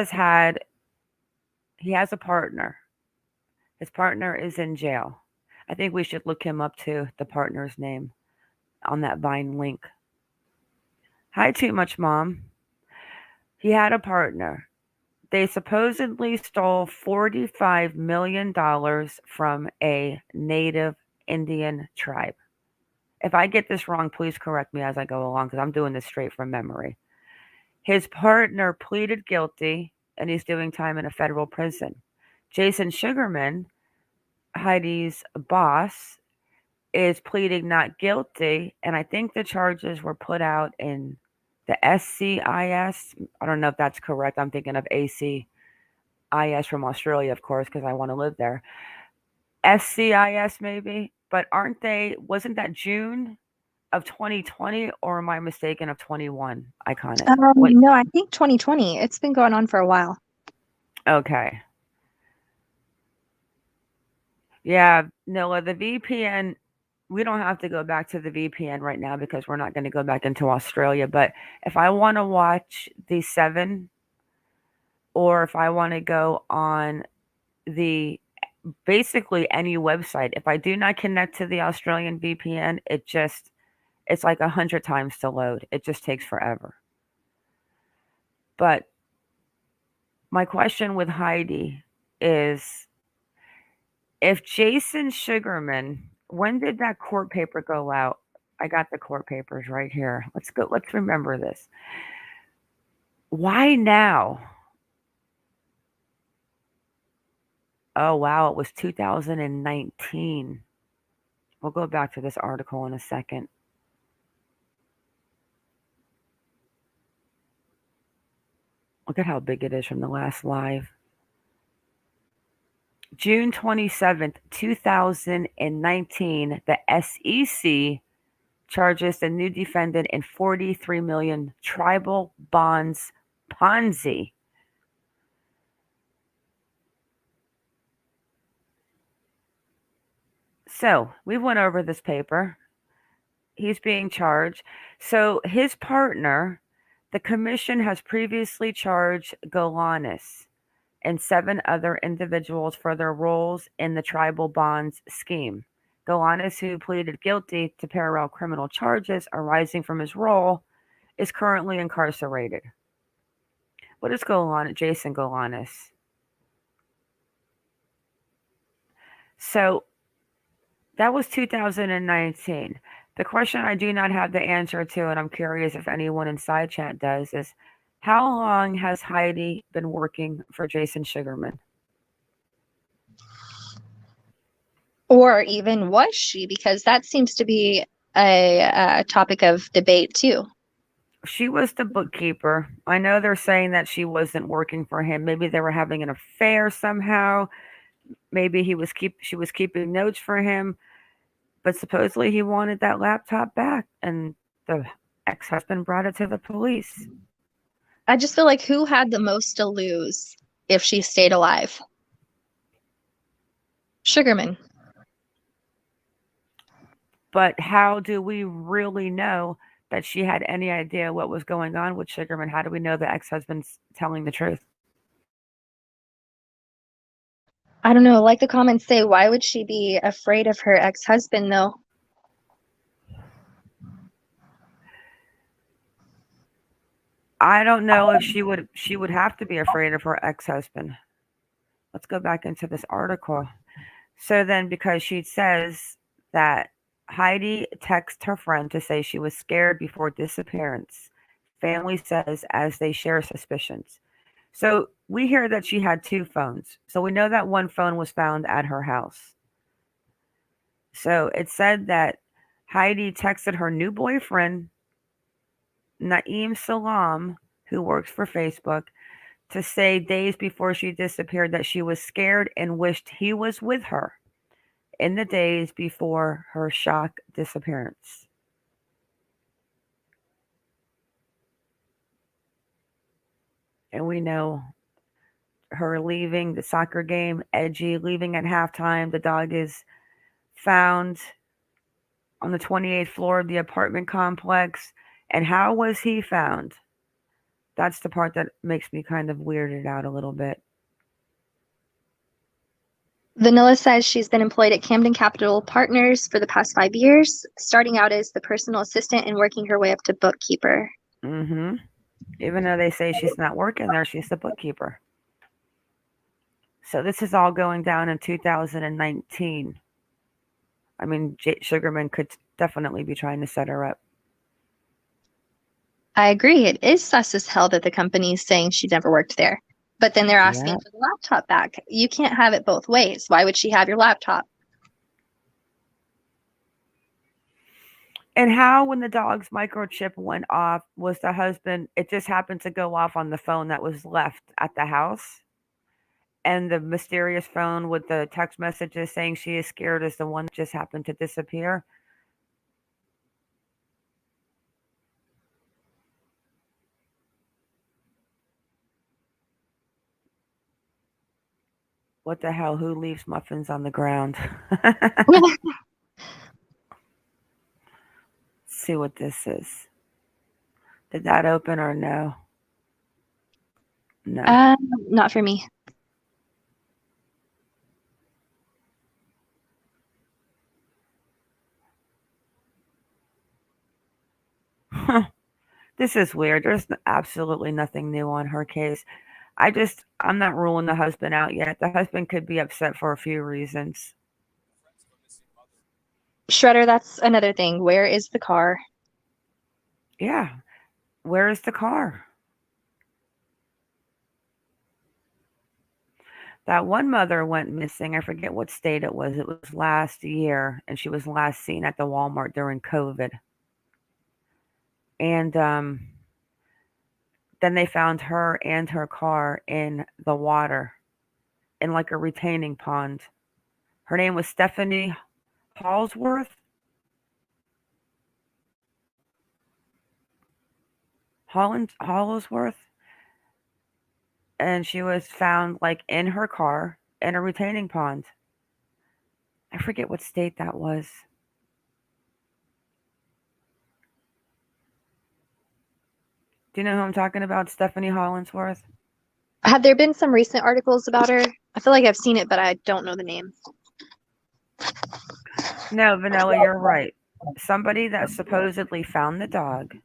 has a partner. His partner is in jail. I think we should look him up too, the partner's name on that Vine link. Hi, Too Much Mom. He had a partner. They supposedly stole $45 million from a native Indian tribe. If I get this wrong, please correct me as I go along because I'm doing this straight from memory. His partner pleaded guilty and he's doing time in a federal prison. Jason Sugarman, Heidi's boss, is pleading not guilty, and I think the charges were put out in the SCIS. I don't know if that's correct. I'm thinking of ACIS from Australia, of course, because I want to live there. SCIS maybe, but wasn't that June of 2020, or am I mistaken of 21? Iconic. No, I think 2020. It's been going on for a while. Okay. Yeah, Noah, the VPN, we don't have to go back to the VPN right now because we're not going to go back into Australia. But if I want to watch the 7, or if I want to go on basically any website, if I do not connect to the Australian VPN, it's like 100 times to load. It just takes forever. But my question with Heidi is, if Jason Sugarman, when did that court paper go out? I got the court papers right here. Let's remember this. Why now? Oh, wow, it was 2019. We'll go back to this article in a second. Look at how big it is from the last live. June 27th, 2019, the SEC charges the new defendant in $43 million tribal bonds Ponzi. So we went over this paper. He's being charged. So his partner, the commission has previously charged Golanis and 7 other individuals for their roles in the tribal bonds scheme. Golanis, who pleaded guilty to parallel criminal charges arising from his role, is currently incarcerated. What is Jason Golanis? So That was 2019. The question I do not have the answer to, and I'm curious if anyone in side chat does, is how long has Heidi been working for Jason Sugarman? Or even was she? Because that seems to be a topic of debate too. She was the bookkeeper. I know they're saying that she wasn't working for him. Maybe they were having an affair somehow. Maybe she was keeping notes for him. But supposedly he wanted that laptop back, and the ex-husband brought it to the police. I just feel like who had the most to lose if she stayed alive? Sugarman. But how do we really know that she had any idea what was going on with Sugarman? How do we know the ex-husband's telling the truth? I don't know. Like the comments say, why would she be afraid of her ex-husband though? I don't know if she would have to be afraid of her ex-husband. Let's go back into this article. So then, because she says that Heidi texted her friend to say she was scared before disappearance, family says as they share suspicions. So we hear that she had 2 phones. So we know that one phone was found at her house. So it said that Heidi texted her new boyfriend, Naeem Salam, who works for Facebook, to say days before she disappeared that she was scared and wished he was with her in the days before her shock disappearance. And we know her leaving the soccer game, edgy, leaving at halftime. The dog is found on the 28th floor of the apartment complex. And how was he found? That's the part that makes me kind of weirded out a little bit. Vanilla says she's been employed at Camden Capital Partners for the past 5 years, starting out as the personal assistant and working her way up to bookkeeper. Mm-hmm. Even though they say she's not working there, she's the bookkeeper. So this is all going down in 2019. I mean, Sugarman could definitely be trying to set her up. I agree. It is sus as hell that the company is saying she never worked there. But then they're asking for the laptop back. You can't have it both ways. Why would she have your laptop? And how, when the dog's microchip went off, was the husband, it just happened to go off on the phone that was left at the house? And the mysterious phone with the text messages saying she is scared is the one that just happened to disappear? What the hell? Who leaves muffins on the ground? Let's see what this is. Did that open or no? No. Not for me. This is weird. There's absolutely nothing new on her case. I'm not ruling the husband out yet. The husband could be upset for a few reasons. Shredder, that's another thing. Where is the car? Yeah. Where is the car? That one mother went missing. I forget what state it was. It was last year, and she was last seen at the Walmart during COVID. And then they found her and her car in the water, in like a retaining pond. Her name was Stephanie Hollingsworth. Hollingsworth. And she was found like in her car in a retaining pond. I forget what state that was. Do you know who I'm talking about? Stephanie Hollingsworth? Have there been some recent articles about her? I feel like I've seen it, but I don't know the name. No, Vanilla, you're right. Somebody that supposedly found the dog,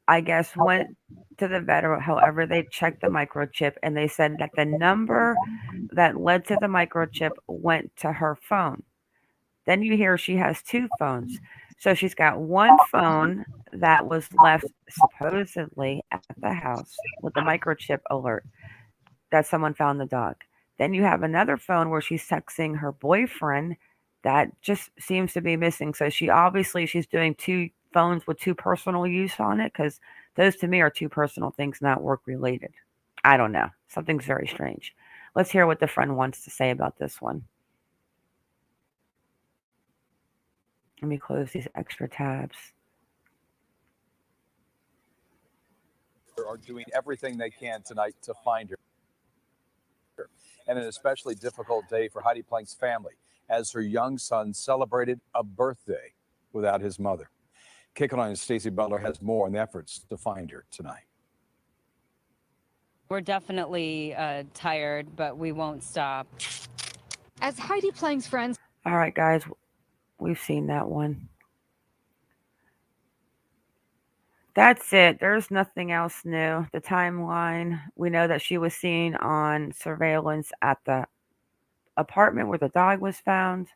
I guess, went to the vet or however they checked the microchip, and they said that the number that led to the microchip went to her phone. Then you hear she has 2 phones. So she's got one phone that was left supposedly at the house with the microchip alert that someone found the dog. Then you have another phone where she's texting her boyfriend that just seems to be missing. So she's doing 2 phones with 2 personal use on it, because those to me are 2 personal things, not work related. I don't know. Something's very strange. Let's hear what the friend wants to say about this one. Let me close these extra tabs. Are doing everything they can tonight to find her. And an especially difficult day for Heidi Plank's family, as her young son celebrated a birthday without his mother. Kicking on, Stacey Butler has more on the efforts to find her tonight. We're definitely tired, but we won't stop. As Heidi Plank's friends. All right, guys, we've seen that one. That's it. There's nothing else new. The timeline, we know that she was seen on surveillance at the apartment where the dog was found.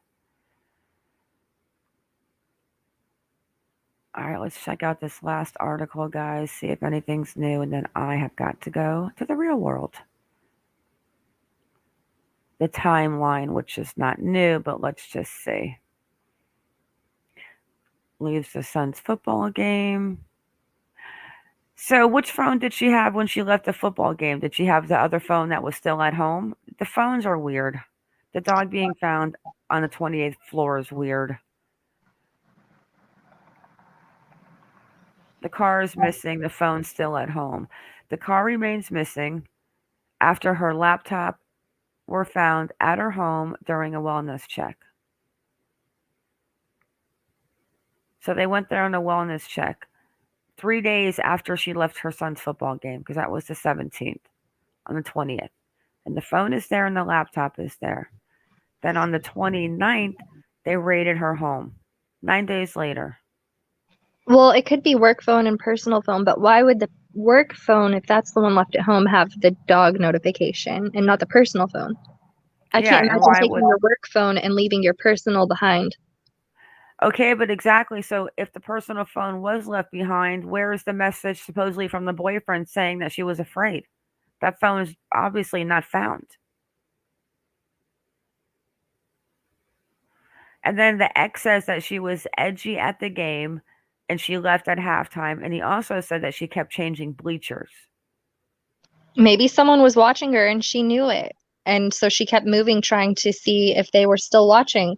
All right, let's check out this last article, guys, see if anything's new, and then I have got to go to the real world. The timeline, which is not new, but let's just see. Leaves the son's football game. So which phone did she have when she left the football game? Did she have the other phone that was still at home? The phones are weird. The dog being found on the 28th floor is weird. The car is missing. The phone's still at home. The car remains missing after her laptop were found at her home during a wellness check. So they went there on a wellness check 3 days after she left her son's football game, because that was the 17th, on the 20th. And the phone is there and the laptop is there. Then on the 29th, they raided her home. 9 days later. Well, it could be work phone and personal phone, but why would the work phone, if that's the one left at home, have the dog notification and not the personal phone? I can't imagine taking your work phone and leaving your personal behind. Okay, but exactly. So if the personal phone was left behind, where is the message supposedly from the boyfriend saying that she was afraid? That phone is obviously not found. And then the ex says that she was edgy at the game and she left at halftime. And he also said that she kept changing bleachers. Maybe someone was watching her and she knew it. And so she kept moving, trying to see if they were still watching.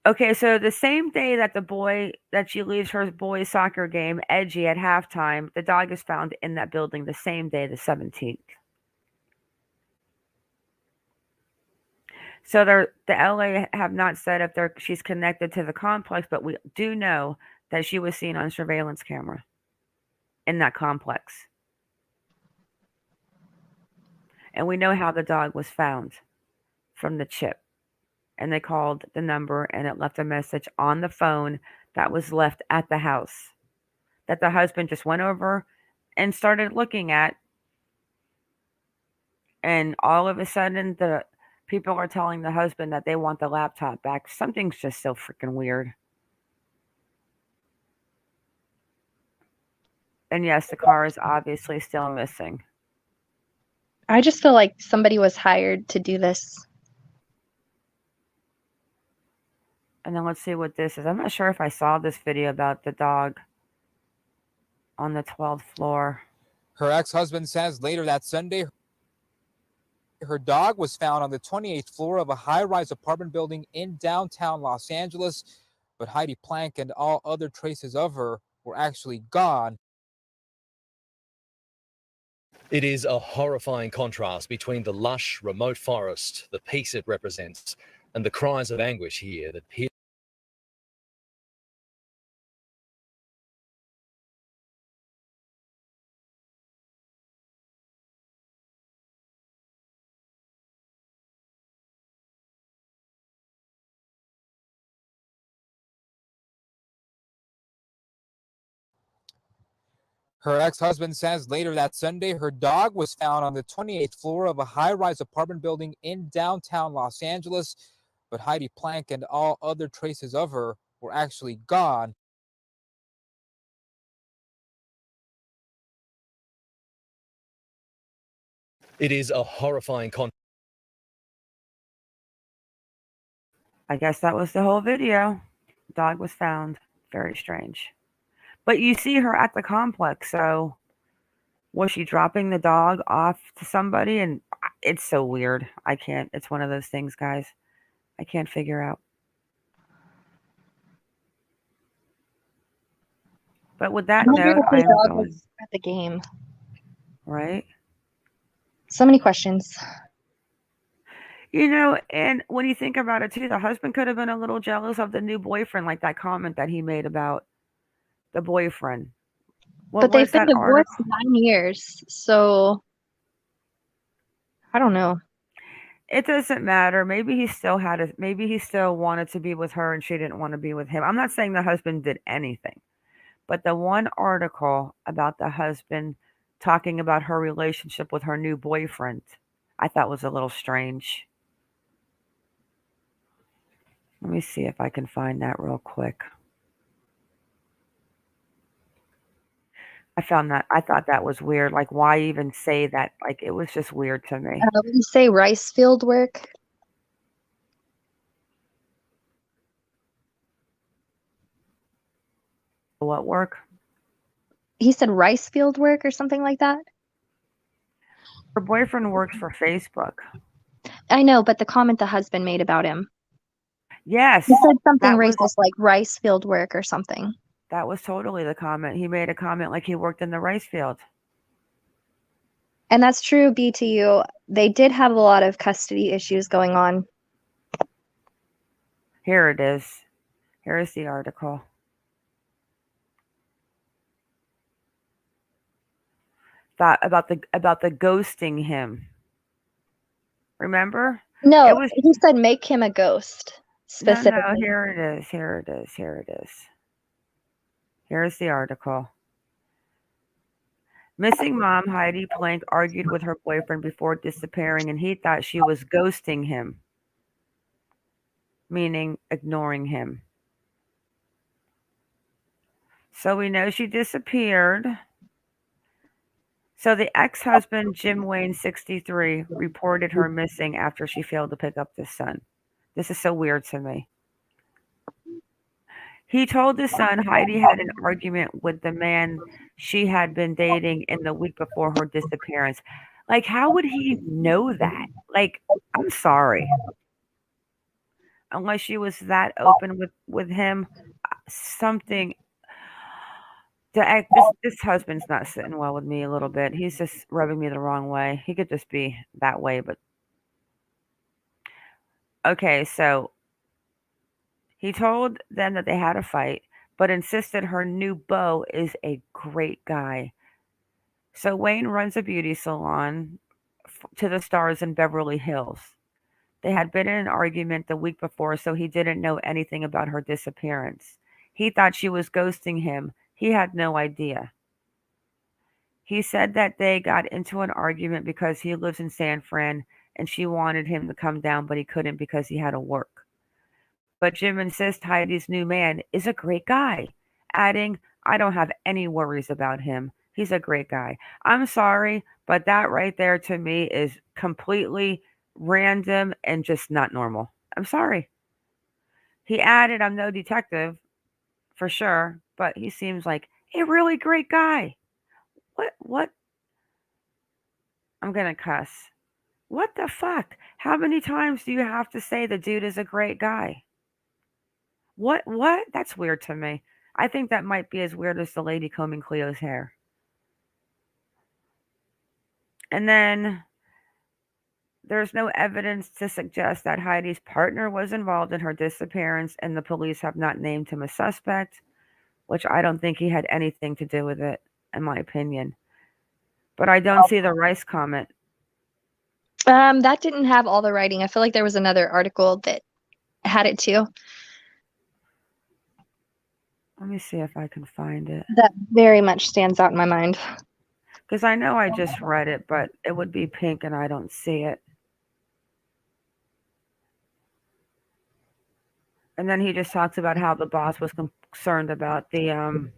Okay, so the same day that she leaves her boys' soccer game edgy at halftime, the dog is found in that building the same day, the 17th. So the LA have not said if she's connected to the complex, but we do know that she was seen on surveillance camera in that complex. And we know how the dog was found from the chip. And they called the number and it left a message on the phone that was left at the house that the husband just went over and started looking at. And all of a sudden, the people are telling the husband that they want the laptop back. Something's just so freaking weird. And yes, the car is obviously still missing. I just feel like somebody was hired to do this. And then let's see what this is. I'm not sure if I saw this video about the dog on the 12th floor. Her ex-husband says later that Sunday, her dog was found on the 28th floor of a high-rise apartment building in downtown Los Angeles, but Heidi Plank and all other traces of her were actually gone. It is a horrifying contrast between the lush, remote forest, the peace it represents, and the cries of anguish here that pierce. Her ex-husband says later that Sunday, her dog was found on the 28th floor of a high-rise apartment building in downtown Los Angeles, but Heidi Plank and all other traces of her were actually gone. It is a horrifying I guess that was the whole video. Dog was found. Very strange. But you see her at the complex, so was she dropping the dog off to somebody? And it's so weird. I can't. It's one of those things, guys. I can't figure out. But with that I wonder note, if the I'm dog going. was at the game. Right? So many questions. You know, and when you think about it too, the husband could have been a little jealous of the new boyfriend, like that comment that he made about the boyfriend. What But they've was been that article? divorced 9 years, so I don't know. It doesn't matter. Maybe he still maybe he still wanted to be with her and she didn't want to be with him. I'm not saying the husband did anything, but the one article about the husband talking about her relationship with her new boyfriend, I thought was a little strange. Let me see if I can find that real quick. I thought that was weird. Like, why even say that? Like, it was just weird to me. Would you say rice field work? What work? He said rice field work or something like that. Her boyfriend works for Facebook. I know, but the comment the husband made about him. Yes. He said something that was- racist like rice field work or something. That was totally the comment. He made a comment like he worked in the rice field. And that's true, BTU. They did have a lot of custody issues going on. Here it is. Here is the article. Thought about the ghosting him. Remember? No, It was he said make him a ghost specifically. No, here it is. Here it is. Here it is. Here's the article. Missing mom Heidi Plank argued with her boyfriend before disappearing, and he thought she was ghosting him, meaning ignoring him. So we know she disappeared. So the ex-husband, Jim Wayne, 63, reported her missing after she failed to pick up the son. This is so weird to me. He told his son Heidi had an argument with the man she had been dating in the week before her disappearance. Like, how would he know that? Like, I'm sorry. Unless she was that open with him, something. This husband's not sitting well with me a little bit. He's just rubbing me the wrong way. He could just be that way, but okay. So he told them that they had a fight, but insisted her new beau is a great guy. So Wayne runs a beauty salon to the stars in Beverly Hills. They had been in an argument the week before, so he didn't know anything about her disappearance. He thought she was ghosting him. He had no idea. He said that they got into an argument because he lives in San Fran and she wanted him to come down, but he couldn't because he had to work. But Jim insists Heidi's new man is a great guy, adding, I don't have any worries about him. He's a great guy. I'm sorry, but that right there to me is completely random and just not normal. I'm sorry. He added, I'm no detective for sure, but he seems like a really great guy. What? I'm going to cuss. What the fuck? How many times do you have to say the dude is a great guy? What? That's weird to me. I think that might be as weird as the lady combing Cleo's hair. And then there's no evidence to suggest that Heidi's partner was involved in her disappearance, and the police have not named him a suspect, which I don't think he had anything to do with it, in my opinion. But I don't see the Rice comment. That didn't have all the writing. I feel like there was another article that had it too. Let me see if I can find it. That very much stands out in my mind. Because I know I just read it, but it would be pink and I don't see it. And then he just talks about how the boss was concerned about the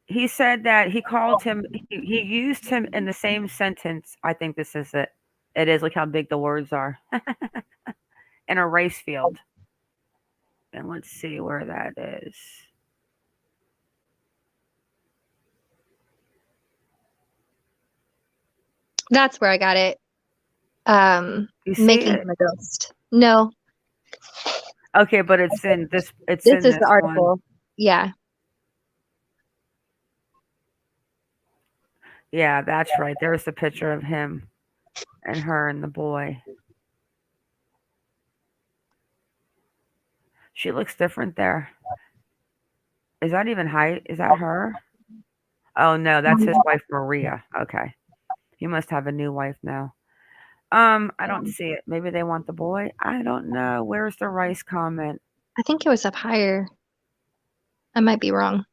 he said that he called him, he used him in the same sentence. I think this is it. It is, look how big the words are. In a rice field. And let's see where that is. That's where I got it. You see Making it? him a ghost. No, Okay, but it's in this. It's this in is the this article. one. Yeah. Yeah, that's right. There's the picture of him and her and the boy. She looks different there. Is that even Heidi? Is that her? Oh no, that's his wife Maria. Okay. He must have a new wife now. I don't see it. Maybe they want the boy. I don't know. Where's the rice comment? I think it was up higher. I might be wrong.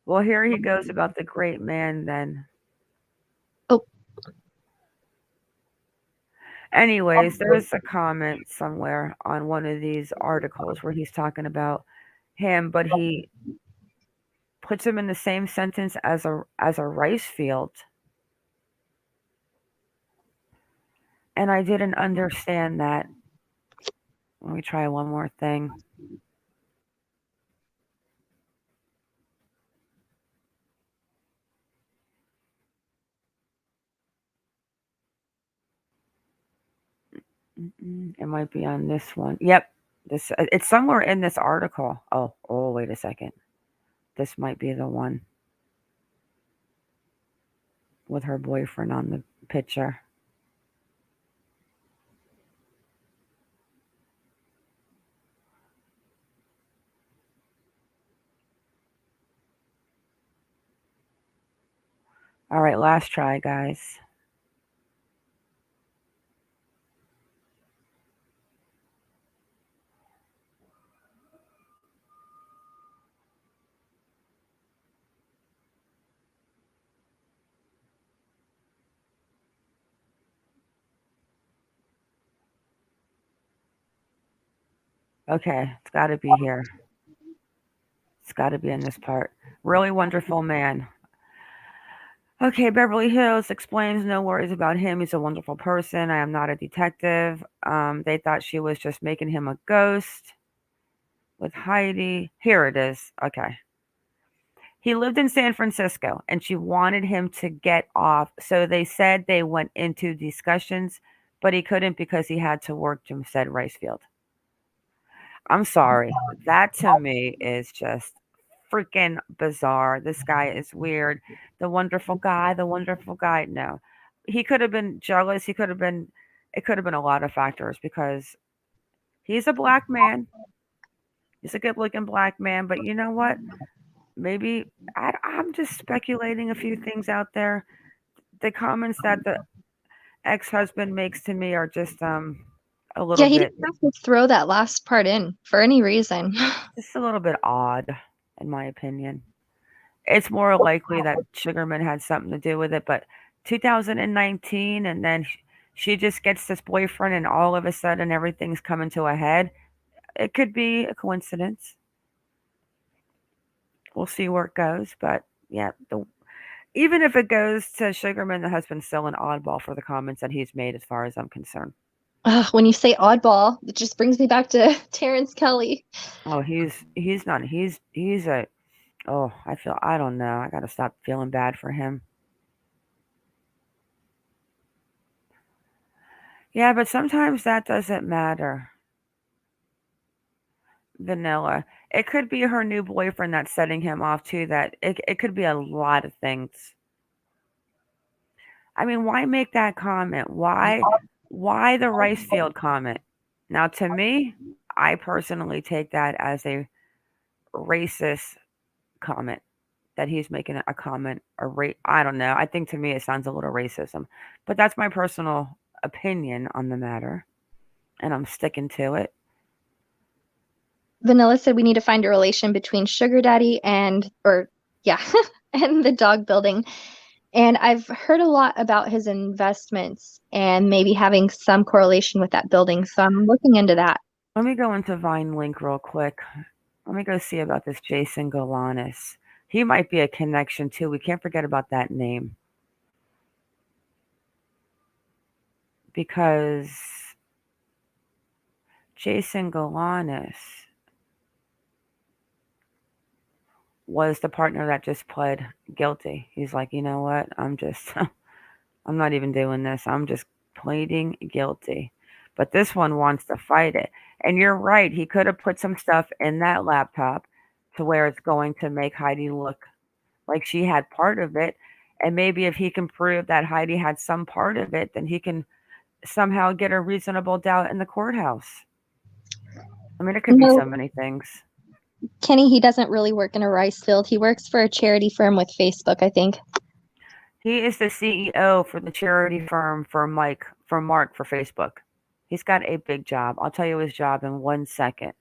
Well, here he goes about the great man then. Oh. Anyways, there's a comment somewhere on one of these articles where he's talking about him, but he puts him in the same sentence as a rice field. And I didn't understand that. Let me try one more thing. It might be on this one. Yep. This it's somewhere in this article. Oh, wait a second. This might be the one with her boyfriend on the picture. All right, last try, guys. Okay, it's got to be here. It's got to be in this part. Really wonderful man. Okay, Beverly Hills explains no worries about him. He's a wonderful person. I am not a detective. They thought she was just making him a ghost with Heidi. Here it is. Okay. He lived in San Francisco and she wanted him to get off. So they said they went into discussions, but he couldn't because he had to work to said rice field. I'm sorry. That to me is just freaking bizarre. This guy is weird. The wonderful guy. No. He could have been jealous. It could have been a lot of factors because he's a black man. He's a good looking black man. But you know what? Maybe I'm just speculating a few things out there. The comments that the ex-husband makes to me are just a little Yeah, he bit didn't have to throw that last part in for any reason. just a little bit odd, in my opinion. It's more likely that Sugarman had something to do with it, but 2019, and then she just gets this boyfriend, and all of a sudden everything's coming to a head. It could be a coincidence. We'll see where it goes, but yeah, even if it goes to Sugarman, the husband's still an oddball for the comments that he's made, as far as I'm concerned. When you say oddball, it just brings me back to Terrence Kelly. Oh, he's a oh, I don't know. I gotta stop feeling bad for him. Yeah, but sometimes that doesn't matter. Vanilla. It could be her new boyfriend that's setting him off too. That it could be a lot of things. I mean, why make that comment? Why the rice field comment? Now, to me, I personally take that as a racist comment. That he's making a comment, I don't know. I think to me it sounds a little racism, but that's my personal opinion on the matter, and I'm sticking to it. Vanilla said we need to find a relation between sugar daddy and and the dog building. And I've heard a lot about his investments and maybe having some correlation with that building. So I'm looking into that. Let me go into Vine Link real quick. Let me go see about this Jason Galanis. He might be a connection too. We can't forget about that name. Because Jason Galanis was the partner that just pled guilty. He's like, you know what? I'm not even doing this. I'm just pleading guilty. But this one wants to fight it. And you're right. He could have put some stuff in that laptop to where it's going to make Heidi look like she had part of it. And maybe if he can prove that Heidi had some part of it, then he can somehow get a reasonable doubt in the courthouse. I mean, it could be so many things. Kenny, he doesn't really work in a rice field. He works for a charity firm with Facebook, I think. He is the CEO for the charity firm for Mark for Facebook. He's got a big job. I'll tell you his job in 1 second.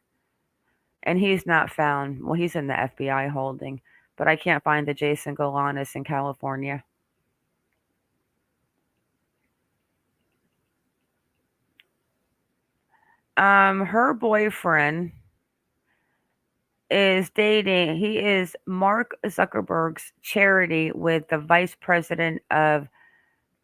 And he's not found. Well, he's in the FBI holding, but I can't find the Jason Galanis in California. Her boyfriend is dating. He is Mark Zuckerberg's charity with the vice president of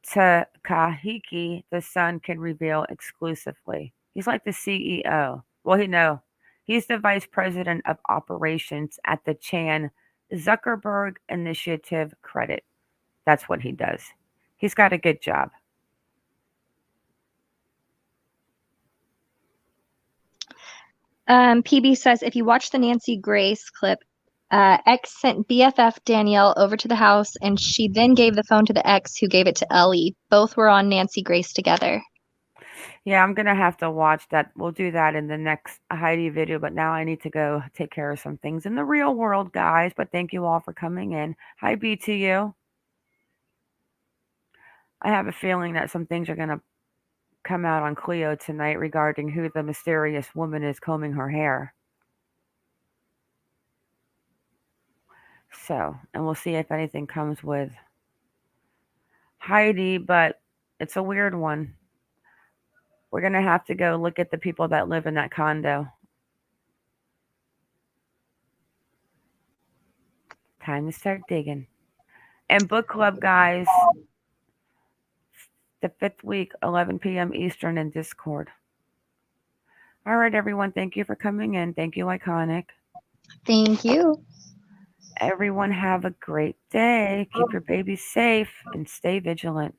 Takahiki. The Sun can reveal exclusively. He's like the CEO. Well, he's the vice president of operations at the Chan Zuckerberg Initiative Credit. That's what he does. He's got a good job. PB says, if you watch the Nancy Grace clip, X sent BFF Danielle over to the house, and she then gave the phone to the ex who gave it to Ellie. Both were on Nancy Grace together. Yeah, I'm going to have to watch that. We'll do that in the next Heidi video, but now I need to go take care of some things in the real world, guys. But thank you all for coming in. Hi, B to you. I have a feeling that some things are going to come out on Cleo tonight regarding who the mysterious woman is combing her hair. So, and we'll see if anything comes with Heidi, but it's a weird one. We're going to have to go look at the people that live in that condo. Time to start digging. And book club, guys, the 5th week, 11 p.m. Eastern in Discord. All right, everyone. Thank you for coming in. Thank you, Iconic. Thank you. Everyone have a great day. Keep your babies safe and stay vigilant.